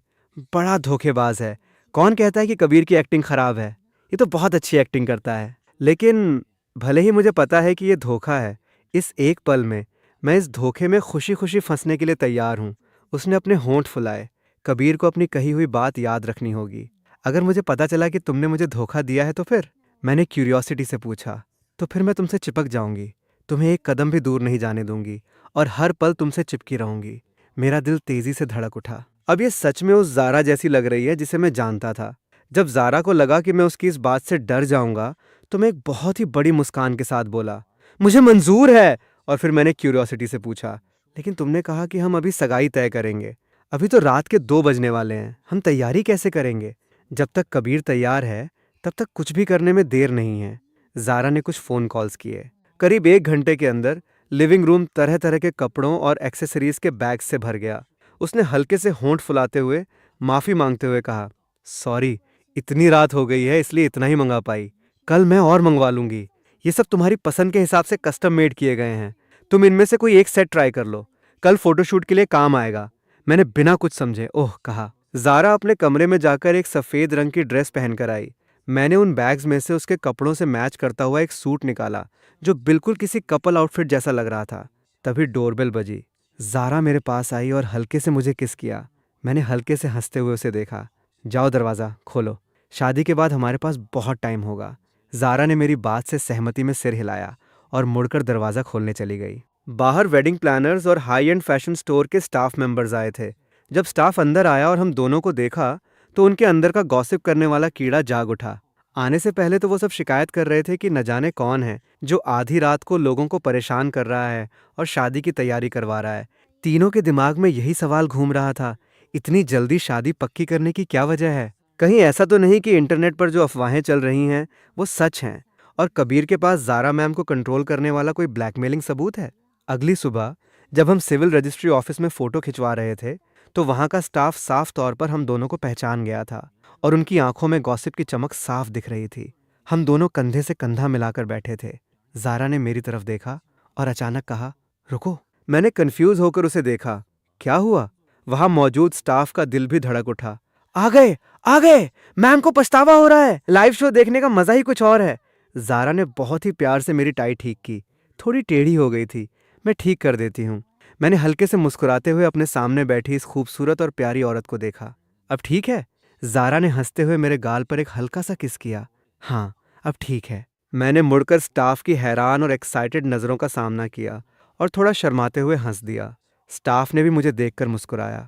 [SPEAKER 1] बड़ा धोखेबाज है। कौन कहता है कि कबीर की एक्टिंग खराब है? ये तो बहुत अच्छी एक्टिंग करता है। लेकिन भले ही मुझे पता है कि ये धोखा है, इस एक पल में मैं इस धोखे में खुशी खुशी फंसने के लिए तैयार हूँ। उसने अपने होंठ फुलाए। कबीर को अपनी कही हुई बात याद रखनी होगी। अगर मुझे पता चला कि तुमने मुझे धोखा दिया है तो फिर? मैंने क्यूरियोसिटी से पूछा। तो फिर मैं तुमसे चिपक जाऊंगी, तुम्हें एक कदम भी दूर नहीं जाने दूंगी और हर पल तुमसे चिपकी रहूंगी। मेरा दिल तेजी से धड़क उठा। अब ये सच में उस ज़ारा जैसी लग रही है जिसे मैं जानता था। जब ज़ारा को लगा कि मैं उसकी इस बात से डर जाऊंगा तो मैं एक बहुत ही बड़ी मुस्कान के साथ बोला, मुझे मंजूर है। और फिर मैंने क्यूरियोसिटी से पूछा, लेकिन तुमने कहा कि हम अभी सगाई तय करेंगे। अभी तो रात के 2 बजने वाले हैं, हम तैयारी कैसे करेंगे? जब तक कबीर तैयार है तब तक कुछ भी करने में देर नहीं है। ज़ारा ने कुछ फ़ोन कॉल्स किए। करीब 1 घंटे के अंदर लिविंग रूम तरह तरह के कपड़ों और एक्सेसरीज के बैग से भर गया। उसने हल्के से होंठ फुलाते हुए माफ़ी मांगते हुए कहा, सॉरी, इतनी रात हो गई है इसलिए इतना ही मंगा पाई। कल मैं और मंगवा लूंगी। ये सब तुम्हारी पसंद के हिसाब से कस्टम मेड किए गए हैं। तुम इनमें से कोई एक सेट ट्राई कर लो, कल फोटोशूट के लिए काम आएगा। मैंने बिना कुछ समझे ओह कहा। ज़ारा अपने कमरे में जाकर एक सफ़ेद रंग की ड्रेस पहनकर आई। मैंने उन बैग्स में से उसके कपड़ों से मैच करता हुआ एक सूट निकाला जो बिल्कुल किसी कपल आउटफिट जैसा लग रहा था। तभी डोरबेल बजी। ज़ारा मेरे पास आई और हल्के से मुझे किस किया। मैंने हल्के से हंसते हुए उसे देखा। जाओ दरवाज़ा खोलो, शादी के बाद हमारे पास बहुत टाइम होगा। ज़ारा ने मेरी बात से सहमति में सिर हिलाया और मुड़कर दरवाज़ा खोलने चली गई। बाहर वेडिंग प्लानर्स और हाई एंड फैशन स्टोर के स्टाफ मेंबर्स आए थे। जब स्टाफ अंदर आया और हम दोनों को देखा तो उनके अंदर का गॉसिप करने वाला कीड़ा जाग उठा। आने से पहले तो वो सब शिकायत कर रहे थे कि न जाने कौन है जो आधी रात को लोगों को परेशान कर रहा है और शादी की तैयारी करवा रहा है। तीनों के दिमाग में यही सवाल घूम रहा था, इतनी जल्दी शादी पक्की करने की क्या वजह है? कहीं ऐसा तो नहीं कि इंटरनेट पर जो अफवाहें चल रही हैं वो सच हैं और कबीर के पास ज़ारा मैम को कंट्रोल करने वाला कोई ब्लैकमेलिंग सबूत है? अगली सुबह जब हम सिविल रजिस्ट्री ऑफिस में फ़ोटो खिंचवा रहे थे तो वहाँ का स्टाफ साफ तौर पर हम दोनों को पहचान गया था और उनकी आंखों में गॉसिप की चमक साफ दिख रही थी। हम दोनों कंधे से कंधा मिलाकर बैठे थे। ज़ारा ने मेरी तरफ देखा और अचानक कहा, रुको। मैंने कंफ्यूज होकर उसे देखा। क्या हुआ? वहां मौजूद स्टाफ का दिल भी धड़क उठा। आ गए, आ गए, मैम को पछतावा हो रहा है। लाइव शो देखने का मजा ही कुछ और है। ज़ारा ने बहुत ही प्यार से मेरी टाई ठीक की। थोड़ी टेढ़ी हो गई थी, मैं ठीक कर देती हूँ। मैंने हल्के से मुस्कुराते हुए अपने सामने बैठी इस खूबसूरत और प्यारी औरत को देखा। अब ठीक है? ज़ारा ने हंसते हुए मेरे गाल पर एक हल्का सा किस किया। हाँ, अब ठीक है। मैंने मुड़कर स्टाफ की हैरान और एक्साइटेड नज़रों का सामना किया और थोड़ा शर्माते हुए हंस दिया। स्टाफ ने भी मुझे देखकर मुस्कुराया।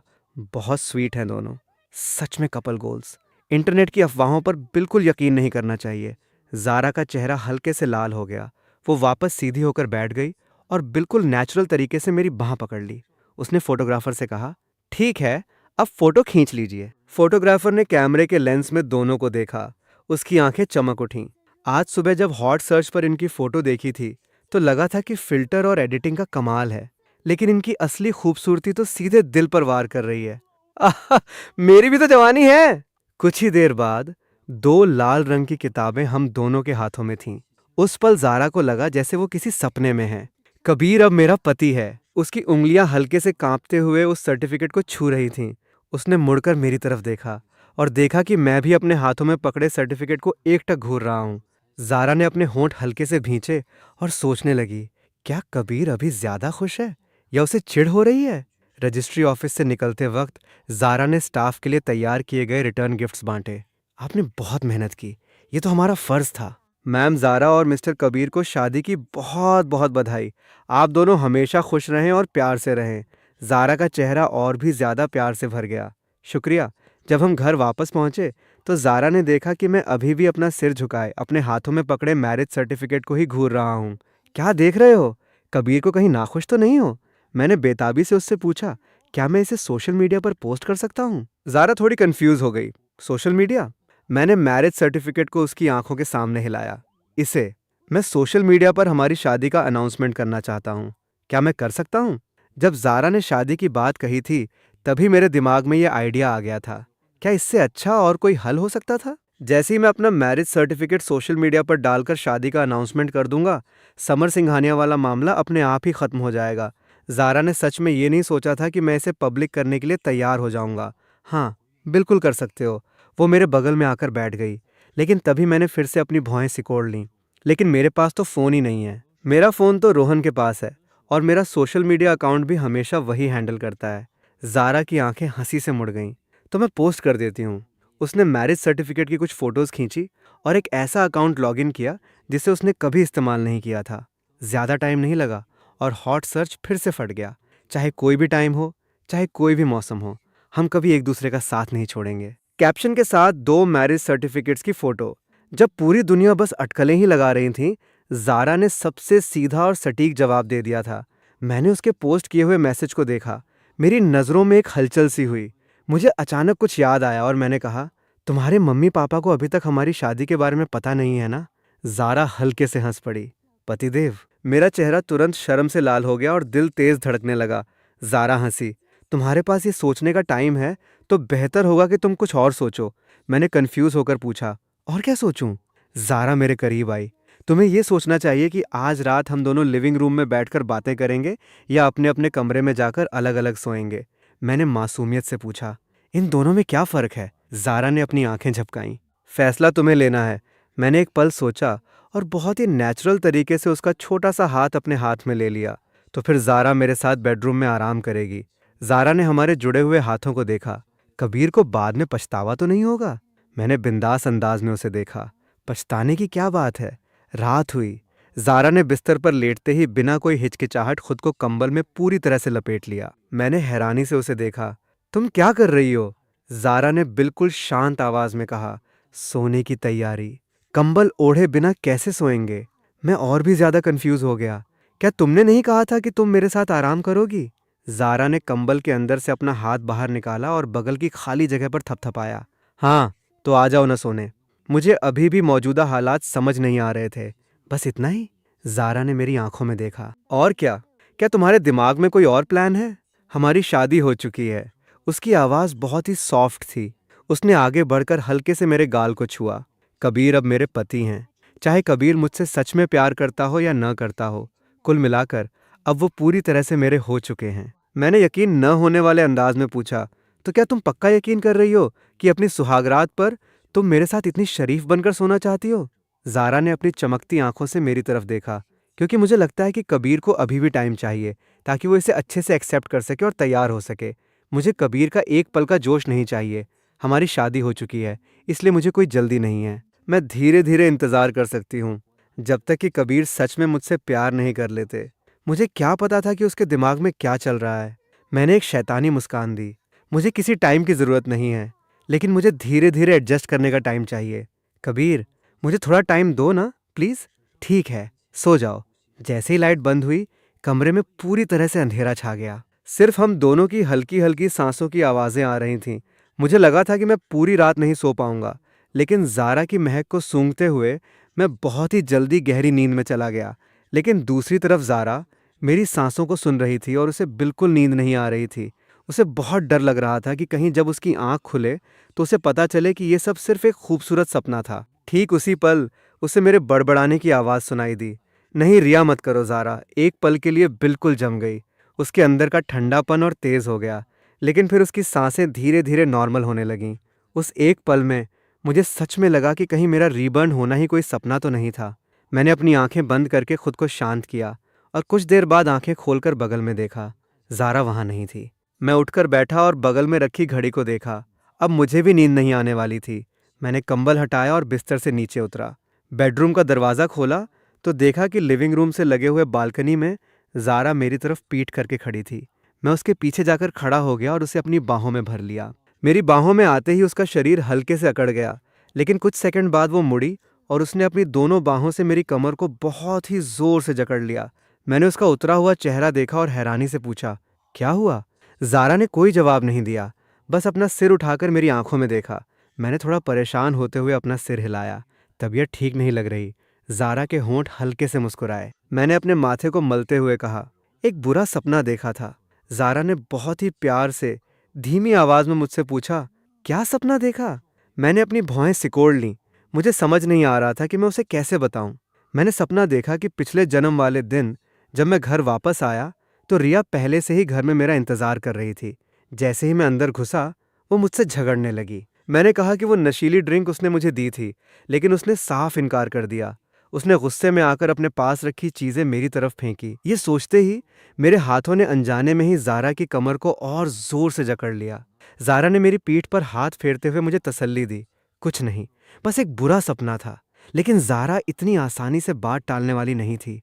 [SPEAKER 1] बहुत स्वीट हैं दोनों, सच में कपल गोल्स। इंटरनेट की अफवाहों पर बिल्कुल यकीन नहीं करना चाहिए। ज़ारा का चेहरा हल्के से लाल हो गया। वो वापस सीधी होकर बैठ गई और बिल्कुल नेचुरल तरीके से मेरी बाह पकड़ ली। उसने फोटोग्राफर से कहा, ठीक है, अब फोटो खींच लीजिए। फोटोग्राफर ने कैमरे के लेंस में दोनों को देखा। उसकी आंखें चमक उठीं। आज सुबह जब हॉट सर्च पर इनकी फोटो देखी थी तो लगा था कि फिल्टर और एडिटिंग का कमाल है, लेकिन इनकी असली खूबसूरती तो सीधे दिल पर वार कर रही है। आहा, मेरी भी तो जवानी है। कुछ ही देर बाद दो लाल रंग की किताबें हम दोनों के हाथों में थीं। उस पल ज़ारा को लगा जैसे वो किसी सपने में है। कबीर अब मेरा पति है। उसकी उंगलियां हल्के से कांपते हुए उस सर्टिफिकेट को छू रही थीं। उसने मुड़कर मेरी तरफ देखा और देखा कि मैं भी अपने हाथों में पकड़े सर्टिफिकेट को एकटक घूर रहा हूँ। ज़ारा ने अपने होंठ हल्के से भींचे और सोचने लगी, क्या कबीर अभी ज्यादा खुश है या उसे चिढ़ हो रही है? रजिस्ट्री ऑफिस से निकलते वक्त ज़ारा ने स्टाफ के लिए तैयार किए गए रिटर्न गिफ्ट्स बांटे। आपने बहुत मेहनत की, ये तो हमारा फर्ज था। मैम, ज़ारा और मिस्टर कबीर को शादी की बहुत बहुत बधाई। आप दोनों हमेशा खुश रहें और प्यार से रहें। ज़ारा का चेहरा और भी ज़्यादा प्यार से भर गया। शुक्रिया। जब हम घर वापस पहुंचे तो ज़ारा ने देखा कि मैं अभी भी अपना सिर झुकाए अपने हाथों में पकड़े मैरिज सर्टिफिकेट को ही घूर रहा हूँ। क्या देख रहे हो? कबीर को कहीं नाखुश तो नहीं हो? मैंने बेताबी से उससे पूछा, क्या मैं इसे सोशल मीडिया पर पोस्ट कर सकता हूँ? ज़ारा थोड़ी कंफ्यूज हो गई। Social media? मैंने मैरिज सर्टिफिकेट को उसकी आंखों के सामने हिलाया। इसे मैं सोशल मीडिया पर हमारी शादी का अनाउंसमेंट करना चाहता हूँ। क्या मैं कर सकता हूँ? जब ज़ारा ने शादी की बात कही थी तभी मेरे दिमाग में यह आइडिया आ गया था। क्या इससे अच्छा और कोई हल हो सकता था? जैसे ही मैं अपना मैरिज सर्टिफिकेट सोशल मीडिया पर डालकर शादी का अनाउंसमेंट कर दूंगा, समर सिंघानिया वाला मामला अपने आप ही खत्म हो जाएगा। ज़ारा ने सच में ये नहीं सोचा था कि मैं इसे पब्लिक करने के लिए तैयार हो जाऊंगा। हाँ, बिल्कुल कर सकते हो। वो मेरे बगल में आकर बैठ गई, लेकिन तभी मैंने फिर से अपनी भौहें सिकोड़ लीं। लेकिन मेरे पास तो फ़ोन ही नहीं है। मेरा फ़ोन तो रोहन के पास है और मेरा सोशल मीडिया अकाउंट भी हमेशा वही हैंडल करता है। ज़ारा की आंखें हंसी से मुड़ गईं। तो मैं पोस्ट कर देती हूँ। उसने मैरिज सर्टिफिकेट की कुछ फ़ोटोज़ खींची और एक ऐसा अकाउंट लॉगिन किया जिसे उसने कभी इस्तेमाल नहीं किया था। ज़्यादा टाइम नहीं लगा और हॉट सर्च फिर से फट गया। चाहे कोई भी टाइम हो, चाहे कोई भी मौसम हो, हम कभी एक दूसरे का साथ नहीं छोड़ेंगे। कैप्शन के साथ दो मैरिज सर्टिफिकेट्स की फ़ोटो। जब पूरी दुनिया बस अटकलें ही लगा रही थी, ज़ारा ने सबसे सीधा और सटीक जवाब दे दिया था। मैंने उसके पोस्ट किए हुए मैसेज को देखा। मेरी नज़रों में एक हलचल सी हुई। मुझे अचानक कुछ याद आया और मैंने कहा, तुम्हारे मम्मी पापा को अभी तक हमारी शादी के बारे में पता नहीं है ना? ज़ारा हल्के से हंस पड़ी। पतिदेव। मेरा चेहरा तुरंत शर्म से लाल हो गया और दिल तेज धड़कने लगा। ज़ारा हंसी। तुम्हारे पास ये सोचने का टाइम है तो बेहतर होगा कि तुम कुछ और सोचो। मैंने कंफ्यूज होकर पूछा, और क्या सोचूं? ज़ारा मेरे करीब आई। तुम्हें ये सोचना चाहिए कि आज रात हम दोनों लिविंग रूम में बैठकर बातें करेंगे या अपने अपने कमरे में जाकर अलग अलग सोएंगे। मैंने मासूमियत से पूछा, इन दोनों में क्या फ़र्क है? ज़ारा ने अपनी आंखें झपकाईं। फैसला तुम्हें लेना है। मैंने एक पल सोचा और बहुत ही नेचुरल तरीके से उसका छोटा सा हाथ अपने हाथ में ले लिया। तो फिर ज़ारा मेरे साथ बेडरूम में आराम करेगी। ज़ारा ने हमारे जुड़े हुए हाथों को देखा। कबीर को बाद में पछतावा तो नहीं होगा? मैंने बिंदास अंदाज में उसे देखा। पछताने की क्या बात है? रात हुई। ज़ारा ने बिस्तर पर लेटते ही बिना कोई हिचकिचाहट खुद को कंबल में पूरी तरह से लपेट लिया। मैंने हैरानी से उसे देखा। तुम क्या कर रही हो? ज़ारा ने बिल्कुल शांत आवाज में कहा। सोने की तैयारी। कंबल ओढ़े बिना कैसे सोएंगे? मैं और भी ज्यादा कंफ्यूज हो गया। क्या तुमने नहीं कहा था कि तुम मेरे साथ आराम करोगी? ज़ारा ने कंबल के अंदर से अपना हाथ बाहर निकाला और बगल की खाली जगह पर थपथपाया। हाँ, तो आ जाओ न सोने। मुझे अभी भी मौजूदा हालात समझ नहीं आ रहे थे। बस इतना ही? ज़ारा ने मेरी आंखों में देखा। और क्या? क्या तुम्हारे दिमाग में कोई और प्लान है? हमारी शादी हो चुकी है। उसकी आवाज़ बहुत ही सॉफ्ट थी। उसने आगे बढ़कर हल्के से मेरे गाल को छुआ। कबीर अब मेरे पति हैं। चाहे कबीर मुझसे सच में प्यार करता हो या न करता हो, कुल मिलाकर अब वो पूरी तरह से मेरे हो चुके हैं। मैंने यकीन न होने वाले अंदाज में पूछा, तो क्या तुम पक्का यकीन कर रही हो कि अपनी सुहागरात पर तुम मेरे साथ इतनी शरीफ बनकर सोना चाहती हो? ज़ारा ने अपनी चमकती आंखों से मेरी तरफ देखा, क्योंकि मुझे लगता है कि कबीर को अभी भी टाइम चाहिए ताकि वो इसे अच्छे से एक्सेप्ट कर सके और तैयार हो सके। मुझे कबीर का एक पल का जोश नहीं चाहिए। हमारी शादी हो चुकी है, इसलिए मुझे कोई जल्दी नहीं है। मैं धीरे धीरे इंतज़ार कर सकती हूँ, जब तक कि कबीर सच में मुझसे प्यार नहीं कर लेते। मुझे क्या पता था कि उसके दिमाग में क्या चल रहा है। मैंने एक शैतानी मुस्कान दी। मुझे किसी टाइम की ज़रूरत नहीं है, लेकिन मुझे धीरे धीरे एडजस्ट करने का टाइम चाहिए। कबीर, मुझे थोड़ा टाइम दो ना, प्लीज़। ठीक है, सो जाओ। जैसे ही लाइट बंद हुई, कमरे में पूरी तरह से अंधेरा छा गया। सिर्फ हम दोनों की हल्की हल्की सांसों की आवाज़ें आ रही थीं। मुझे लगा था कि मैं पूरी रात नहीं सो पाऊंगा, लेकिन ज़ारा की महक को सूंघते हुए मैं बहुत ही जल्दी गहरी नींद में चला गया। लेकिन दूसरी तरफ ज़ारा मेरी सांसों को सुन रही थी और उसे बिल्कुल नींद नहीं आ रही थी। उसे बहुत डर लग रहा था कि कहीं जब उसकी आंख खुले तो उसे पता चले कि ये सब सिर्फ एक खूबसूरत सपना था। ठीक उसी पल उसे मेरे बड़बड़ाने की आवाज़ सुनाई दी। नहीं, रिया मत करो ज़ारा। एक पल के लिए बिल्कुल जम गई। उसके अंदर का ठंडापन और तेज़ हो गया, लेकिन फिर उसकी सांसें धीरे धीरे नॉर्मल होने लगीं। उस एक पल में मुझे सच में लगा कि कहीं मेरा रीबर्न होना ही कोई सपना तो नहीं था। मैंने अपनी आंखें बंद करके खुद को शांत किया और कुछ देर बाद आंखें खोलकर बगल में देखा। ज़ारा वहाँ नहीं थी। मैं उठकर बैठा और बगल में रखी घड़ी को देखा। अब मुझे भी नींद नहीं आने वाली थी। मैंने कंबल हटाया और बिस्तर से नीचे उतरा। बेडरूम का दरवाज़ा खोला तो देखा कि लिविंग रूम से लगे हुए बालकनी में ज़ारा मेरी तरफ पीठ करके खड़ी थी। मैं उसके पीछे जाकर खड़ा हो गया और उसे अपनी बाहों में भर लिया। मेरी बाहों में आते ही उसका शरीर हल्के से अकड़ गया, लेकिन कुछ सेकंड बाद वो मुड़ी और उसने अपनी दोनों बाहों से मेरी कमर को बहुत ही जोर से जकड़ लिया। मैंने उसका उतरा हुआ चेहरा देखा और हैरानी से पूछा, क्या हुआ? ज़ारा ने कोई जवाब नहीं दिया, बस अपना सिर उठाकर मेरी आंखों में देखा। मैंने थोड़ा परेशान होते हुए अपना सिर हिलाया। तबीयत ठीक नहीं लग रही। ज़ारा के होंठ हल्के से मुस्कुराए। मैंने अपने माथे को मलते हुए कहा, एक बुरा सपना देखा था। ज़ारा ने बहुत ही प्यार से धीमी आवाज़ में मुझसे पूछा, क्या सपना देखा? मैंने अपनी भौहें सिकोड़ लीं। मुझे समझ नहीं आ रहा था कि मैं उसे कैसे बताऊं। मैंने सपना देखा कि पिछले जन्म वाले दिन जब मैं घर वापस आया तो रिया पहले से ही घर में मेरा इंतज़ार कर रही थी। जैसे ही मैं अंदर घुसा, वो मुझसे झगड़ने लगी। मैंने कहा कि वो नशीली ड्रिंक उसने मुझे दी थी, लेकिन उसने साफ इनकार कर दिया। उसने गुस्से में आकर अपने पास रखी चीज़ें मेरी तरफ फेंकी। ये सोचते ही मेरे हाथों ने अनजाने में ही ज़ारा की कमर को और ज़ोर से जकड़ लिया। ज़ारा ने मेरी पीठ पर हाथ फेरते हुए मुझे तसल्ली दी, कुछ नहीं, बस एक बुरा सपना था। लेकिन ज़ारा इतनी आसानी से बात टालने वाली नहीं थी।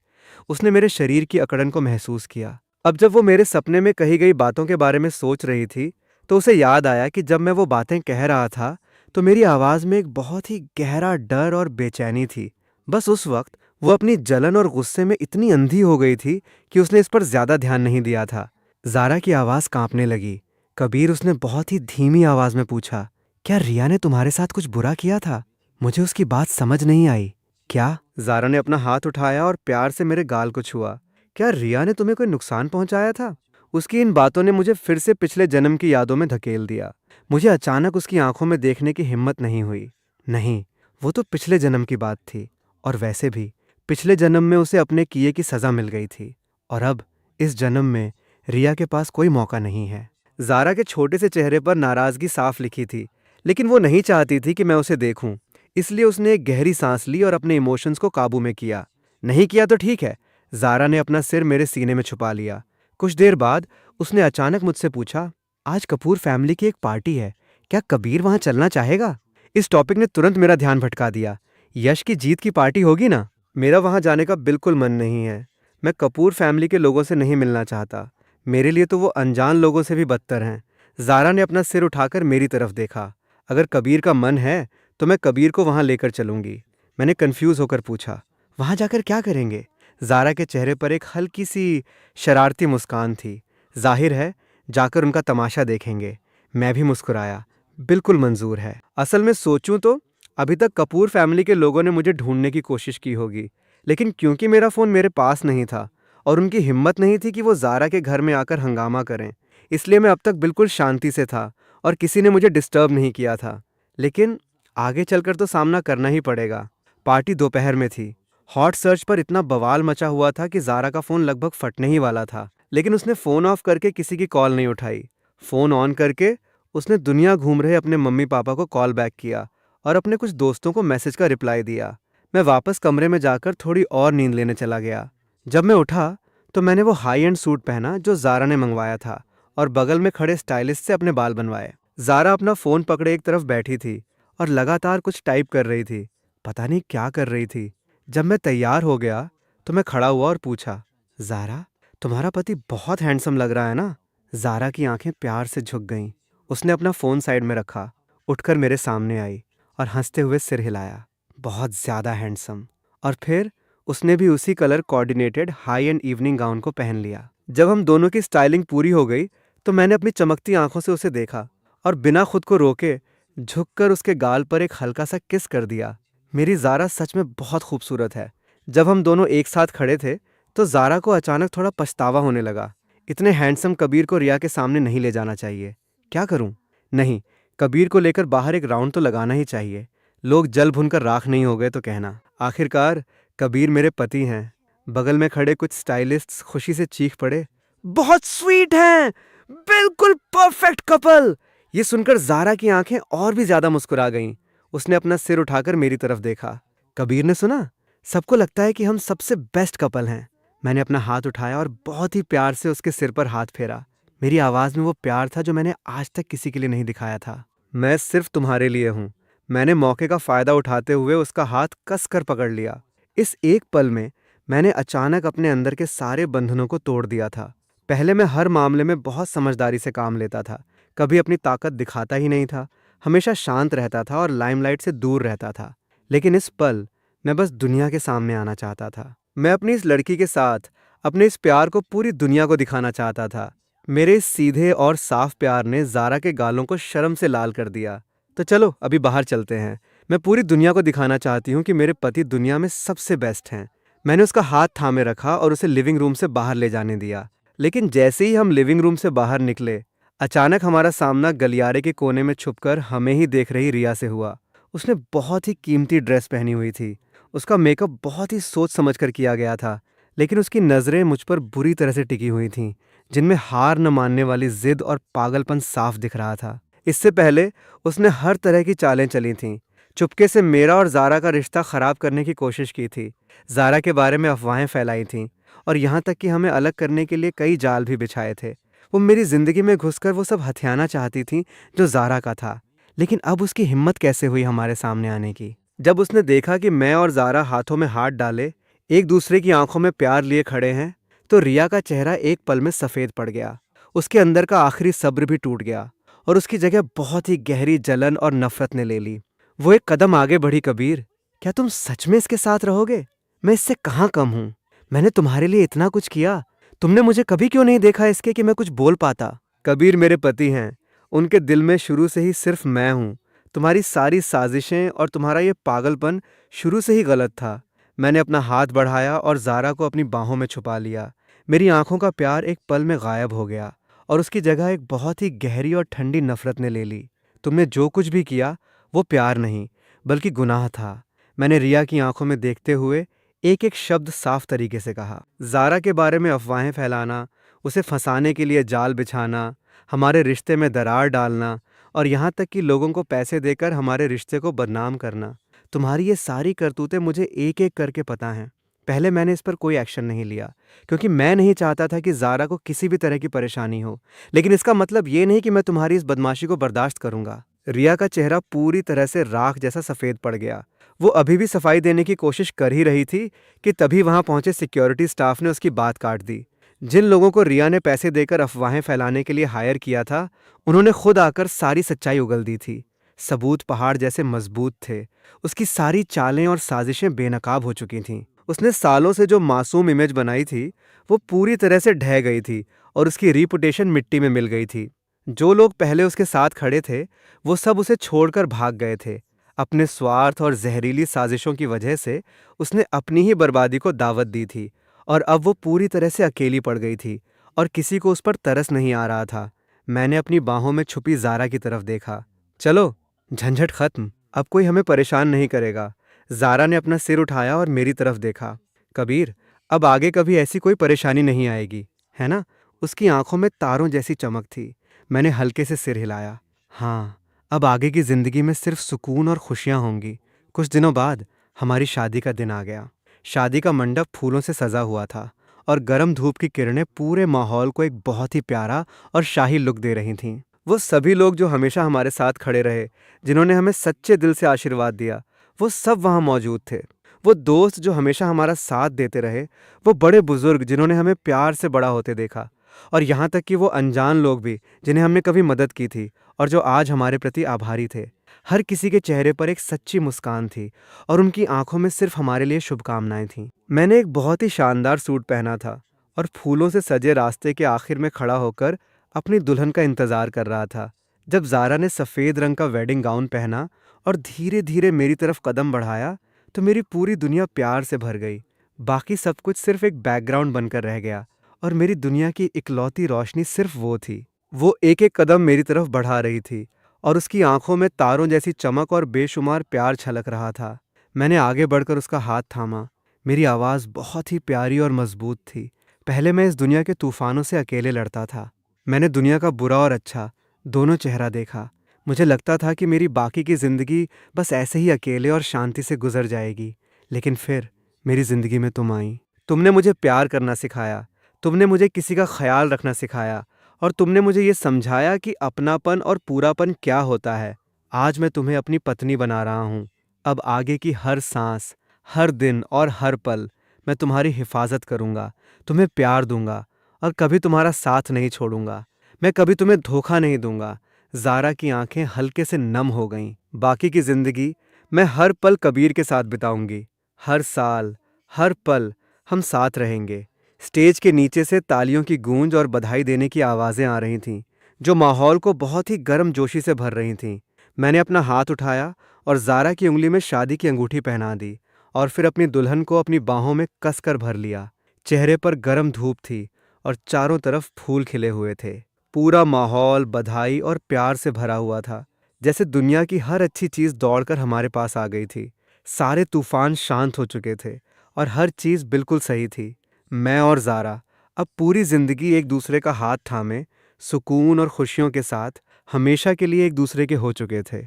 [SPEAKER 1] उसने मेरे शरीर की अकड़न को महसूस किया। अब जब वो मेरे सपने में कही गई बातों के बारे में सोच रही थी, तो उसे याद आया कि जब मैं वो बातें कह रहा था तो मेरी आवाज़ में एक बहुत ही गहरा डर और बेचैनी थी। बस उस वक्त वो अपनी जलन और गुस्से में इतनी अंधी हो गई थी कि उसने इस पर ज्यादा ध्यान नहीं दिया था। ज़ारा की आवाज़ कांपने लगी। कबीर, उसने बहुत ही धीमी आवाज़ में पूछा, क्या रिया ने तुम्हारे साथ कुछ बुरा किया था? मुझे उसकी बात समझ नहीं आई। क्या? ज़ारा ने अपना हाथ उठाया और प्यार से मेरे गाल को छुआ। क्या रिया ने तुम्हें कोई नुकसान पहुंचाया था? उसकी इन बातों ने मुझे फिर से पिछले जन्म की यादों में धकेल दिया। मुझे अचानक उसकी आंखों में देखने की हिम्मत नहीं हुई। नहीं, वो तो पिछले जन्म की बात थी। और वैसे भी पिछले जन्म में उसे अपने किए की सज़ा मिल गई थी। और अब इस जन्म में रिया के पास कोई मौका नहीं है। ज़ारा के छोटे से चेहरे पर नाराज़गी साफ लिखी थी, लेकिन वो नहीं चाहती थी कि मैं उसे देखूं। इसलिए उसने एक गहरी सांस ली और अपने इमोशंस को काबू में किया। नहीं किया तो ठीक है। ज़ारा ने अपना सिर मेरे सीने में छुपा लिया। कुछ देर बाद उसने अचानक मुझसे पूछा, आज कपूर फैमिली की एक पार्टी है, क्या कबीर वहां चलना चाहेगा? इस टॉपिक ने तुरंत मेरा ध्यान भटका दिया। यश की जीत की पार्टी होगी ना? मेरा वहां जाने का बिल्कुल मन नहीं है। मैं कपूर फैमिली के लोगों से नहीं मिलना चाहता। मेरे लिए तो वो अनजान लोगों से भी बदतर हैं। ज़ारा ने अपना सिर उठाकर मेरी तरफ देखा। अगर कबीर का मन है तो मैं कबीर को वहां लेकर चलूंगी। मैंने कंफ्यूज होकर पूछा, वहां जाकर क्या करेंगे? ज़ारा के चेहरे पर एक हल्की सी शरारती मुस्कान थी। जाहिर है जाकर उनका तमाशा देखेंगे। मैं भी मुस्कुराया। बिल्कुल मंजूर है। असल में सोचूं तो अभी तक कपूर फैमिली के लोगों ने मुझे ढूंढने की कोशिश की होगी, लेकिन क्योंकि मेरा फ़ोन मेरे पास नहीं था और उनकी हिम्मत नहीं थी कि वो ज़ारा के घर में आकर हंगामा करें, इसलिए मैं अब तक बिल्कुल शांति से था और किसी ने मुझे डिस्टर्ब नहीं किया था। लेकिन आगे चलकर तो सामना करना ही पड़ेगा। पार्टी दोपहर में थी। हॉट सर्च पर इतना बवाल मचा हुआ था कि ज़ारा का फ़ोन लगभग फटने ही वाला था, लेकिन उसने फ़ोन ऑफ करके किसी की कॉल नहीं उठाई। फ़ोन ऑन करके उसने दुनिया घूम रहे अपने मम्मी पापा को कॉल बैक किया और अपने कुछ दोस्तों को मैसेज का रिप्लाई दिया। मैं वापस कमरे में जाकर थोड़ी और नींद लेने चला गया। जब मैं उठा तो मैंने वो हाई एंड सूट पहना जो ज़ारा ने मंगवाया था और बगल में खड़े स्टाइलिस्ट से अपने बाल बनवाए। ज़ारा अपना फ़ोन पकड़े एक तरफ बैठी थी और लगातार कुछ टाइप कर रही थी। पता नहीं क्या कर रही थी। जब मैं तैयार हो गया तो मैं खड़ा हुआ और पूछा, ज़ारा, तुम्हारा पति बहुत हैंडसम लग रहा है ना? ज़ारा की आंखें प्यार से झुक गईं। उसने अपना फ़ोन साइड में रखा, उठकर मेरे सामने आई और हंसते हुए सिर हिलाया। बहुत ज़्यादा हैंडसम। और फिर उसने भी उसी colour coordinated high and evening gown को पहन लिया। जब हम दोनों की स्टाइलिंग पूरी हो गई तो मैंने अपनी चमकती आंखों से उसे देखा और बिना खुद को रोके झुककर उसके गाल पर एक हल्का सा किस कर दिया। मेरी ज़ारा सच में बहुत खूबसूरत है। जब हम दोनों एक साथ खड़े थे तो ज़ारा को अचानक थोड़ा पछतावा होने लगा। इतने हैंडसम कबीर को रिया के सामने नहीं ले जाना चाहिए। क्या करूं? नहीं, कबीर को लेकर बाहर एक राउंड तो लगाना ही चाहिए। लोग जल भुनकर राख नहीं हो गए तो कहना। आखिरकार कबीर मेरे पति हैं। बगल में खड़े कुछ स्टाइलिस्ट्स खुशी से चीख पड़े, बहुत स्वीट हैं, बिल्कुल परफेक्ट कपल। ये सुनकर ज़ारा की आंखें और भी ज्यादा मुस्कुरा गईं। उसने अपना सिर उठाकर मेरी तरफ देखा। कबीर ने सुना, सबको लगता है कि हम सबसे बेस्ट कपल हैं। मैंने अपना हाथ उठाया और बहुत ही प्यार से उसके सिर पर हाथ फेरा। मेरी आवाज़ में वो प्यार था जो मैंने आज तक किसी के लिए नहीं दिखाया था। मैं सिर्फ तुम्हारे लिए हूँ। मैंने मौके का फ़ायदा उठाते हुए उसका हाथ कस कर पकड़ लिया। इस एक पल में मैंने अचानक अपने अंदर के सारे बंधनों को तोड़ दिया था। पहले मैं हर मामले में बहुत समझदारी से काम लेता था, कभी अपनी ताकत दिखाता ही नहीं था, हमेशा शांत रहता था और लाइमलाइट से दूर रहता था। लेकिन इस पल मैं बस दुनिया के सामने आना चाहता था। मैं अपनी इस लड़की के साथ अपने इस प्यार को पूरी दुनिया को दिखाना चाहता था। मेरे इस सीधे और साफ प्यार ने ज़ारा के गालों को शर्म से लाल कर दिया। तो चलो अभी बाहर चलते हैं। मैं पूरी दुनिया को दिखाना चाहती हूँ कि मेरे पति दुनिया में सबसे बेस्ट हैं। मैंने उसका हाथ थामे रखा और उसे लिविंग रूम से बाहर ले जाने दिया। लेकिन जैसे ही हम लिविंग रूम से बाहर निकले, अचानक हमारा सामना गलियारे के कोने में छुपकर हमें ही देख रही रिया से हुआ। उसने बहुत ही कीमती ड्रेस पहनी हुई थी। उसका मेकअप बहुत ही सोच समझ कर किया गया था, लेकिन उसकी नज़रें मुझ पर बुरी तरह से टिकी हुई थीं, जिनमें हार न मानने वाली जिद और पागलपन साफ दिख रहा था। इससे पहले उसने हर तरह की चालें चली थीं। चुपके से मेरा और ज़ारा का रिश्ता ख़राब करने की कोशिश की थी। ज़ारा के बारे में अफवाहें फैलाई थीं और यहाँ तक कि हमें अलग करने के लिए कई जाल भी बिछाए थे। वो मेरी ज़िंदगी में घुसकर वो सब हथियाना चाहती थी जो ज़ारा का था। लेकिन अब उसकी हिम्मत कैसे हुई हमारे सामने आने की? जब उसने देखा कि मैं और ज़ारा हाथों में हाथ डाले एक दूसरे की आंखों में प्यार लिए खड़े हैं, तो रिया का चेहरा एक पल में सफ़ेद पड़ गया। उसके अंदर का आखिरी सब्र भी टूट गया और उसकी जगह बहुत ही गहरी जलन और नफरत ने ले ली। वो एक कदम आगे बढ़ी। कबीर, क्या तुम सच में इसके साथ रहोगे? मैं इससे कहाँ कम हूँ? मैंने तुम्हारे लिए इतना कुछ किया, तुमने मुझे कभी क्यों नहीं देखा इसके कि मैं कुछ बोल पाता? कबीर मेरे पति हैं। उनके दिल में शुरू से ही सिर्फ मैं हूँ। तुम्हारी सारी साजिशें और तुम्हारा ये पागलपन शुरू से ही गलत था। मैंने अपना हाथ बढ़ाया और ज़ारा को अपनी बाहों में छुपा लिया। मेरी आंखों का प्यार एक पल में गायब हो गया और उसकी जगह एक बहुत ही गहरी और ठंडी नफरत ने ले ली। तुमने जो कुछ भी किया वो प्यार नहीं बल्कि गुनाह था। मैंने रिया की आंखों में देखते हुए एक एक शब्द साफ तरीके से कहा। जारा के बारे में अफवाहें फैलाना, उसे फंसाने के लिए जाल बिछाना, हमारे रिश्ते में दरार डालना और यहाँ तक कि लोगों को पैसे देकर हमारे रिश्ते को बदनाम करना, तुम्हारी ये सारी करतूतें मुझे एक एक करके पता हैं। पहले मैंने इस पर कोई एक्शन नहीं लिया क्योंकि मैं नहीं चाहता था कि जारा को किसी भी तरह की परेशानी हो। लेकिन इसका मतलब ये नहीं कि मैं तुम्हारी इस बदमाशी को बर्दाश्त करूंगा। रिया का चेहरा पूरी तरह से राख जैसा सफ़ेद पड़ गया। वो अभी भी सफाई देने की कोशिश कर ही रही थी कि तभी वहां पहुंचे सिक्योरिटी स्टाफ ने उसकी बात काट दी। जिन लोगों को रिया ने पैसे देकर अफवाहें फैलाने के लिए हायर किया था, उन्होंने खुद आकर सारी सच्चाई उगल दी थी। सबूत पहाड़ जैसे मजबूत थे। उसकी सारी चालें और साजिशें बेनकाब हो चुकी थीं। उसने सालों से जो मासूम इमेज बनाई थी, वो पूरी तरह से ढह गई थी और उसकी रिपुटेशन मिट्टी में मिल गई थी। जो लोग पहले उसके साथ खड़े थे, वो सब उसे छोड़कर भाग गए थे। अपने स्वार्थ और जहरीली साजिशों की वजह से उसने अपनी ही बर्बादी को दावत दी थी और अब वो पूरी तरह से अकेली पड़ गई थी और किसी को उस पर तरस नहीं आ रहा था। मैंने अपनी बाहों में छुपी जारा की तरफ देखा। चलो, झंझट खत्म, अब कोई हमें परेशान नहीं करेगा। जारा ने अपना सिर उठाया और मेरी तरफ देखा। कबीर, अब आगे कभी ऐसी कोई परेशानी नहीं आएगी, है ना? उसकी आंखों में तारों जैसी चमक थी। मैंने हल्के से सिर हिलाया। हाँ, अब आगे की जिंदगी में सिर्फ सुकून और खुशियां होंगी। कुछ दिनों बाद हमारी शादी का दिन आ गया। शादी का मंडप फूलों से सजा हुआ था और गर्म धूप की किरणें पूरे माहौल को एक बहुत ही प्यारा और शाही लुक दे रही थीं। वो सभी लोग जो हमेशा हमारे साथ खड़े रहे, जिन्होंने हमें सच्चे दिल से आशीर्वाद दिया, वो सब वहाँ मौजूद थे। वो दोस्त जो हमेशा हमारा साथ देते रहे, वो बड़े बुजुर्ग जिन्होंने हमें प्यार से बड़ा होते देखा, और यहाँ तक कि वो अनजान लोग भी जिन्हें हमने कभी मदद की थी और जो आज हमारे प्रति आभारी थे। हर किसी के चेहरे पर एक सच्ची मुस्कान थी और उनकी आंखों में सिर्फ हमारे लिए शुभकामनाएं थीं। मैंने एक बहुत ही शानदार सूट पहना था और फूलों से सजे रास्ते के आखिर में खड़ा होकर अपनी दुल्हन का इंतजार कर रहा था। जब जारा ने सफ़ेद रंग का वेडिंग गाउन पहना और धीरे धीरे मेरी तरफ कदम बढ़ाया, तो मेरी पूरी दुनिया प्यार से भर गई। बाकी सब कुछ सिर्फ एक बैकग्राउंड बनकर रह गया और मेरी दुनिया की इकलौती रोशनी सिर्फ वो थी। वो एक एक कदम मेरी तरफ बढ़ा रही थी और उसकी आंखों में तारों जैसी चमक और बेशुमार प्यार छलक रहा था। मैंने आगे बढ़कर उसका हाथ थामा। मेरी आवाज़ बहुत ही प्यारी और मजबूत थी। पहले मैं इस दुनिया के तूफानों से अकेले लड़ता था। मैंने दुनिया का बुरा और अच्छा दोनों चेहरा देखा। मुझे लगता था कि मेरी बाकी की ज़िंदगी बस ऐसे ही अकेले और शांति से गुजर जाएगी। लेकिन फिर मेरी ज़िंदगी में तुम आई। तुमने मुझे प्यार करना सिखाया, तुमने मुझे किसी का ख्याल रखना सिखाया और तुमने मुझे ये समझाया कि अपनापन और पूरापन क्या होता है। आज मैं तुम्हें अपनी पत्नी बना रहा हूँ। अब आगे की हर सांस, हर दिन और हर पल मैं तुम्हारी हिफाजत करूँगा, तुम्हें प्यार दूंगा और कभी तुम्हारा साथ नहीं छोड़ूंगा। मैं कभी तुम्हें धोखा नहीं दूंगा। जारा की आंखें हल्के से नम हो गईं। बाकी की जिंदगी मैं हर पल कबीर के साथ बिताऊंगी। हर साल, हर पल हम साथ रहेंगे। स्टेज के नीचे से तालियों की गूंज और बधाई देने की आवाज़ें आ रही थीं, जो माहौल को बहुत ही गर्म जोशी से भर रही थीं। मैंने अपना हाथ उठाया और जारा की उंगली में शादी की अंगूठी पहना दी और फिर अपनी दुल्हन को अपनी बाहों में कसकर भर लिया। चेहरे पर गर्म धूप थी और चारों तरफ फूल खिले हुए थे। पूरा माहौल बधाई और प्यार से भरा हुआ था, जैसे दुनिया की हर अच्छी चीज़ दौड़कर हमारे पास आ गई थी। सारे तूफान शांत हो चुके थे और हर चीज़ बिल्कुल सही थी। मैं और जारा अब पूरी जिंदगी एक दूसरे का हाथ थामे सुकून और खुशियों के साथ हमेशा के लिए एक दूसरे के हो चुके थे।